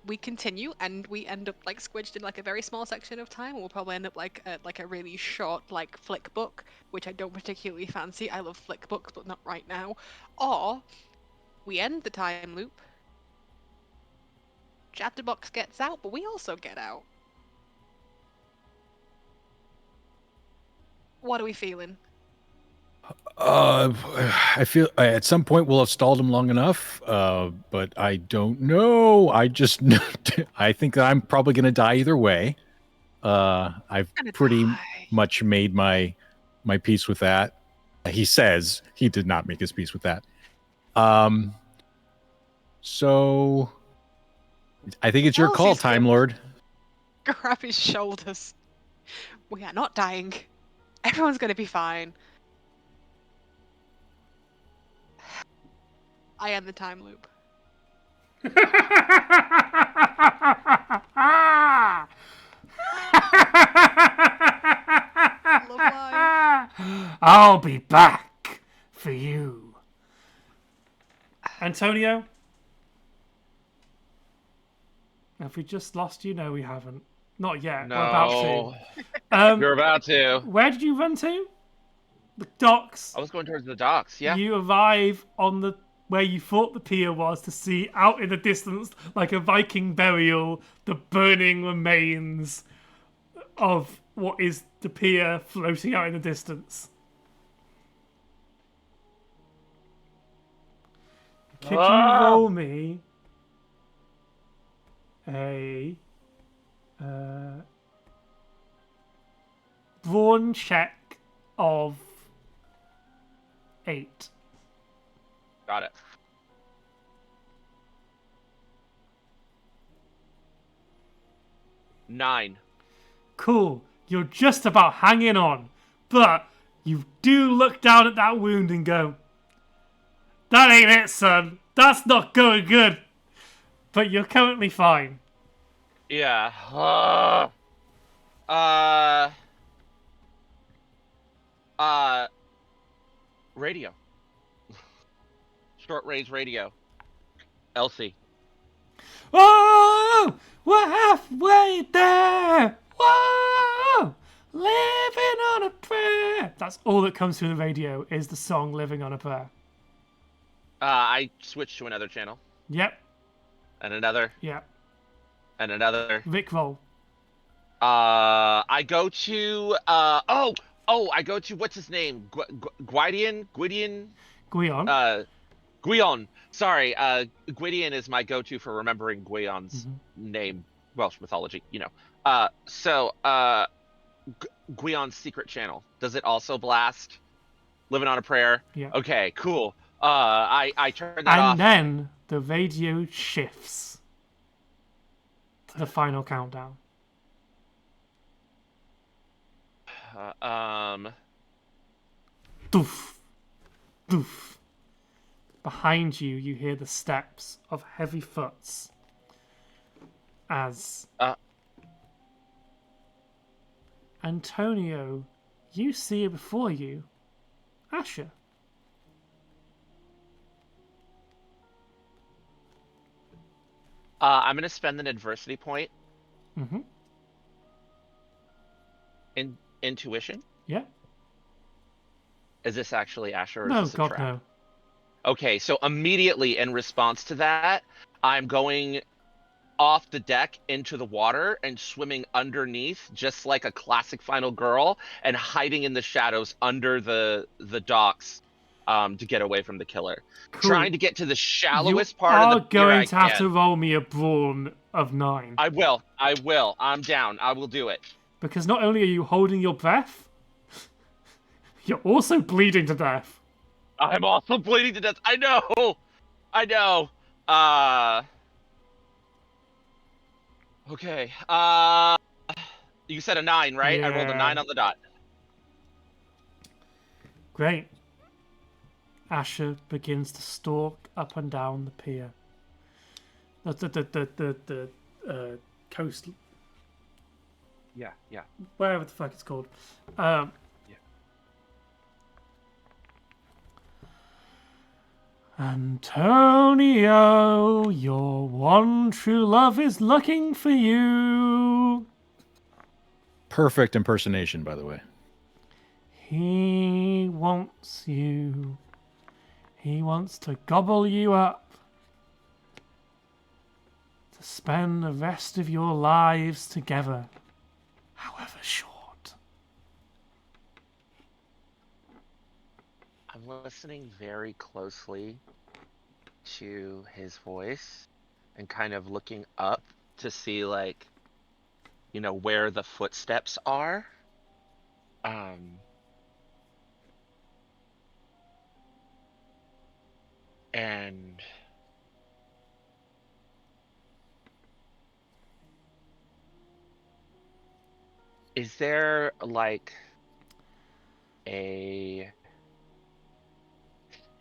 Speaker 6: We continue and we end up like squidged in like a very small section of time. We'll probably end up like a really short like flick book, which I don't particularly fancy. I love flick books, but not right now. Or we end the time loop. Chatterbox gets out, but we also get out. What are we feeling?
Speaker 2: I feel at some point we'll have stalled him long enough, but I don't know. I just I think that I'm probably going to die either way. I've pretty much made my peace with that. He says he did not make his peace with that. So I think it's your call, Time Lord.
Speaker 6: Grab his shoulders. We are not dying. Everyone's going to be fine. I end the time loop.
Speaker 1: I'll be back for you. Antonio? Have we just lost you? No, we haven't. Not yet.
Speaker 5: No.
Speaker 1: We're about to.
Speaker 5: You're about to.
Speaker 1: Where did you run to? The docks.
Speaker 5: I was going towards the docks, yeah.
Speaker 1: You arrive on the where you thought the pier was to see out in the distance, like a Viking burial, the burning remains of what is the pier floating out in the distance. Could you roll me a brawn check of 8?
Speaker 5: Got it. Nine.
Speaker 1: Cool. You're just about hanging on. But you do look down at that wound and go, that ain't it, son. That's not going good. But you're currently fine.
Speaker 5: Yeah. Radio. Short range radio. Elsie.
Speaker 1: Whoa! We're halfway there! Whoa! Living on a prayer. That's all that comes through the radio is the song Living on a Prayer.
Speaker 5: I switched to another channel.
Speaker 1: Yep.
Speaker 5: And another.
Speaker 1: Yep.
Speaker 5: And another.
Speaker 1: Vic roll.
Speaker 5: I go to I go to what's his name? Gwydion? Gwion. Sorry, Gwydion is my go-to for remembering Gwion's name. Welsh mythology, you know. Gwion's secret channel. Does it also blast Living on a Prayer?
Speaker 1: Yeah.
Speaker 5: Okay, cool. I turn that off.
Speaker 1: And then the radio shifts to the final countdown. Doof. Doof. Behind you, you hear the steps of heavy foots as Antonio, you see before you Asher.
Speaker 5: I'm gonna spend an adversity point.
Speaker 1: Mm-hmm.
Speaker 5: Intuition?
Speaker 1: Yeah.
Speaker 5: Is this actually Asher? Or
Speaker 1: No,
Speaker 5: is this a
Speaker 1: God,
Speaker 5: trap?
Speaker 1: no.
Speaker 5: Okay, so immediately in response to that, I'm going off the deck into the water and swimming underneath, just like a classic Final Girl, and hiding in the shadows under the docks to get away from the killer.
Speaker 1: Cool.
Speaker 5: Trying to get to the shallowest
Speaker 1: You
Speaker 5: part of the pier
Speaker 1: going to have
Speaker 5: I
Speaker 1: to
Speaker 5: can.
Speaker 1: roll me a brawn of 9.
Speaker 5: I will. I'm down. I will do it.
Speaker 1: Because not only are you holding your breath, you're also bleeding to death.
Speaker 5: I'm also bleeding to death. I know. Okay. You said a 9, right?
Speaker 1: Yeah.
Speaker 5: I rolled a 9 on the dot.
Speaker 1: Great. Asher begins to stalk up and down the pier. The coast.
Speaker 5: Yeah.
Speaker 1: Whatever the fuck it's called. Antonio, your one true love is looking for you.
Speaker 2: Perfect impersonation, by the way.
Speaker 1: He wants you. He wants to gobble you up. To spend the rest of your lives together, however short.
Speaker 5: I'm listening very closely to his voice and kind of looking up to see, like, you know, where the footsteps are. And is there like a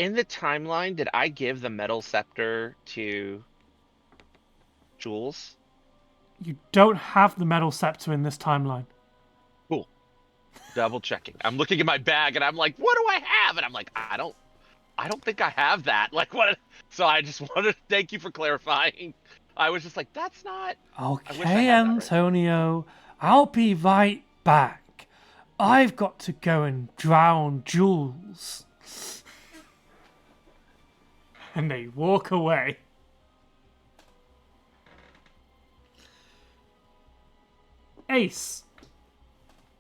Speaker 5: in the timeline, did I give the metal scepter to Jules?
Speaker 1: You don't have the metal scepter in this timeline.
Speaker 5: Cool. Double checking. I'm looking at my bag and I'm like, what do I have? And I'm like, I don't think I have that. Like, what? So I just wanted to thank you for clarifying. I was just like, that's not. I wish I
Speaker 1: Okay,
Speaker 5: had that right.
Speaker 1: Antonio, I'll be right back. I've got to go and drown Jules. And they walk away. Ace,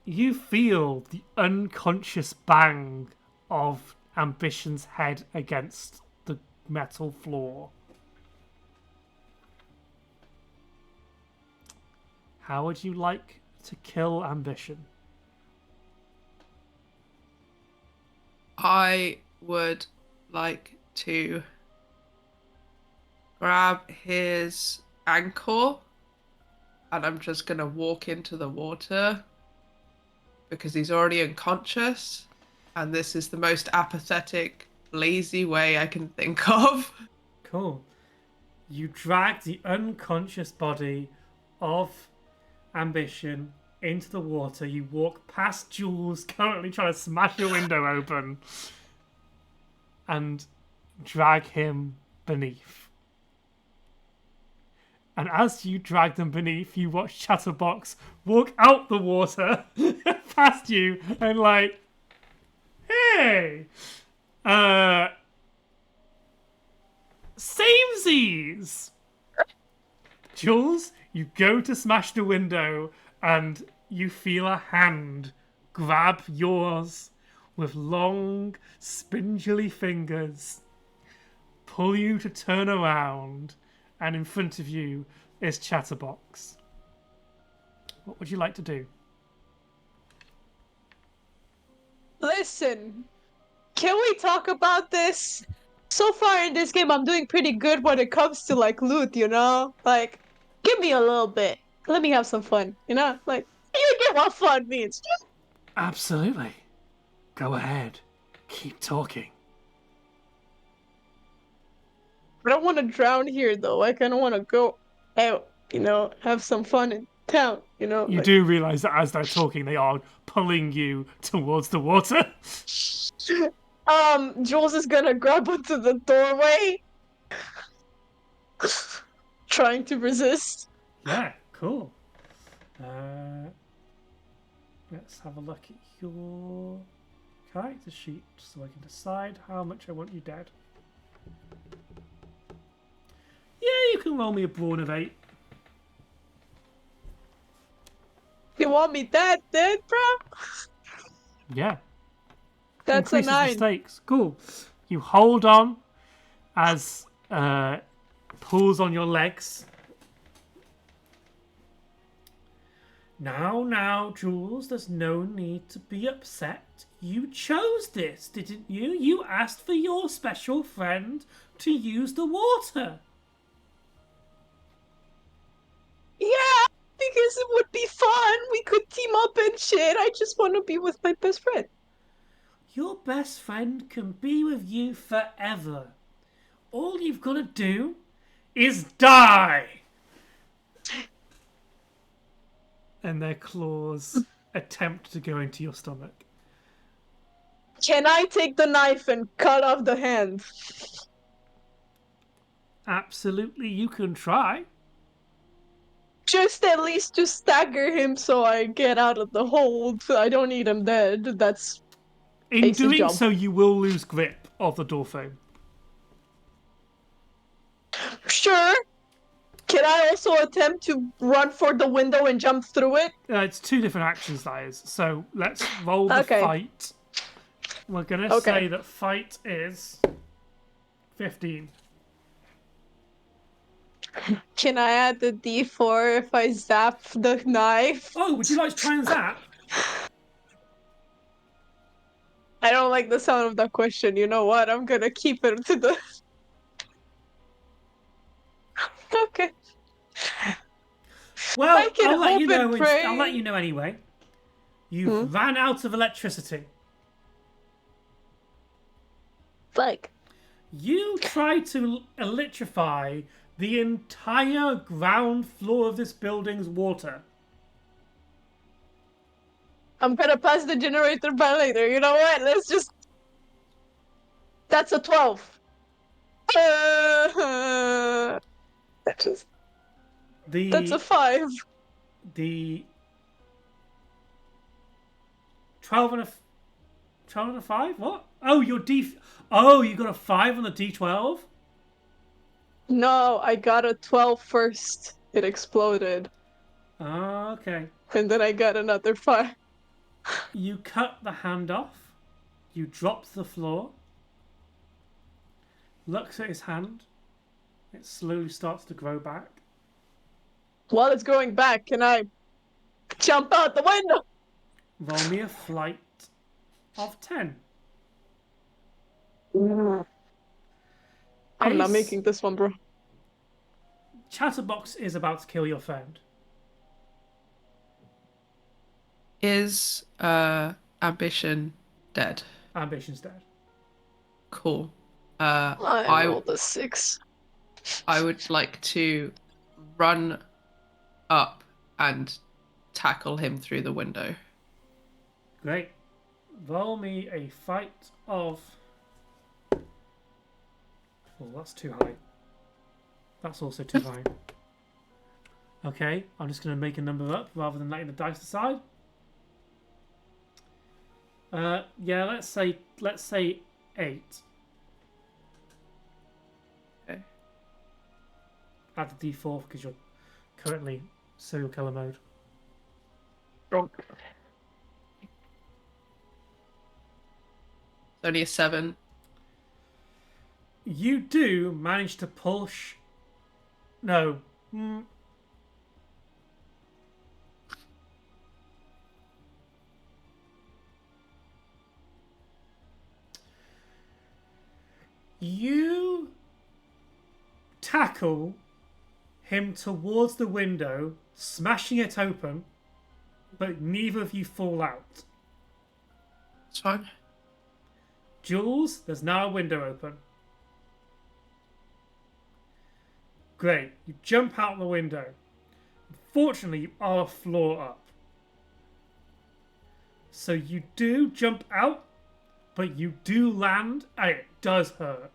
Speaker 1: you feel the unconscious bang of Ambition's head against the metal floor. How would you like to kill Ambition?
Speaker 7: I would like to grab his ankle and I'm just gonna walk into the water because he's already unconscious and this is the most apathetic, lazy way I can think of.
Speaker 1: Cool. You drag the unconscious body of Ambition into the water. You walk past Jules, currently trying to smash a window open, and drag him beneath. And as you drag them beneath, you watch Chatterbox walk out the water past you and like, hey, samesies. Jules, you go to smash the window and you feel a hand grab yours with long, spindly fingers, pull you to turn around, and in front of you is Chatterbox. What would you like to do?
Speaker 4: Listen, can we talk about this? So far in this game, I'm doing pretty good when it comes to like loot, you know? Like, give me a little bit. Let me have some fun, you know? Like, you get what fun means.
Speaker 1: Absolutely. Go ahead. Keep talking.
Speaker 4: I don't want to drown here though. I kind of want to go out, you know, have some fun in town, you know?
Speaker 1: You
Speaker 4: like...
Speaker 1: do realise that as they're talking, they are pulling you towards the water.
Speaker 4: Jules is gonna grab onto the doorway. Trying to resist.
Speaker 1: Yeah, cool. Let's have a look at your character sheet so I can decide how much I want you dead. Yeah, you can roll me a brawn of 8.
Speaker 4: You want me that dead, bro?
Speaker 1: Yeah.
Speaker 4: That's
Speaker 1: Increases
Speaker 4: a 9.
Speaker 1: the stakes. Cool. You hold on as pulls on your legs. Now, Jules, there's no need to be upset. You chose this, didn't you? You asked for your special friend to use the water.
Speaker 4: Yeah, because it would be fun. We could team up and shit. I just want to be with my best friend.
Speaker 1: Your best friend can be with you forever. All you've got to do is die. And their claws attempt to go into your stomach.
Speaker 4: Can I take the knife and cut off the hand?
Speaker 1: Absolutely, you can try.
Speaker 4: Just at least just stagger him so I get out of the hold. I don't need him dead. That's
Speaker 1: In
Speaker 4: Ace's
Speaker 1: doing
Speaker 4: job.
Speaker 1: so, you will lose grip of the door frame.
Speaker 4: Sure. Can I also attempt to run for the window and jump through it?
Speaker 1: It's 2 different actions, that is. So let's roll the
Speaker 4: Okay.
Speaker 1: fight. We're going to say that fight is 15.
Speaker 4: Can I add the D4 if I zap the knife?
Speaker 1: Oh, would you like to try and zap?
Speaker 4: I don't like the sound of that question. You know what? I'm gonna keep it to the. Okay.
Speaker 1: Well,
Speaker 4: I can
Speaker 1: I'll let you
Speaker 4: hope and
Speaker 1: know.
Speaker 4: pray.
Speaker 1: I'll let you know anyway. You've ran out of electricity.
Speaker 4: Fuck.
Speaker 1: You try to electrify the entire ground floor of this building's water.
Speaker 4: I'm gonna pass the generator by later. You know what? Let's just. That's a 12. That's a 5.
Speaker 1: The 12 and a 5? What? Oh, your D. Oh, you got a 5 on the D12?
Speaker 4: No, I got a 12 first. It exploded.
Speaker 1: Oh, okay.
Speaker 4: And then I got another 5.
Speaker 1: You cut the hand off. You drop to the floor. Looks at his hand. It slowly starts to grow back.
Speaker 4: While it's growing back, can I jump out the window?
Speaker 1: Roll me a flight of 10.
Speaker 4: I'm not
Speaker 1: Ace,
Speaker 4: making this one, bro.
Speaker 1: Chatterbox is about to kill your friend.
Speaker 7: Is Ambition dead?
Speaker 1: Ambition's dead.
Speaker 7: Cool.
Speaker 4: I rolled a 6.
Speaker 7: I would like to run up and tackle him through the window.
Speaker 1: Great. Roll me a fight of... Oh, that's too high. That's also too high. Okay, I'm just going to make a number up rather than letting the dice decide. Yeah, let's say 8.
Speaker 7: Okay.
Speaker 1: Add the D4 because you're currently serial killer mode.
Speaker 7: Only a 7.
Speaker 1: You do manage to push. No. You tackle him towards the window, smashing it open, but neither of you fall out.
Speaker 7: It's fine.
Speaker 1: Jules, there's now a window open. Great. You jump out the window. Unfortunately, you are a floor up. So you do jump out, but you do land, and it does hurt.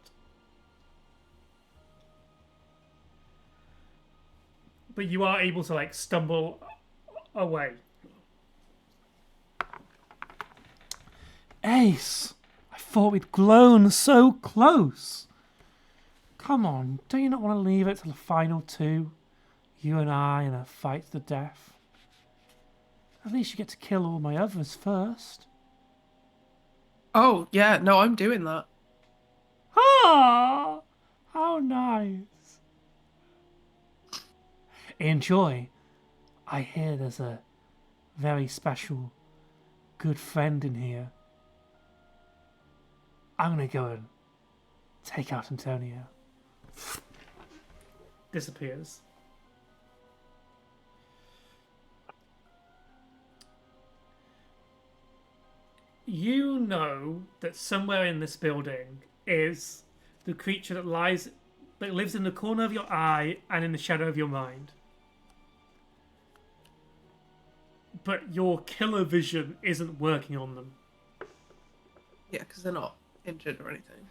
Speaker 1: But you are able to, like, stumble away. Ace! I thought we'd grown so close. Come on, do you not want to leave it to the final 2? You and I in a fight to the death. At least you get to kill all my others first.
Speaker 7: Oh, yeah, no, I'm doing that.
Speaker 1: Ah, how nice. Enjoy. I hear there's a very special good friend in here. I'm gonna go and take out Antonio. Disappears. You know that somewhere in this building is the creature that lives in the corner of your eye and in the shadow of your mind. But your killer vision isn't working on them.
Speaker 7: Yeah, because they're not injured or anything.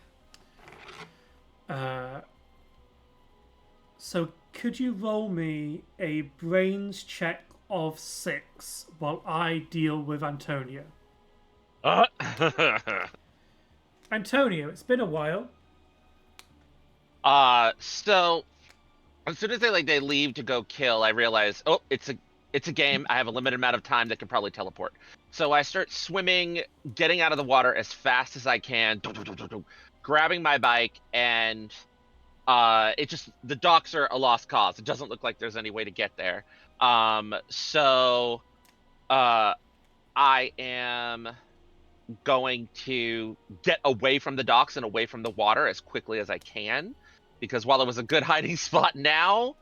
Speaker 1: So could you roll me a brains check of 6 while I deal with Antonio? Antonio, it's been a while.
Speaker 5: So as soon as they leave to go kill, I realize, oh, it's a game. I have a limited amount of time that can probably teleport. So I start swimming, getting out of the water as fast as I can, grabbing my bike, and the docks are a lost cause. It doesn't look like there's any way to get there. So I am going to get away from the docks and away from the water as quickly as I can, because while it was a good hiding spot now,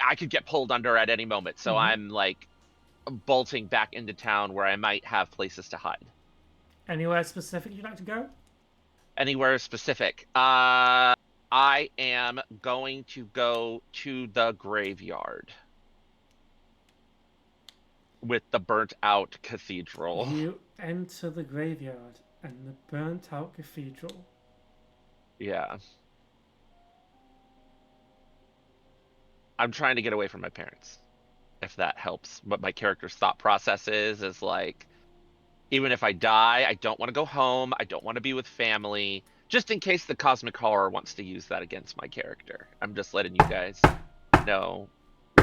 Speaker 5: I could get pulled under at any moment. So I'm like bolting back into town where I might have places to hide.
Speaker 1: Anywhere specific you'd like to go?
Speaker 5: Anywhere specific? I am going to go to the graveyard with the burnt out cathedral.
Speaker 1: You enter the graveyard and the burnt out cathedral.
Speaker 5: Yeah. I'm trying to get away from my parents, if that helps. What my character's thought process is like, even if I die, I don't want to go home. I don't want to be with family, just in case the cosmic horror wants to use that against my character. I'm just letting you guys know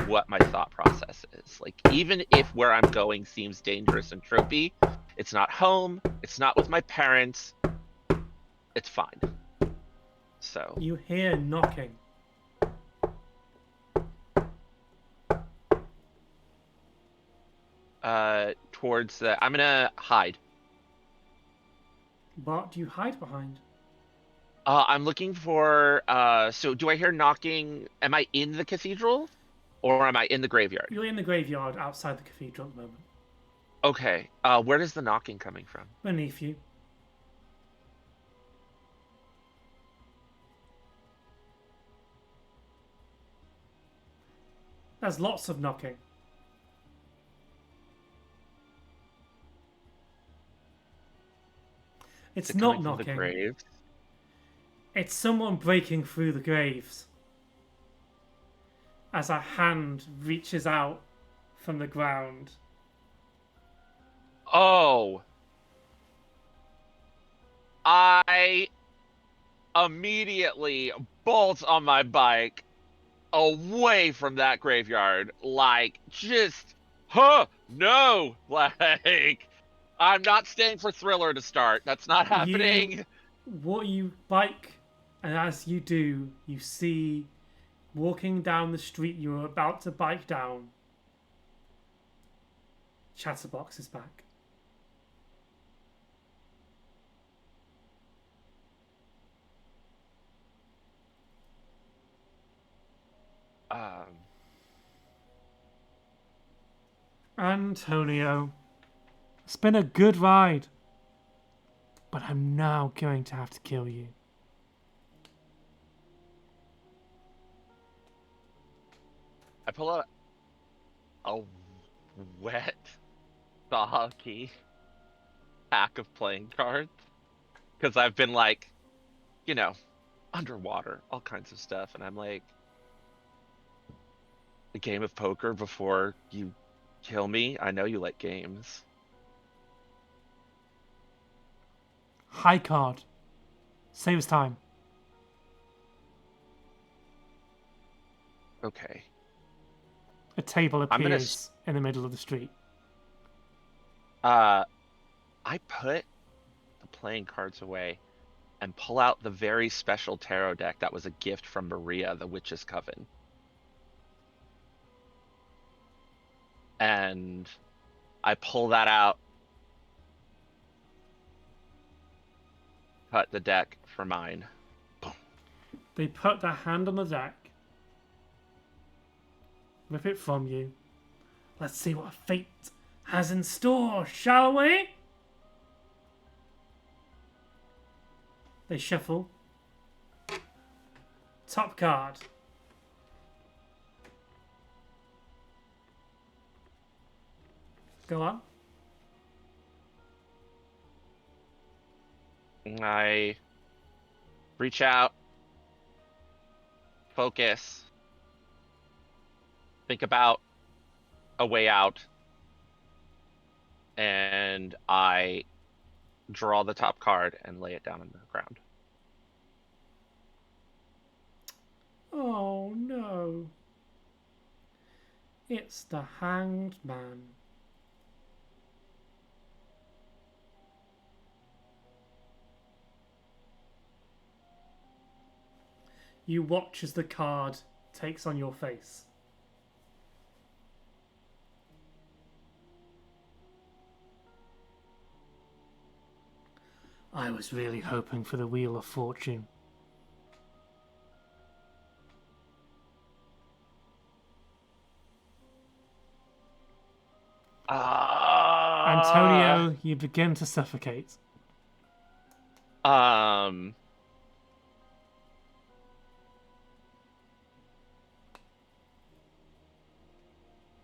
Speaker 5: what my thought process is. Like, even if where I'm going seems dangerous and tropey, it's not home. It's not with my parents. It's fine. So
Speaker 1: You hear knocking.
Speaker 5: towards the, I'm gonna hide.
Speaker 1: What do you hide behind?
Speaker 5: I'm looking for. So do I hear knocking? Am I in the cathedral, or am I in the graveyard?
Speaker 1: You're in the graveyard outside the cathedral at the moment.
Speaker 5: Okay. Where is the knocking coming from?
Speaker 1: Beneath you. There's lots of knocking. It's
Speaker 5: Is it
Speaker 1: not
Speaker 5: coming from the
Speaker 1: knocking.
Speaker 5: graves?
Speaker 1: It's someone breaking through the graves. As a hand reaches out from the ground.
Speaker 5: Oh. I immediately bolt on my bike away from that graveyard. Like, just, no. Like, I'm not staying for Thriller to start. That's not happening.
Speaker 1: You bike, and as you do, you see walking down the street you were about to bike down. Chatterbox is back. Antonio, it's been a good ride, but I'm now going to have to kill you.
Speaker 5: I pull out a wet, soggy pack of playing cards, because I've been like, underwater, all kinds of stuff, and I'm like, a game of poker before you kill me? I know you like games.
Speaker 1: High card. Saves time.
Speaker 5: Okay.
Speaker 1: A table
Speaker 5: I'm gonna
Speaker 1: appears in the middle of the street.
Speaker 5: I put the playing cards away and pull out the very special tarot deck that was a gift from Maria, the Witch's Coven. And I pull that out, cut the deck for mine. Boom.
Speaker 1: They put their hand on the deck, rip it from you. Let's see what fate has in store, shall we? They shuffle. Top card. Go on.
Speaker 5: I reach out, focus, think about a way out, and I draw the top card and lay it down on the ground.
Speaker 1: Oh no. It's the Hanged Man. You watch as the card takes on your face. I was really hoping for the Wheel of Fortune. Antonio, you begin to suffocate.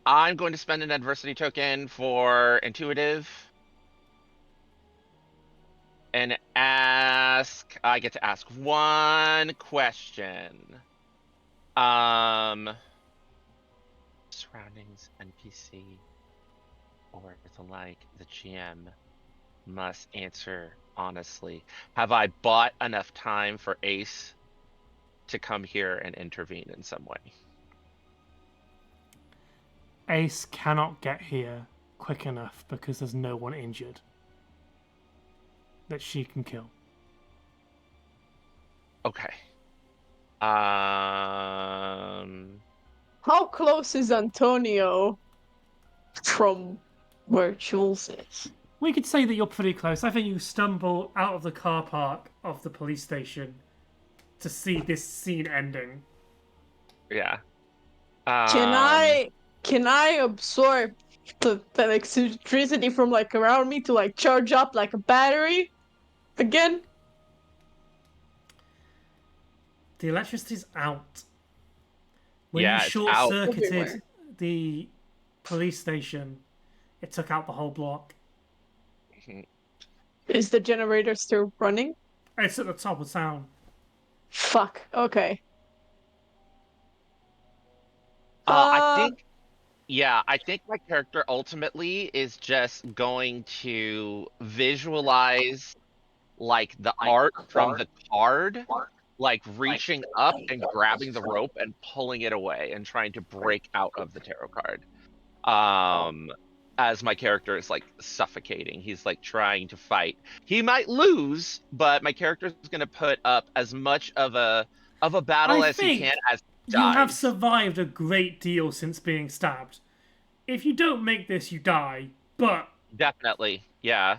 Speaker 5: I'm going to spend an adversity token for intuitive. And I get to ask one question. Surroundings, NPC, or the like, the GM must answer honestly. Have I bought enough time for Ace to come here and intervene in some way?
Speaker 1: Ace cannot get here quick enough because there's no one injured that she can kill.
Speaker 5: Okay.
Speaker 4: How close is Antonio from where Jules is?
Speaker 1: We could say that you're pretty close. I think you stumble out of the car park of the police station to see this scene ending.
Speaker 5: Yeah.
Speaker 4: Can I absorb the electricity from like around me to like charge up like a battery again?
Speaker 1: The electricity's out. When
Speaker 5: Yeah,
Speaker 1: you
Speaker 5: it's
Speaker 1: short-circuited
Speaker 4: everywhere.
Speaker 1: the police station, it took out the whole block.
Speaker 4: Is the generator still running?
Speaker 1: It's at the top of town.
Speaker 4: Fuck. Okay.
Speaker 5: I think my character ultimately is just going to visualize like the art from the card, like reaching up and grabbing the rope and pulling it away and trying to break out of the tarot card. As my character is like suffocating, he's like trying to fight. He might lose, but my character is going to put up as much of a battle
Speaker 1: I
Speaker 5: as he
Speaker 1: think
Speaker 5: can as he
Speaker 1: you have
Speaker 5: dies.
Speaker 1: survived a great deal since being stabbed. If you don't make this, you die. But
Speaker 5: Definitely, yeah.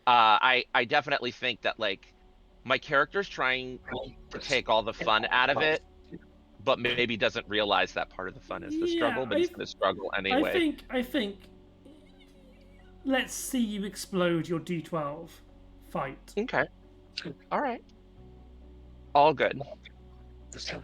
Speaker 5: I definitely think that like my character's trying to take all the fun out of it, but maybe doesn't realize that part of the fun is the struggle, but he's going to struggle anyway.
Speaker 1: I think. Let's see you explode your D12 fight.
Speaker 5: Okay. All right. All good.
Speaker 4: Can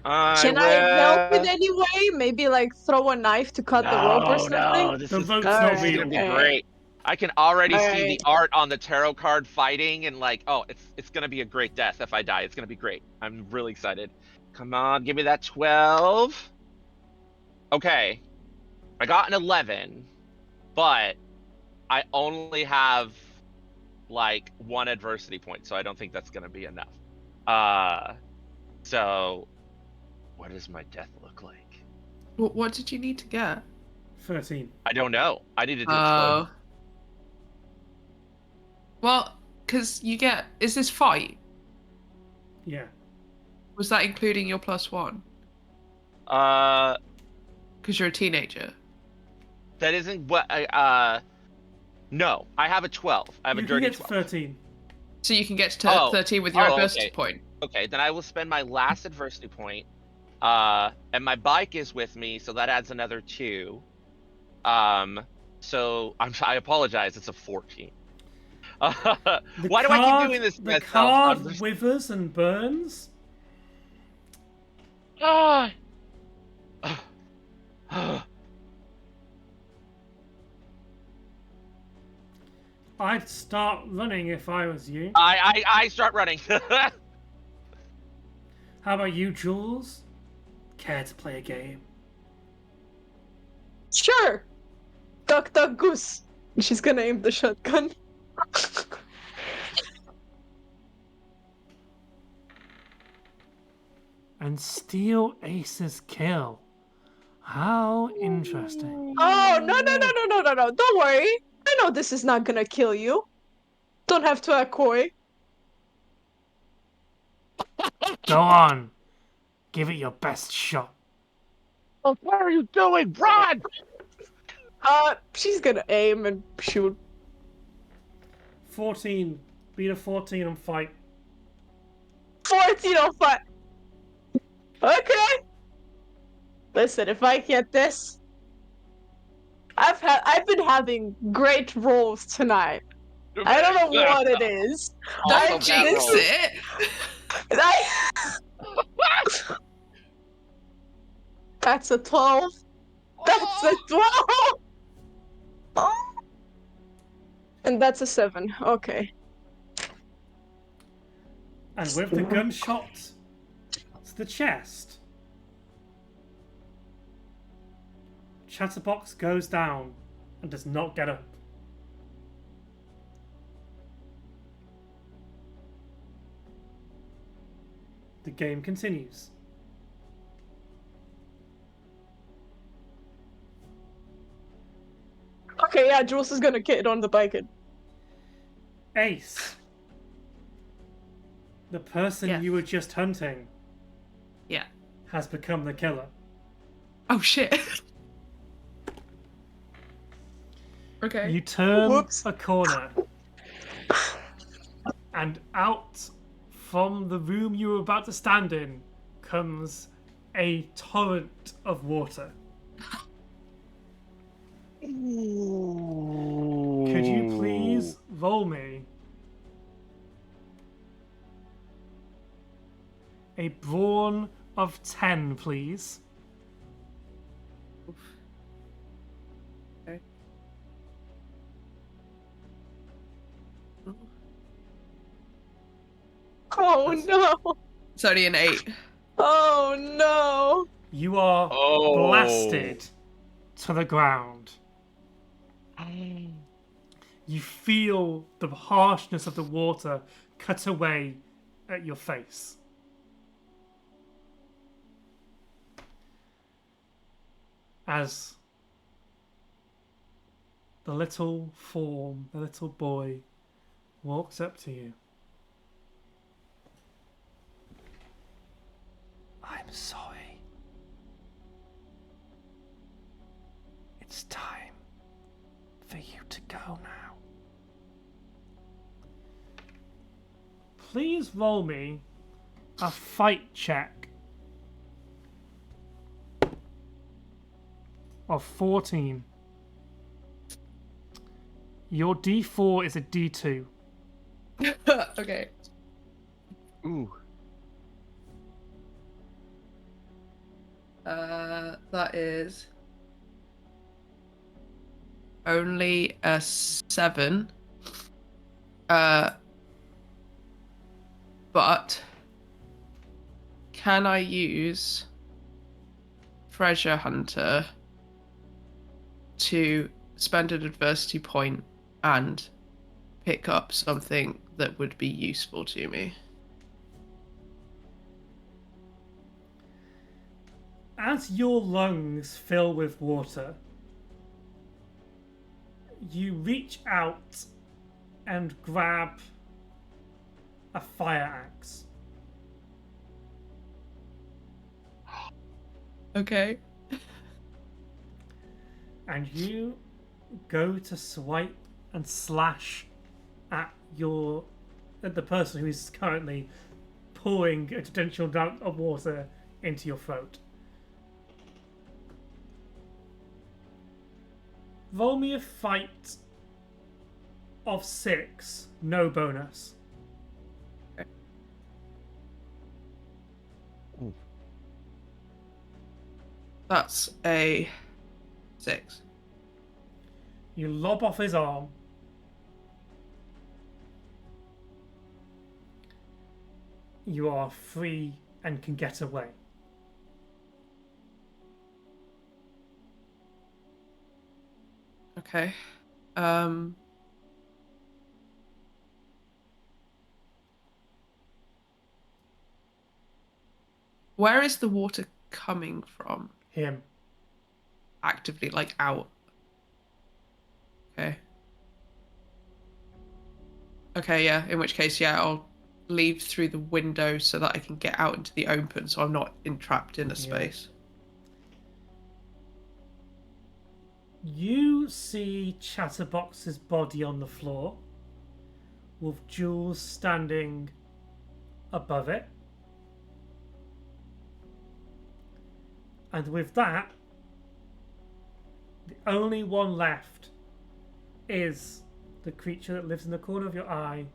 Speaker 4: I help in any way? Maybe like throw a knife to cut the rope or something?
Speaker 5: No, this
Speaker 1: The
Speaker 5: is
Speaker 1: rope's
Speaker 4: Alright,
Speaker 1: not real.
Speaker 5: gonna be great. I can already see the
Speaker 4: Alright.
Speaker 5: art on the tarot card fighting and like, oh, it's gonna be a great death if I die. It's gonna be great. I'm really excited. Come on, give me that 12. Okay. I got an 11, but I only have like one adversity point, so I don't think that's gonna be enough. So what does my death look like?
Speaker 7: What did you need to get?
Speaker 1: 13.
Speaker 5: I don't know. I need to do
Speaker 7: Oh.
Speaker 5: 12.
Speaker 7: Well, because you get. Is this fight?
Speaker 1: Yeah.
Speaker 7: Was that including your +1? Because you're a teenager.
Speaker 5: That isn't what no, I have a 12. I have
Speaker 1: You
Speaker 5: a
Speaker 1: can
Speaker 5: dirty
Speaker 1: get to
Speaker 5: 12.
Speaker 1: 13.
Speaker 7: So you can get to 13 with your adversity
Speaker 5: okay.
Speaker 7: point.
Speaker 5: Okay, then I will spend my last adversity point. And my bike is with me, so that adds another 2. So I apologize, it's a 14. Why do I keep doing this to
Speaker 1: The
Speaker 5: myself?
Speaker 1: card withers and burns.
Speaker 5: Ah.
Speaker 1: I'd start running if I was you.
Speaker 5: I start running.
Speaker 1: How about you, Jules? Care to play a game?
Speaker 4: Sure. Duck, duck, goose. She's gonna aim the shotgun.
Speaker 1: And steal Ace's kill. How interesting.
Speaker 4: Oh, no. Don't worry. I know this is not gonna kill you. Don't have to act coy.
Speaker 1: Go on. Give it your best shot.
Speaker 5: What are you doing? Run!
Speaker 4: She's gonna aim and shoot.
Speaker 1: 14. Beat a 14 and fight.
Speaker 4: 14 on 5. Okay. Listen, if I get this, I've been having great rolls tonight. I don't know what it is.
Speaker 7: Don't jinx it.
Speaker 4: That's a 12. That's a 12. Oh. And that's a 7. Okay.
Speaker 1: And with the gunshot to the chest, Chatterbox goes down and does not get up. The game continues.
Speaker 4: Okay, yeah, Jules is gonna get on the bike.
Speaker 1: Ace, the person
Speaker 7: Yes.
Speaker 1: you were just hunting
Speaker 7: Yeah.
Speaker 1: has become the killer.
Speaker 7: Oh shit. Okay.
Speaker 1: You turn
Speaker 4: Whoops.
Speaker 1: a corner, and out from the room you were about to stand in comes a torrent of water. Could you please roll me a brawn of 10, please?
Speaker 7: Okay.
Speaker 4: Oh no!
Speaker 7: It's only an 8.
Speaker 4: Oh no!
Speaker 1: You are blasted to the ground. You feel the harshness of the water cut away at your face. As the little form, the little boy, walks up to you. I'm sorry. It's time for you to go now. Please roll me a fight check of 14. Your D4 is a D2.
Speaker 7: Okay.
Speaker 5: Ooh.
Speaker 7: That is only a 7. But can I use Treasure Hunter to spend an adversity point and pick up something that would be useful to me?
Speaker 1: As your lungs fill with water, you reach out and grab a fire axe.
Speaker 7: Okay.
Speaker 1: And you go to swipe and slash at the person who is currently pouring a potential amount of water into your throat. Roll me a fight of 6, no bonus.
Speaker 7: That's a 6.
Speaker 1: You lob off his arm. You are free and can get away.
Speaker 7: Okay. Where is the water coming from?
Speaker 1: Him.
Speaker 7: Actively, like out. Okay. Okay, yeah. In which case, yeah, I'll leave through the window so that I can get out into the open, so I'm not entrapped in a space.
Speaker 1: You see Chatterbox's body on the floor, with Jules standing above it. And with that, the only one left is the creature that lives in the corner of your eye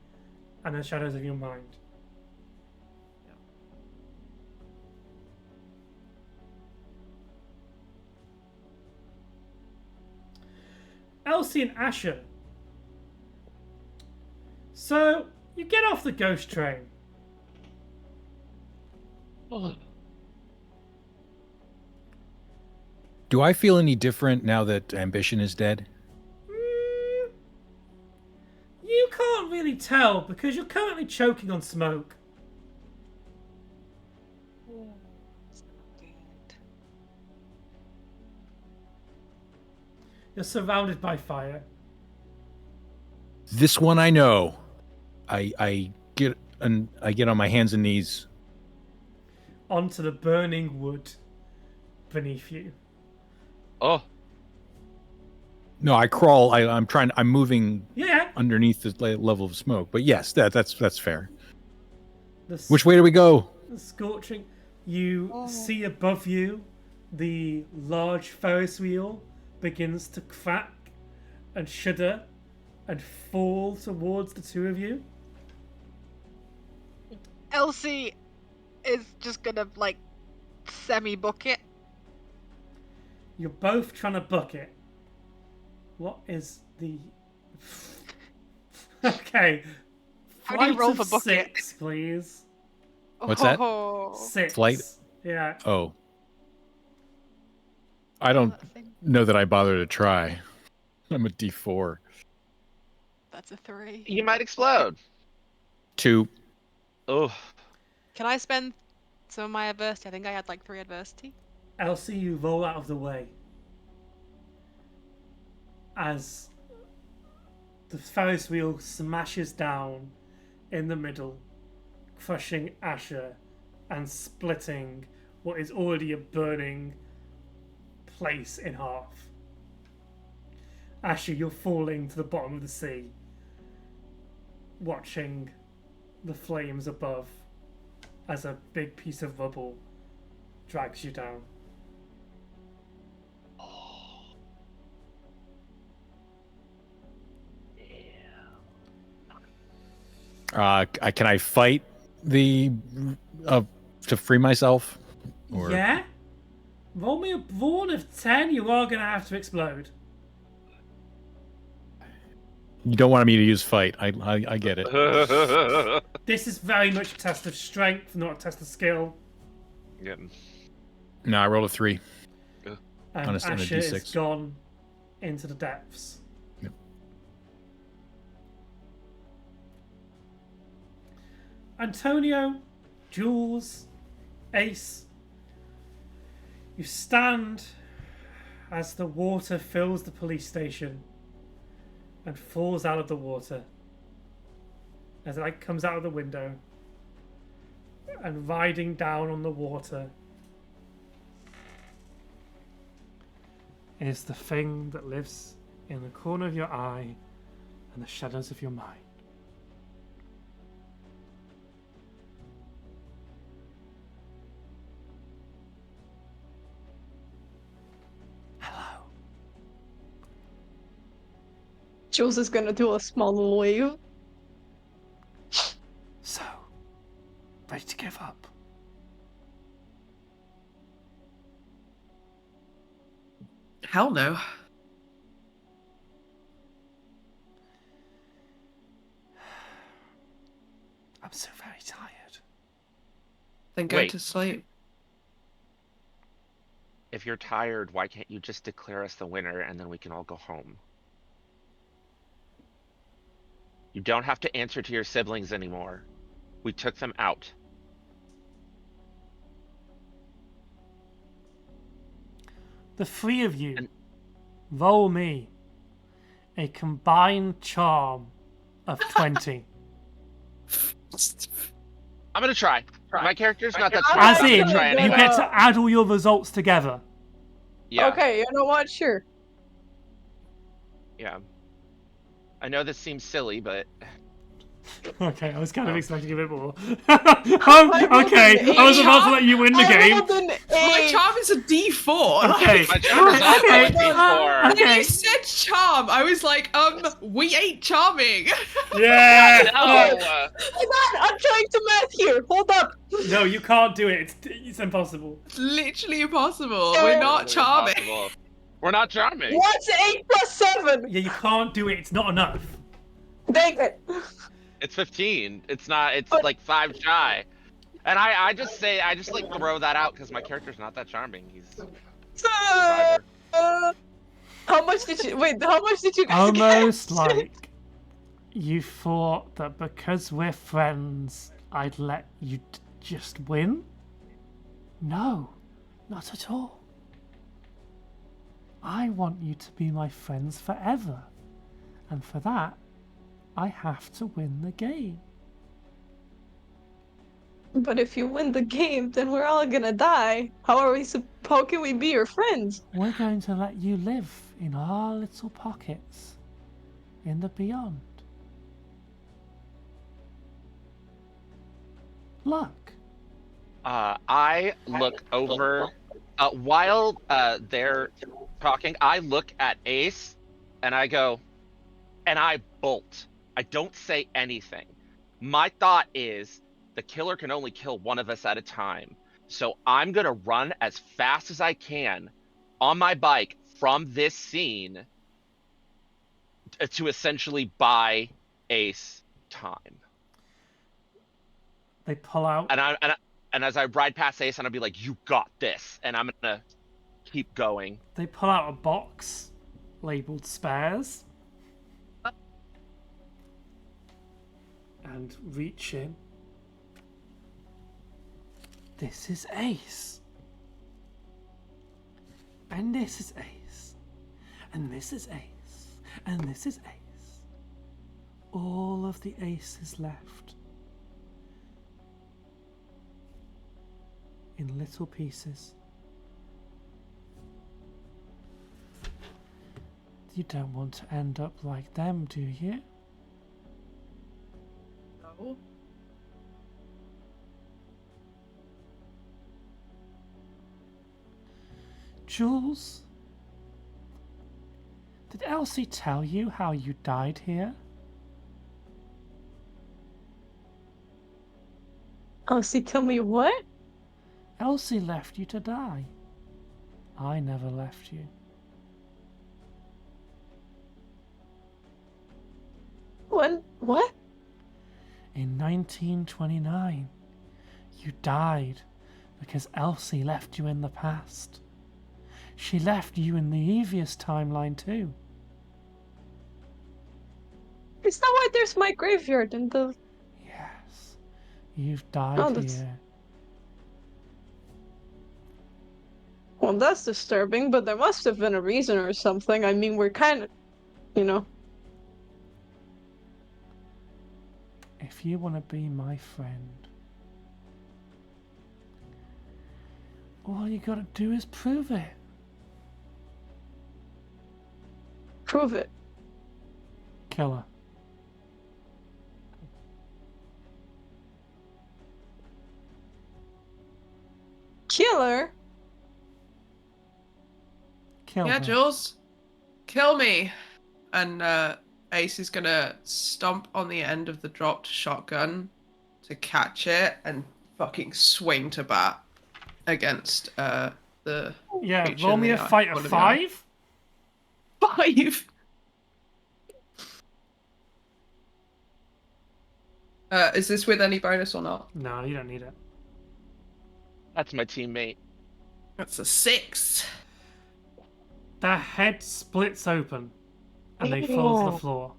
Speaker 1: and the shadows of your mind. Elsie and Asher. So, you get off the ghost train.
Speaker 2: Do I feel any different now that Ambition is dead?
Speaker 1: You can't really tell because you're currently choking on smoke. You're surrounded by fire.
Speaker 2: This one I know. I get on my hands and knees.
Speaker 1: Onto the burning wood beneath you.
Speaker 5: Oh,
Speaker 2: No, I crawl. I'm moving
Speaker 1: Yeah.
Speaker 2: underneath the level of smoke. But yes, that's fair.
Speaker 1: The
Speaker 2: Which way do we go?
Speaker 1: The scorching. You see above you the large Ferris wheel begins to crack and shudder and fall towards the two of you.
Speaker 6: Elsie is just gonna like semi-book it.
Speaker 1: You're both trying to buck it. What is the... Okay.
Speaker 6: How do you
Speaker 1: Flight
Speaker 6: roll
Speaker 1: of
Speaker 6: for bucket?
Speaker 1: 6, please.
Speaker 2: What's that?
Speaker 1: 6.
Speaker 2: Flight?
Speaker 1: Yeah.
Speaker 2: Oh. I don't know that I bother to try. I'm a D4.
Speaker 6: That's a 3.
Speaker 5: you might explode.
Speaker 2: 2.
Speaker 5: Oh,
Speaker 6: Can I spend some of my adversity? I think I had like 3 adversity.
Speaker 1: Elsie, you roll out of the way as the Ferris wheel smashes down in the middle, crushing Asher and splitting what is already a burning place in half. Asher, you're falling to the bottom of the sea, watching the flames above as a big piece of rubble drags you down.
Speaker 2: Can I fight the to free myself? Or...
Speaker 1: Yeah? Roll me a brawn of 10, you are going to have to explode.
Speaker 2: You don't want me to use fight. I get it.
Speaker 1: This is very much a test of strength, not a test of skill.
Speaker 5: yeah.
Speaker 2: No, I rolled a 3.
Speaker 1: And
Speaker 2: On a
Speaker 1: Asher is
Speaker 2: D6.
Speaker 1: gone into the depths.
Speaker 2: Yep.
Speaker 1: Antonio, Jules, Ace, you stand as the water fills the police station and falls out of the water as it comes out of the window, and riding down on the water is the thing that lives in the corner of your eye and the shadows of your mind. Hello.
Speaker 4: Jules is gonna do a small wave.
Speaker 1: So, ready to give up?
Speaker 7: Hell no.
Speaker 1: I'm so very tired.
Speaker 7: Then go
Speaker 5: Wait.
Speaker 7: to sleep.
Speaker 5: If you're tired, why can't you just declare us the winner and then we can all go home? You don't have to answer to your siblings anymore. We took them out.
Speaker 1: The three of you roll me a combined charm of 20.
Speaker 5: I'm gonna try. My character's not that
Speaker 4: I'm
Speaker 5: smart.
Speaker 1: As
Speaker 5: I'm
Speaker 1: in,
Speaker 5: gonna try
Speaker 1: you
Speaker 5: anyway.
Speaker 1: get to add all your results together.
Speaker 5: Yeah.
Speaker 4: Okay, you know what? Sure.
Speaker 5: Yeah. I know this seems silly, but
Speaker 1: Okay, I was kind of
Speaker 5: Oh.
Speaker 1: expecting a bit more.
Speaker 4: rolled
Speaker 1: Okay,
Speaker 4: an
Speaker 1: I was
Speaker 4: eight.
Speaker 1: about to let you win the
Speaker 4: I
Speaker 1: game.
Speaker 4: rolled an
Speaker 7: My
Speaker 4: 8.
Speaker 7: charm is a D4.
Speaker 1: Okay,
Speaker 5: my charm is also
Speaker 1: okay,
Speaker 5: a D4.
Speaker 7: When
Speaker 1: okay.
Speaker 7: you said charm, I was like, we ain't charming.
Speaker 1: Yeah.
Speaker 5: No.
Speaker 4: Hold on, I'm trying to math here. Hold up.
Speaker 1: No, you can't do it. It's impossible.
Speaker 7: It's literally impossible. We're not
Speaker 5: Literally
Speaker 7: charming.
Speaker 5: impossible. We're not charming.
Speaker 4: What's 8 plus 7?
Speaker 1: Yeah, you can't do it. It's not enough.
Speaker 4: Dang it.
Speaker 5: It's 15. It's not. It's
Speaker 4: But-
Speaker 5: like 5 shy. And I just like throw that out because my character's not that charming. He's
Speaker 4: Uh, how much did you guys
Speaker 1: Almost
Speaker 4: get?
Speaker 1: like you thought that because we're friends, I'd let you just win? No, not at all. I want you to be my friends forever. And for that, I have to win the game.
Speaker 4: But if you win the game, then we're all gonna die. How can we be your friends?
Speaker 1: We're going to let you live in our little pockets in the beyond. Look.
Speaker 5: I look over while they're talking. I look at Ace, and I go, and I bolt. I don't say anything. My thought is the killer can only kill one of us at a time. So I'm going to run as fast as I can on my bike from this scene to essentially buy Ace time.
Speaker 1: They pull out.
Speaker 5: And as I ride past Ace, and I'll be like, "You got this," and I'm gonna keep going.
Speaker 1: They pull out a box labeled spares and reach in. This is Ace. And this is Ace. And this is Ace. And this is Ace. All of the aces left. In little pieces. You don't want to end up like them, do you?
Speaker 7: No.
Speaker 1: Jules? Did Elsie tell you how you died here?
Speaker 4: Elsie, tell me what?
Speaker 1: Elsie left you to die. I never left you.
Speaker 4: When? What?
Speaker 1: In 1929, you died because Elsie left you in the past. She left you in the Evious timeline too.
Speaker 4: Is that why there's my graveyard in the...
Speaker 1: Yes, you've died
Speaker 4: Oh, that's-
Speaker 1: here.
Speaker 4: Well, that's disturbing, but there must have been a reason or something. I mean, we're kind of, you know...
Speaker 1: If you want to be my friend, all you gotta do is prove it.
Speaker 4: Prove it.
Speaker 1: Kill her.
Speaker 4: Killer?
Speaker 1: Kill
Speaker 7: Yeah,
Speaker 1: her.
Speaker 7: Jules, kill me. And Ace is gonna stomp on the end of the dropped shotgun to catch it and fucking swing to bat against the
Speaker 1: Yeah,
Speaker 7: creature
Speaker 1: roll
Speaker 7: in
Speaker 1: me
Speaker 7: the
Speaker 1: a
Speaker 7: eye.
Speaker 1: fight
Speaker 7: One
Speaker 1: of
Speaker 7: of the eye.
Speaker 1: 5.
Speaker 7: 5. Is this with any bonus or not?
Speaker 1: No, you don't need it.
Speaker 5: That's my teammate.
Speaker 7: That's a 6.
Speaker 1: Their head splits open and they fall to the
Speaker 4: Ew.
Speaker 1: floor.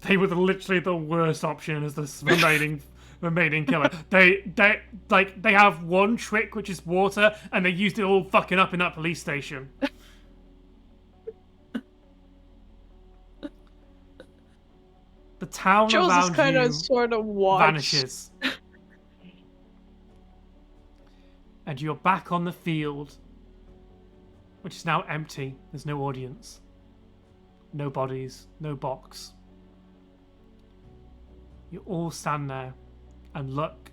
Speaker 1: They were literally the worst option as the remaining killer. They have one trick, which is water, and they used it all fucking up in that police station. The town
Speaker 4: Jules is
Speaker 1: around
Speaker 4: kind
Speaker 1: you
Speaker 4: of sort of watched.
Speaker 1: vanishes. And you're back on the field, which is now empty. There's no audience. No bodies. No box. You all stand there and look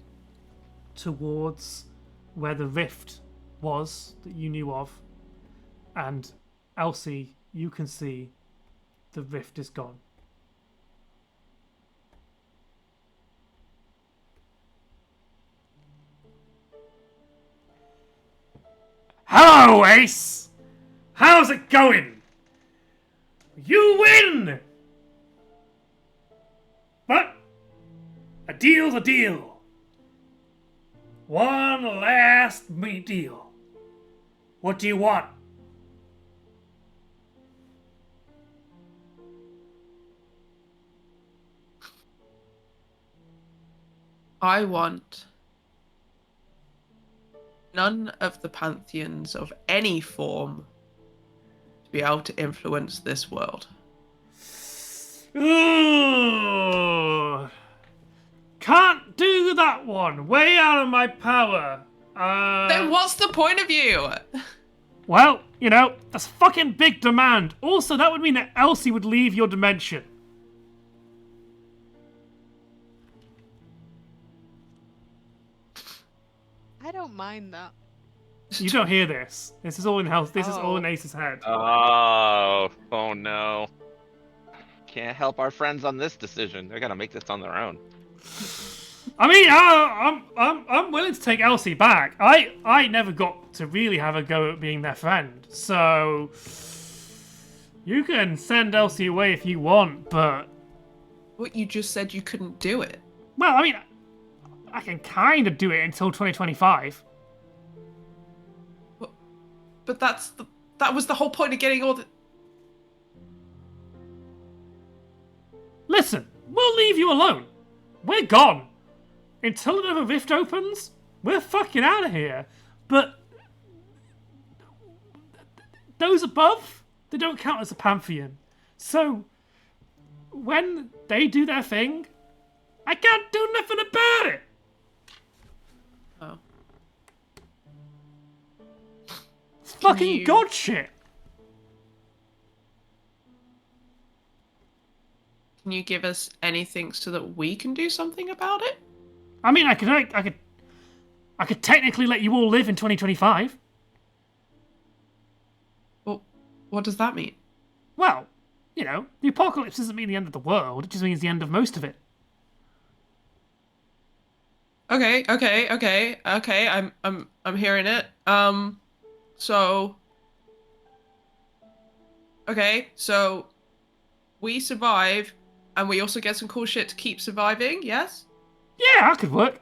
Speaker 1: towards where the rift was that you knew of. And Elsie, you can see the rift is gone. Hello, Ace! How's it going? You win! But a deal's a deal. One last meat deal. What do you want?
Speaker 7: I want none of the pantheons of any form to be able to influence this world.
Speaker 1: Ooh. Can't do that one. Way out of my power.
Speaker 7: Then what's the point of you?
Speaker 1: Well, you know, that's fucking big demand. Also, that would mean that Elsie would leave your dimension.
Speaker 6: I don't mind that.
Speaker 1: You don't hear this. This is all in This is all in Ace's head.
Speaker 5: Oh no. Can't help our friends on this decision. They're gonna make this on their own.
Speaker 1: I mean, I'm willing to take Elsie back. I never got to really have a go at being their friend, so you can send Elsie away if you want, but
Speaker 7: What, you just said you couldn't do it?
Speaker 1: well, I mean, I can kind of do it until 2025.
Speaker 7: But that was the whole point of getting all the...
Speaker 1: Listen, we'll leave you alone. We're gone. Until another rift opens, we're fucking out of here. But those above, they don't count as a Pantheon. So when they do their thing, I can't do nothing about it.
Speaker 7: Oh.
Speaker 1: It's fucking
Speaker 7: you-
Speaker 1: god shit.
Speaker 7: Can you give us anything so that we can do something about it?
Speaker 1: I mean, I could technically let you all live in 2025.
Speaker 7: Well, what does that mean?
Speaker 1: Well, you know, the apocalypse doesn't mean the end of the world. It just means the end of most of it.
Speaker 7: Okay. I'm hearing it. So we survive, and we also get some cool shit to keep surviving. Yes.
Speaker 1: Yeah, that could work.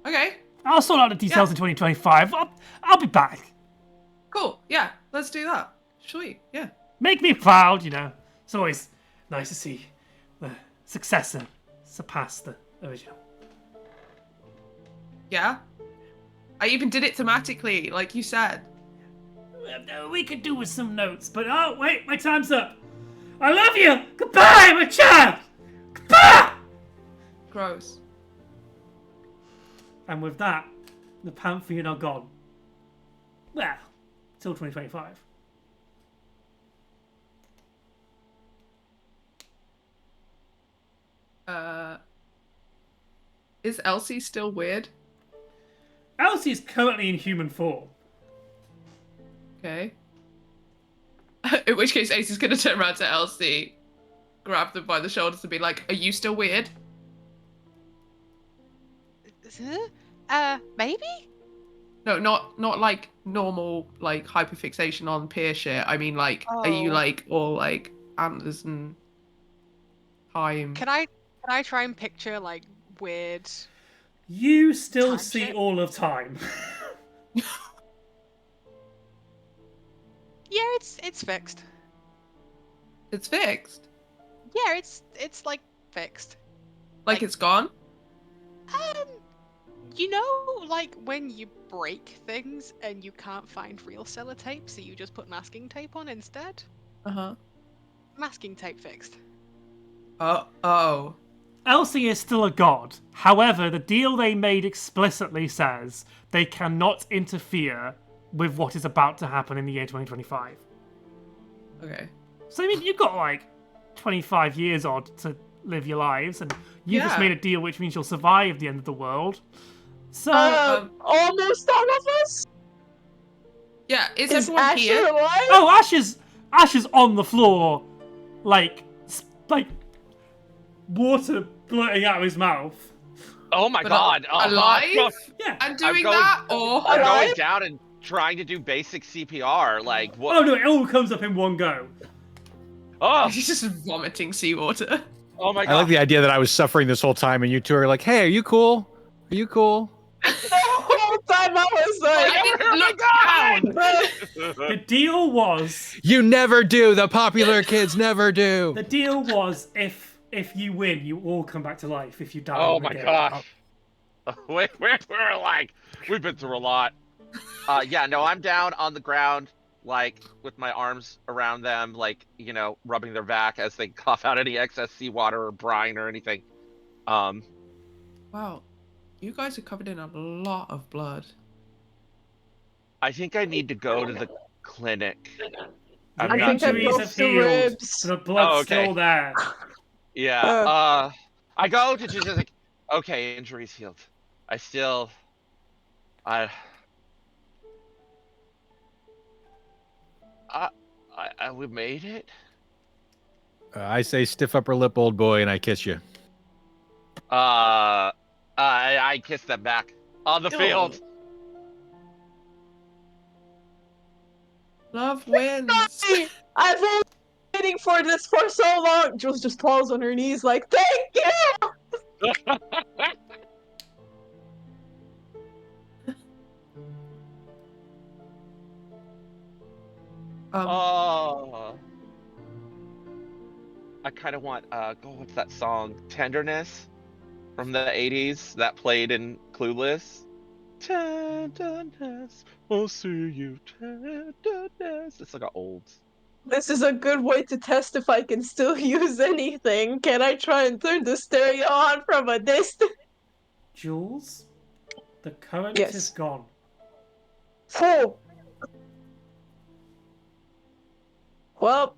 Speaker 7: Okay.
Speaker 1: I'll sort out the details
Speaker 7: Yeah.
Speaker 1: in 2025. I'll be back.
Speaker 7: Cool. Yeah. Let's do that. Sweet. Yeah.
Speaker 1: Make me proud, you know. It's always nice to see the successor surpass the original.
Speaker 7: Yeah. I even did it thematically, like you said.
Speaker 1: We could do with some notes, but oh, wait, my time's up. I love you. Goodbye, my child. Goodbye.
Speaker 7: Gross.
Speaker 1: And with that, the Pantheon are gone. Well, till 2025.
Speaker 7: Is Elsie still weird?
Speaker 1: Elsie is currently in human form.
Speaker 7: Okay. In which case, Ace is gonna turn around to Elsie, grab them by the shoulders, and be like, "Are you still weird?"
Speaker 6: Maybe?
Speaker 7: No, not like normal like hyperfixation on peer shit. I mean, like, are you
Speaker 6: Oh.
Speaker 7: like all like antlers and time?
Speaker 6: Can I try and picture like weird?
Speaker 1: You still
Speaker 6: Time
Speaker 1: see
Speaker 6: shit?
Speaker 1: all of time.
Speaker 6: Yeah, it's fixed.
Speaker 7: It's fixed.
Speaker 6: Yeah, it's like fixed.
Speaker 7: Like it's gone?
Speaker 6: You know, like when you break things and you can't find real sellotape, so you just put masking tape on instead?
Speaker 7: Uh-huh.
Speaker 6: Masking tape fixed.
Speaker 7: Oh.
Speaker 1: Elsie is still a god. However, the deal they made explicitly says they cannot interfere with what is about to happen in the year 2025.
Speaker 7: Okay.
Speaker 1: So, I mean, you've got like 25 years odd to live your lives, and you just
Speaker 7: Yeah.
Speaker 1: made a deal which means you'll survive the end of the world. So,
Speaker 4: Almost all of us?
Speaker 7: Yeah, is
Speaker 4: Is
Speaker 7: everyone
Speaker 4: Asher
Speaker 7: here?
Speaker 4: alive?
Speaker 1: oh, Ash is on the floor, like water blurting out of his mouth.
Speaker 5: Oh my
Speaker 7: But
Speaker 5: god! Oh,
Speaker 7: alive?
Speaker 1: Yeah.
Speaker 7: And doing
Speaker 5: going-
Speaker 7: that? Or
Speaker 5: I'm going
Speaker 4: Alive?
Speaker 5: down and trying to do basic CPR. Like what?
Speaker 1: Oh no, it all comes up in one go.
Speaker 5: Oh,
Speaker 7: he's just vomiting seawater.
Speaker 5: oh my
Speaker 2: I
Speaker 5: god!
Speaker 2: like the idea that I was suffering this whole time, and you two are like, "Hey, are you cool? Are you cool?"
Speaker 4: The whole time I was like,
Speaker 7: I didn't look down!
Speaker 1: The deal was
Speaker 2: You never do. The popular kids never do.
Speaker 1: the deal was if you win, you all come back to life. If you die,
Speaker 5: Oh
Speaker 1: in the
Speaker 5: my
Speaker 1: game.
Speaker 5: gosh! We're like we've been through a lot. Yeah, no, I'm down on the ground, like with my arms around them, like rubbing their back as they cough out any excess seawater or brine or anything.
Speaker 7: Wow. You guys are covered in a lot of blood.
Speaker 5: I think I need to go to the clinic. I'm
Speaker 1: The
Speaker 5: not
Speaker 4: think I
Speaker 5: sure.
Speaker 1: injuries
Speaker 4: broke
Speaker 1: have
Speaker 4: the
Speaker 1: healed.
Speaker 4: ribs.
Speaker 1: The blood's
Speaker 5: Oh, okay.
Speaker 1: still there.
Speaker 5: Yeah. I go to just like, okay, injuries healed. We made it.
Speaker 2: I say, stiff upper lip, old boy, and I kiss you.
Speaker 5: I kissed them back on the field.
Speaker 7: Love wins.
Speaker 4: I've been waiting for this for so long. Jules just falls on her knees like, thank you!
Speaker 5: Oh. I kind of want what's that song? Tenderness from the 80s that played in Clueless. Tenderness, I'll see you, tenderness. It's like an old.
Speaker 4: This is a good way to test if I can still use anything. Can I try and turn the stereo on from a distance?
Speaker 1: Jules, the current
Speaker 4: Yes.
Speaker 1: is gone.
Speaker 4: Full. Well,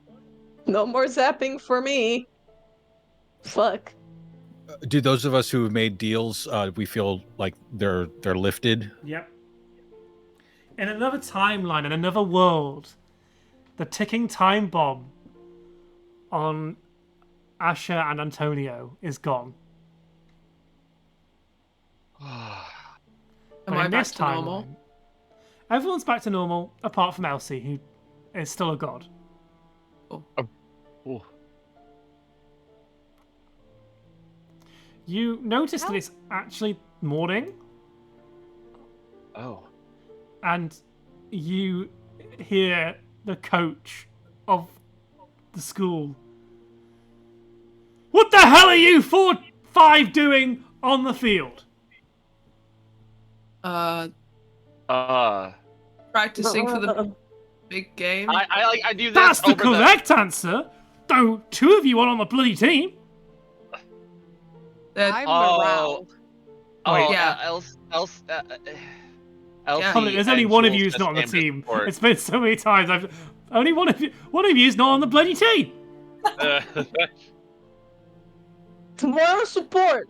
Speaker 4: no more zapping for me. Fuck.
Speaker 2: Do those of us who have made deals, we feel like they're lifted?
Speaker 1: Yep. In another timeline, in another world, the ticking time bomb on Asher and Antonio is gone.
Speaker 7: Am
Speaker 1: But
Speaker 7: I
Speaker 1: in
Speaker 7: back
Speaker 1: this
Speaker 7: to normal?
Speaker 1: timeline, everyone's back to normal, apart from Elsie, who is still a god.
Speaker 5: Ooh.
Speaker 1: You notice that it's actually morning,
Speaker 5: Oh.
Speaker 1: and you hear the coach of the school. What the hell are you 4-5 doing on the field?
Speaker 7: Practicing for the big game.
Speaker 5: I do this.
Speaker 1: That's the
Speaker 5: over
Speaker 1: correct answer. Though 2 of you aren't on the bloody team.
Speaker 6: I'm
Speaker 5: Oh.
Speaker 6: morale.
Speaker 5: Oh
Speaker 1: Wait.
Speaker 5: yeah.
Speaker 7: Yeah.
Speaker 5: Elsie
Speaker 1: There's only
Speaker 5: and
Speaker 1: one of
Speaker 5: Jules
Speaker 1: you who's
Speaker 5: just
Speaker 1: not on the
Speaker 5: came to
Speaker 1: team.
Speaker 5: support.
Speaker 1: It's been so many times. Only one of you is not on the bloody team.
Speaker 4: Moral support.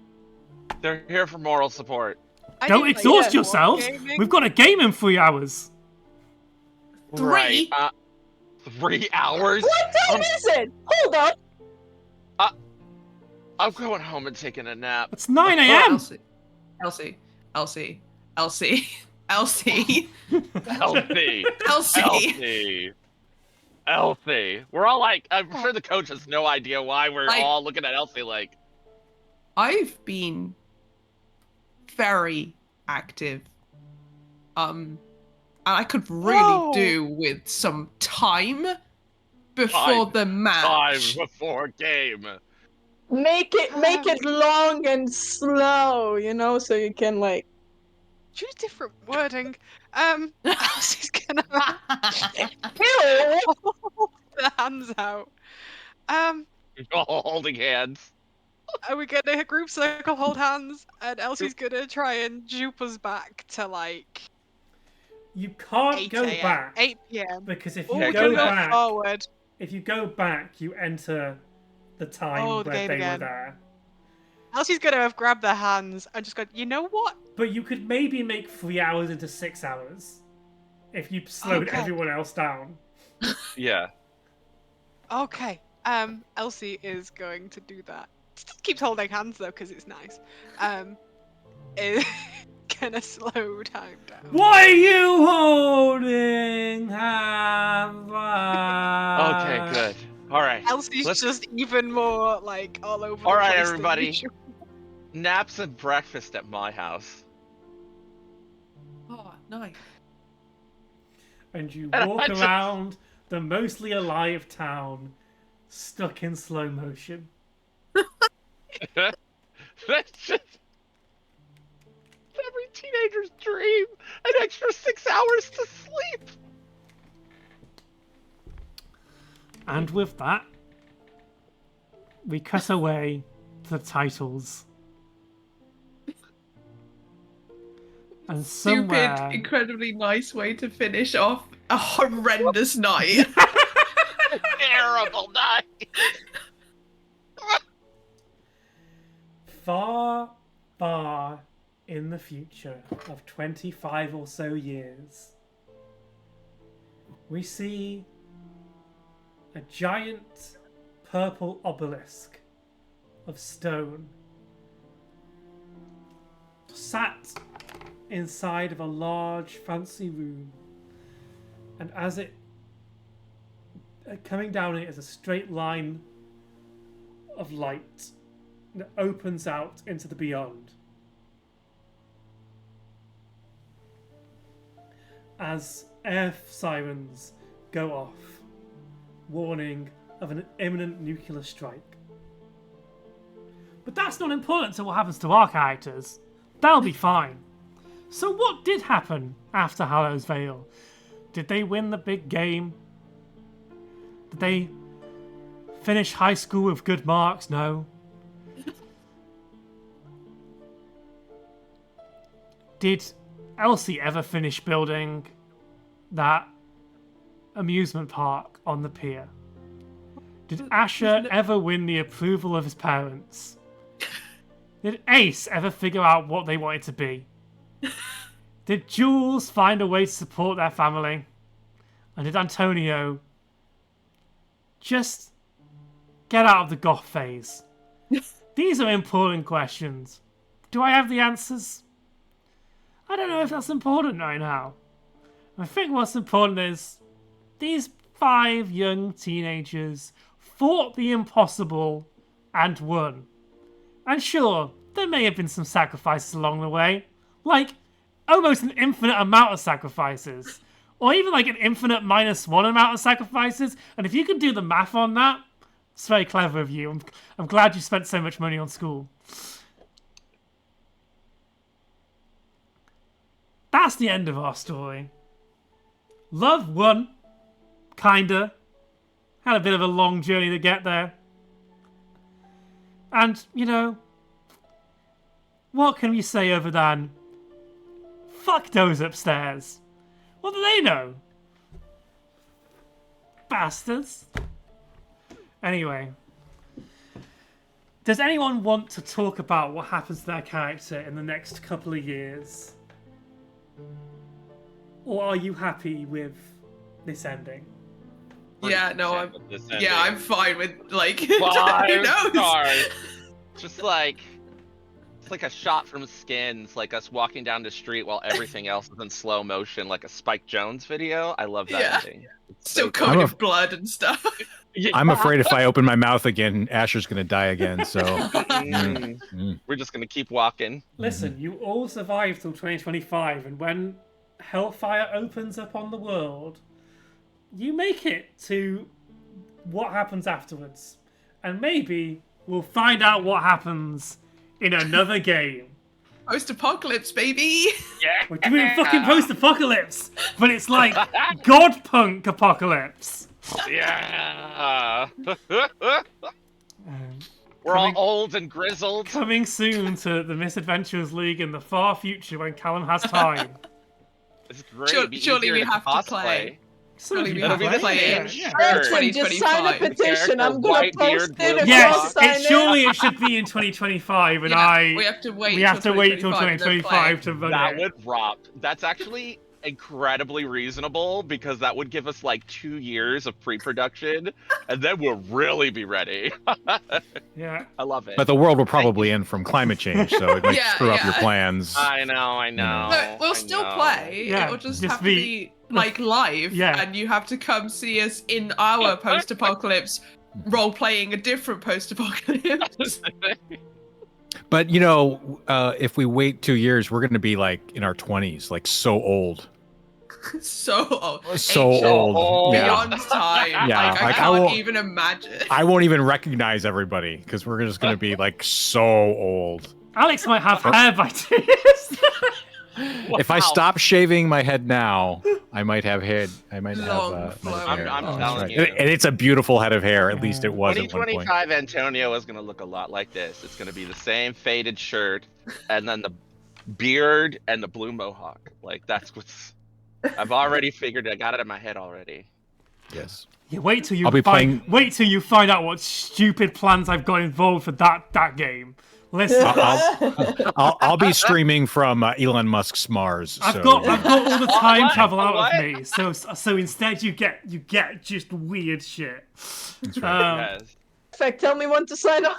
Speaker 5: They're here for moral support.
Speaker 6: I
Speaker 1: Don't
Speaker 6: didn't
Speaker 1: exhaust
Speaker 6: like
Speaker 1: yourselves.
Speaker 6: wargaming.
Speaker 1: We've got a game in 3 hours.
Speaker 7: Three?
Speaker 5: Right. 3 hours?
Speaker 4: What time is it? Hold up.
Speaker 5: I'm going home and taking a nap.
Speaker 1: It's 9
Speaker 7: Oh,
Speaker 1: a.m.
Speaker 7: Elsie.
Speaker 5: Healthy.
Speaker 7: Elsie.
Speaker 5: Healthy. We're all like, I'm sure the coach has no idea why we're
Speaker 7: Like-
Speaker 5: all looking at Elsie like.
Speaker 7: I've been very active. And I could really
Speaker 5: Whoa.
Speaker 7: do with some time. before the match.
Speaker 5: Time before game.
Speaker 4: Make it long and slow, you know, so you can like.
Speaker 6: Choose different wording. Elsie's gonna
Speaker 4: Ew!
Speaker 6: hold the hands out.
Speaker 5: All holding hands.
Speaker 6: Are we gonna group circle, hold hands, and Elsie's gonna try and jupe us back to like
Speaker 1: You can't
Speaker 6: 8
Speaker 1: go
Speaker 6: a.m.
Speaker 1: back
Speaker 6: 8 p.m.
Speaker 1: because if
Speaker 6: Or
Speaker 1: you
Speaker 6: we
Speaker 1: go
Speaker 6: can go
Speaker 1: back,
Speaker 6: forward.
Speaker 1: if you go back, you enter the time
Speaker 6: Oh, the
Speaker 1: where
Speaker 6: game
Speaker 1: they were
Speaker 6: again.
Speaker 1: there.
Speaker 6: Elsie's gonna have grabbed their hands and just gone, you know what?
Speaker 1: But you could maybe make 3 hours into 6 hours if you slowed
Speaker 6: Okay.
Speaker 1: everyone else down.
Speaker 5: Yeah.
Speaker 6: Okay. Elsie is going to do that. Still keeps holding hands though, because it's nice. Is gonna slow time down.
Speaker 1: Why are you holding hands?
Speaker 5: Okay, good. All right.
Speaker 6: Elsie's
Speaker 5: Let's-
Speaker 6: just even more like all over
Speaker 5: All
Speaker 6: the
Speaker 5: right,
Speaker 6: place than
Speaker 5: everybody.
Speaker 6: usual.
Speaker 5: Naps and breakfast at my house.
Speaker 7: Oh, nice.
Speaker 1: And you
Speaker 5: And
Speaker 1: walk
Speaker 5: I just-
Speaker 1: around the mostly alive town, stuck in slow motion.
Speaker 5: That's just every teenager's dream. An extra 6 hours to sleep.
Speaker 1: And with that, we cut away to the titles. And somewhere...
Speaker 7: Stupid, incredibly nice way to finish off a horrendous night.
Speaker 5: Terrible night.
Speaker 1: Far, far in the future of 25 or so years, we see a giant purple obelisk of stone sat inside of a large fancy room, and as it coming down it is a straight line of light that opens out into the beyond. As air sirens go off, warning of an imminent nuclear strike. But that's not important to what happens to our characters. They'll be fine. So what did happen after Hallows Veil? Did they win the big game? Did they finish high school with good marks? No. Did Elsie ever finish building that amusement park on the pier? Did Asher ever win the approval of his parents? Did Ace ever figure out what they wanted to be? Did Jules find a way to support their family? And did Antonio just get out of the goth phase? These are important questions. Do I have the answers? I don't know if that's important right now. I think what's important is these 5 young teenagers fought the impossible and won. And sure, there may have been some sacrifices along the way. Like, almost an infinite amount of sacrifices. Or even like an infinite -1 amount of sacrifices. And if you can do the math on that, it's very clever of you. I'm glad you spent so much money on school. That's the end of our story. Love won. Kinda. Had a bit of a long journey to get there. And, you know, what can we say other than fuck those upstairs? What do they know? Bastards. Anyway. Does anyone want to talk about what happens to their character in the next couple of years? Or are you happy with this ending?
Speaker 7: Yeah, no, I'm.
Speaker 5: This
Speaker 7: Yeah, I'm fine with like. Who
Speaker 5: 5
Speaker 7: knows?
Speaker 5: stars. Just like it's like a shot from Skins, like us walking down the street while everything else is in slow motion, like a Spike Jonze video. I love that
Speaker 7: Yeah.
Speaker 5: ending. It's
Speaker 7: Still
Speaker 5: so
Speaker 7: covered
Speaker 2: I'm
Speaker 7: in blood and stuff.
Speaker 5: good.
Speaker 2: I'm afraid if I open my mouth again, Asher's gonna die again. So
Speaker 5: We're just gonna keep walking.
Speaker 1: Listen, you all survived till 2025, and when Hellfire opens up on the world, you make it to what happens afterwards. And maybe we'll find out what happens in another game.
Speaker 7: Post-apocalypse, baby.
Speaker 5: Yeah.
Speaker 1: We're doing fucking post-apocalypse, but it's like God punk apocalypse.
Speaker 5: Yeah.
Speaker 1: Um,
Speaker 5: We're all old and grizzled.
Speaker 1: Coming soon to the Misadventures League in the far future when Callum has time.
Speaker 5: It's great.
Speaker 7: Surely we have to play.
Speaker 1: Surely
Speaker 7: we
Speaker 5: It'll
Speaker 7: have
Speaker 5: be
Speaker 7: to
Speaker 5: the
Speaker 7: play
Speaker 5: same
Speaker 7: it.
Speaker 5: shirt.
Speaker 4: Urchin, just sign a
Speaker 7: 2025.
Speaker 4: petition. I'm gonna
Speaker 5: White
Speaker 4: post
Speaker 5: beard,
Speaker 4: it
Speaker 5: blue
Speaker 1: Yes,
Speaker 4: across sign it.
Speaker 1: surely it should be in 2025, and
Speaker 7: We have to wait.
Speaker 1: we have to wait till
Speaker 7: and then
Speaker 1: 2025 to run
Speaker 5: That
Speaker 1: it.
Speaker 5: would rock. That's actually incredibly reasonable because that would give us like 2 years of pre-production, and then we'll really be ready.
Speaker 1: Yeah.
Speaker 5: I love it.
Speaker 2: But the world will probably end from climate change, so it might
Speaker 7: Yeah,
Speaker 2: screw up your
Speaker 7: yeah.
Speaker 2: plans.
Speaker 5: I know.
Speaker 7: No, we'll still play.
Speaker 1: Yeah,
Speaker 7: It'll just
Speaker 1: just
Speaker 7: have to
Speaker 1: be-
Speaker 7: be like live,
Speaker 1: Yeah.
Speaker 7: and you have to come see us in our post-apocalypse role playing a different post-apocalypse.
Speaker 2: But you know, if we wait 2 years, we're going to be like in our 20s, like so old.
Speaker 7: So old.
Speaker 2: So
Speaker 7: Ancient.
Speaker 2: old. Yeah.
Speaker 7: Beyond time.
Speaker 2: Yeah,
Speaker 7: Like, I
Speaker 2: like, I
Speaker 7: can't
Speaker 2: won't-
Speaker 7: even imagine.
Speaker 2: I won't even recognize everybody because we're just going to be like so old.
Speaker 1: Alex might have hair by 2 years.
Speaker 2: If I
Speaker 5: Wow.
Speaker 2: stop shaving my head now, I might have hair. I might
Speaker 7: Long
Speaker 2: have
Speaker 7: flowing.
Speaker 2: hair.
Speaker 5: I'm
Speaker 2: That's
Speaker 5: telling
Speaker 2: right.
Speaker 5: you.
Speaker 2: And it's a beautiful head of hair. At least it was at one point.
Speaker 5: 2025 Antonio is gonna look a lot like this. It's gonna be the same faded shirt, and then the beard and the blue mohawk. Like that's what's. I've already figured it. I got it in my head already.
Speaker 2: Yes.
Speaker 1: Yeah, wait till you
Speaker 2: I'll be
Speaker 1: find.
Speaker 2: playing-
Speaker 1: Wait till you find out what stupid plans I've got involved for that game. Listen,
Speaker 2: I'll be streaming from Elon Musk's Mars.
Speaker 1: I've
Speaker 2: so,
Speaker 1: got all the time
Speaker 5: What?
Speaker 1: travel out
Speaker 5: What?
Speaker 1: of me. So instead you get just weird shit.
Speaker 2: That's right.
Speaker 5: Yes.
Speaker 4: Perfect. Tell me when to sign up.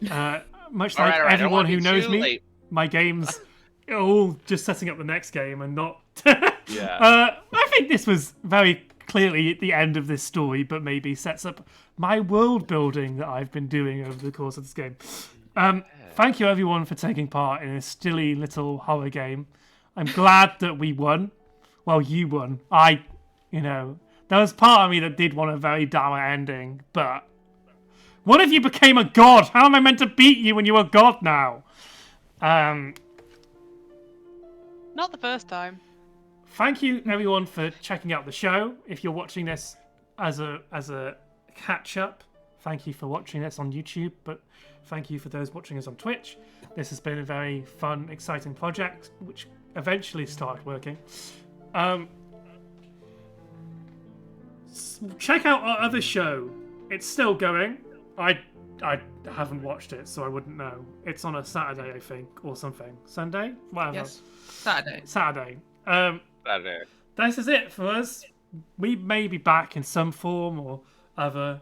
Speaker 1: Much
Speaker 5: All
Speaker 1: like
Speaker 5: right, all right. I don't
Speaker 1: everyone
Speaker 5: wanna
Speaker 1: who
Speaker 5: be
Speaker 1: knows
Speaker 5: too
Speaker 1: me,
Speaker 5: late.
Speaker 1: my games are all just setting up the next game and not.
Speaker 5: Yeah.
Speaker 1: I think this was very clearly at the end of this story, but maybe sets up my world building that I've been doing over the course of this game. Thank you everyone for taking part in this silly little horror game. I'm glad that we won. Well, you won. There was part of me that did want a very dour ending, but what if you became a god? How am I meant to beat you when you're a god now?
Speaker 6: Not the first time.
Speaker 1: Thank you everyone for checking out the show. If you're watching this as a catch up, thank you for watching this on YouTube, but thank you for those watching us on Twitch. This has been a very fun, exciting project, which eventually started working. Check out our other show. It's still going. I haven't watched it, so I wouldn't know. It's on a Saturday, I think, or something. Sunday? Whatever.
Speaker 7: Yes. Saturday.
Speaker 1: Saturday.
Speaker 5: Saturday.
Speaker 1: This is it for us. We may be back in some form or other,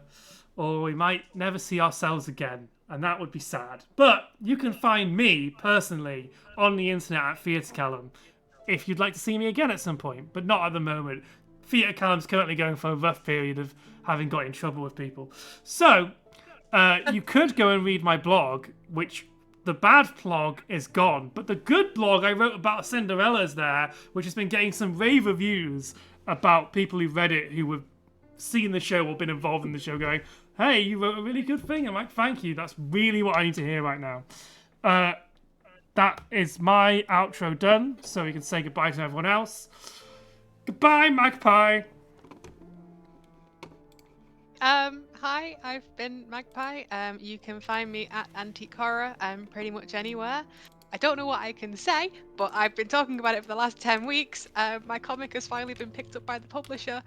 Speaker 1: or we might never see ourselves again, and that would be sad. But you can find me, personally, on the internet at Theatre Callum, if you'd like to see me again at some point, but not at the moment. Theatre Callum's currently going for a rough period of having got in trouble with people. So, you could go and read my blog, which the bad blog is gone, but the good blog I wrote about Cinderella's there, which has been getting some rave reviews about people who read it, who have seen the show or been involved in the show, going, "Hey, you wrote a really good thing." I'm like, "Thank you. That's really what I need to hear right now." That is my outro done, so we can say goodbye to everyone else. Goodbye, Magpie.
Speaker 6: Hi, I've been Magpie. You can find me at Antique Horror pretty much anywhere. I don't know what I can say, but I've been talking about it for the last 10 weeks. My comic has finally been picked up by the publisher,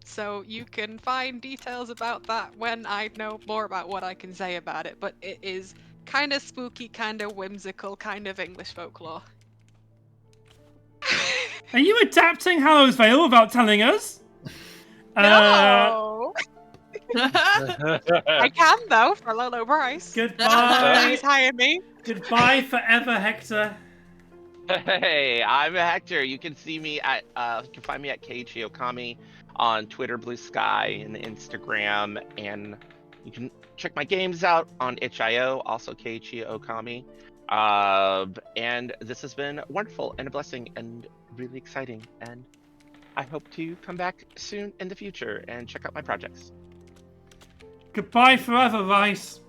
Speaker 6: so you can find details about that when I know more about what I can say about it. But it is kind of spooky, kind of whimsical, kind of English folklore.
Speaker 1: Are you adapting Hallows Veil without telling us?
Speaker 6: No! I can, though, for a low, low price.
Speaker 1: Goodbye.
Speaker 6: Please hire me.
Speaker 1: Goodbye forever, Hector.
Speaker 5: Hey, I'm Hector. You can see me at you can find me at Keiichi Okami on Twitter, Blue Sky, and Instagram, and you can check my games out on itch.io, also Keiichi Okami. And this has been wonderful and a blessing and really exciting, and I hope to come back soon in the future and check out my projects.
Speaker 1: Goodbye forever, Rice.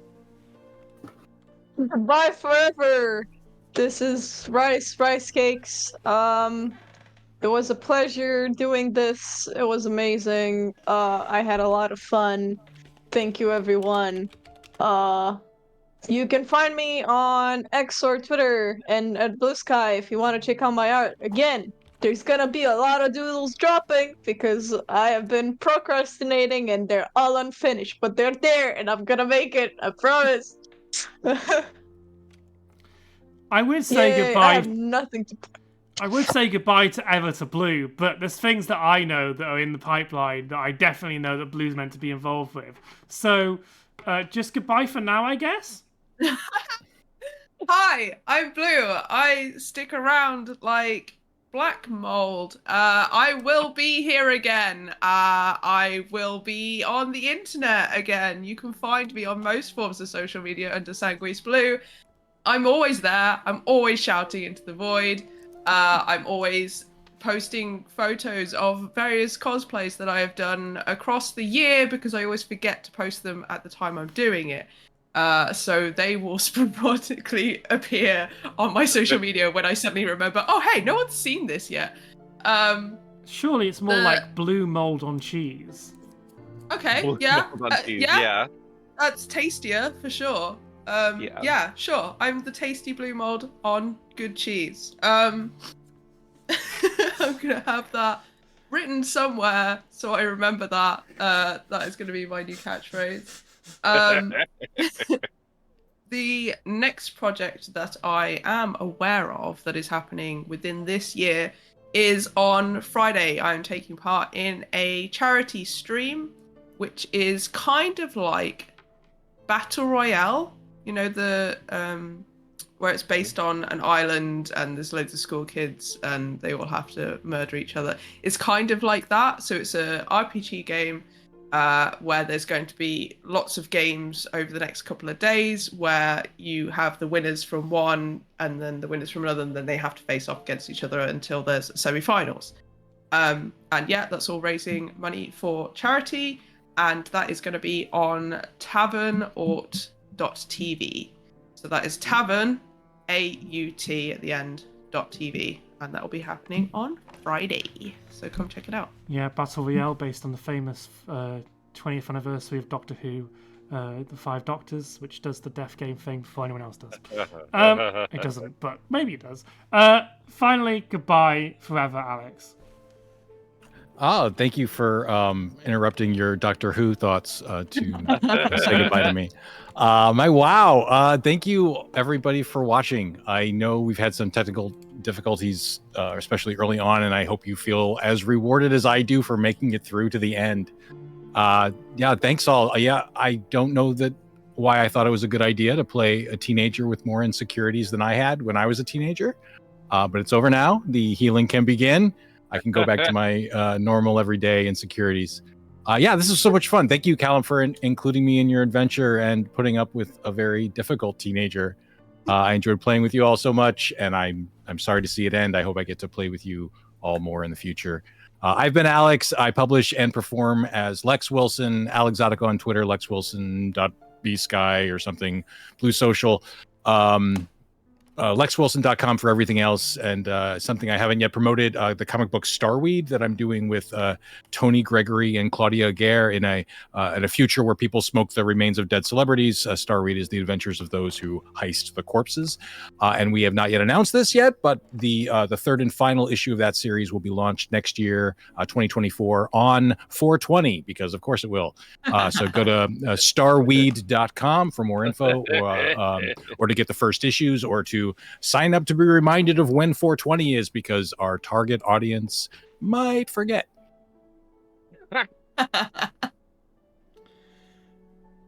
Speaker 4: Goodbye forever. This is Rice Cakes. It was a pleasure doing this. It was amazing. I had a lot of fun. Thank you, everyone. You can find me on X or Twitter and at Blue Sky if you want to check out my art. Again, there's gonna be a lot of doodles dropping because I have been procrastinating and they're all unfinished, but they're there and I'm gonna make it. I promise.
Speaker 1: I would say
Speaker 4: Yay,
Speaker 1: goodbye.
Speaker 4: I have nothing to.
Speaker 1: I would say goodbye to Ever to Blue, but there's things that I know that are in the pipeline that I definitely know that Blue's meant to be involved with. So, just goodbye for now, I guess.
Speaker 7: Hi, I'm Blue. I stick around like black mold. I will be here again. I will be on the internet again. You can find me on most forms of social media under Sanguis Blue. I'm always there. I'm always shouting into the void. I'm always posting photos of various cosplays that I have done across the year because I always forget to post them at the time I'm doing it. So they will sporadically appear on my social media when I suddenly remember, oh, hey, no one's seen this yet.
Speaker 1: Surely it's more like blue mold on cheese.
Speaker 7: Okay, yeah. Yeah. That's tastier for sure. Yeah, sure. I'm the tasty blue mold on good cheese. I'm gonna have that written somewhere so I remember that. That is gonna be my new catchphrase. The next project that I am aware of that is happening within this year is on Friday. I'm taking part in a charity stream, which is kind of like Battle Royale. You know, the where it's based on an island and there's loads of school kids and they all have to murder each other. It's kind of like that. So it's a RPG game where there's going to be lots of games over the next couple of days where you have the winners from one and then the winners from another, and then they have to face off against each other until there's semi-finals. And yeah, that's all raising money for charity, and that is going to be on tavernort.tv. So that is tavern, A-U-T at the end, .tv, and that will be happening on Friday. So come check it out.
Speaker 1: Yeah, Battle Royale based on the famous 20th anniversary of Doctor Who, The Five Doctors, which does the death game thing before anyone else does. It doesn't, but maybe it does. Finally, goodbye forever, Alex.
Speaker 2: Oh, thank you for interrupting your Doctor Who thoughts to say goodbye to me. Thank you everybody for watching. I know we've had some technical difficulties, especially early on, and I hope you feel as rewarded as I do for making it through to the end. Yeah, thanks all. I don't know why I thought it was a good idea to play a teenager with more insecurities than I had when I was a teenager, but it's over now. The healing can begin. I can go back to my normal everyday insecurities. Yeah, this is so much fun. Thank you, Callum, for including me in your adventure and putting up with a very difficult teenager. I enjoyed playing with you all so much, and I'm sorry to see it end. I hope I get to play with you all more in the future. I've been Alex. I publish and perform as Lex Wilson, Alexotica on Twitter, lexwilson.bsky or something, Blue Social. LexWilson.com for everything else, and something I haven't yet promoted, the comic book Starweed that I'm doing with Tony Gregory and Claudia Guerre in a future where people smoke the remains of dead celebrities. Starweed is the adventures of those who heist the corpses, and we have not yet announced this yet, but the third and final issue of that series will be launched next year, 2024, on 420, because of course it will. So go to starweed.com for more info, or to get the first issues, or to sign up to be reminded of when 420 is, because our target audience might forget.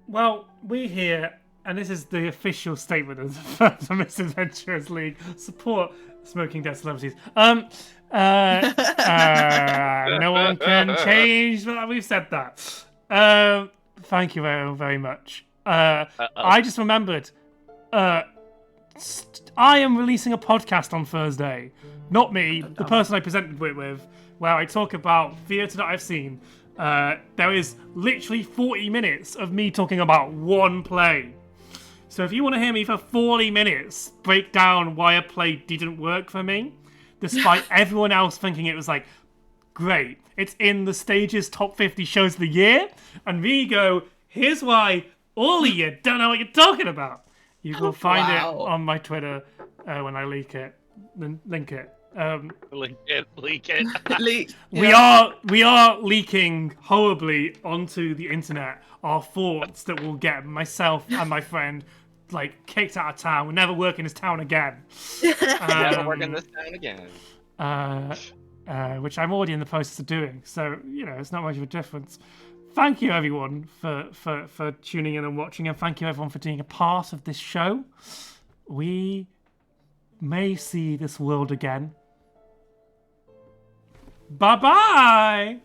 Speaker 1: Well, we here, and this is the official statement of the Misadventurers League, support smoking dead celebrities. No one can change that we've said that. Thank you very, very much. I just remembered, I am releasing a podcast on Thursday. Not me, the person I presented it with, where I talk about theatre that I've seen. there is literally 40 minutes of me talking about one play. So if you want to hear me for 40 minutes break down why a play didn't work for me, despite everyone else thinking it was like, great, it's in the Stage's top 50 shows of the year, and me go, here's why all of you don't know what you're talking about. You will find it on my Twitter when I link it.
Speaker 5: Leak it.
Speaker 1: We are leaking horribly onto the internet our thoughts that will get myself and my friend like kicked out of town. We'll never work in this town again.
Speaker 5: Never work in this town again.
Speaker 1: Which I'm already in the process of doing. So, it's not much of a difference. Thank you, everyone, for tuning in and watching, and thank you, everyone, for being a part of this show. We may see this world again. Bye-bye!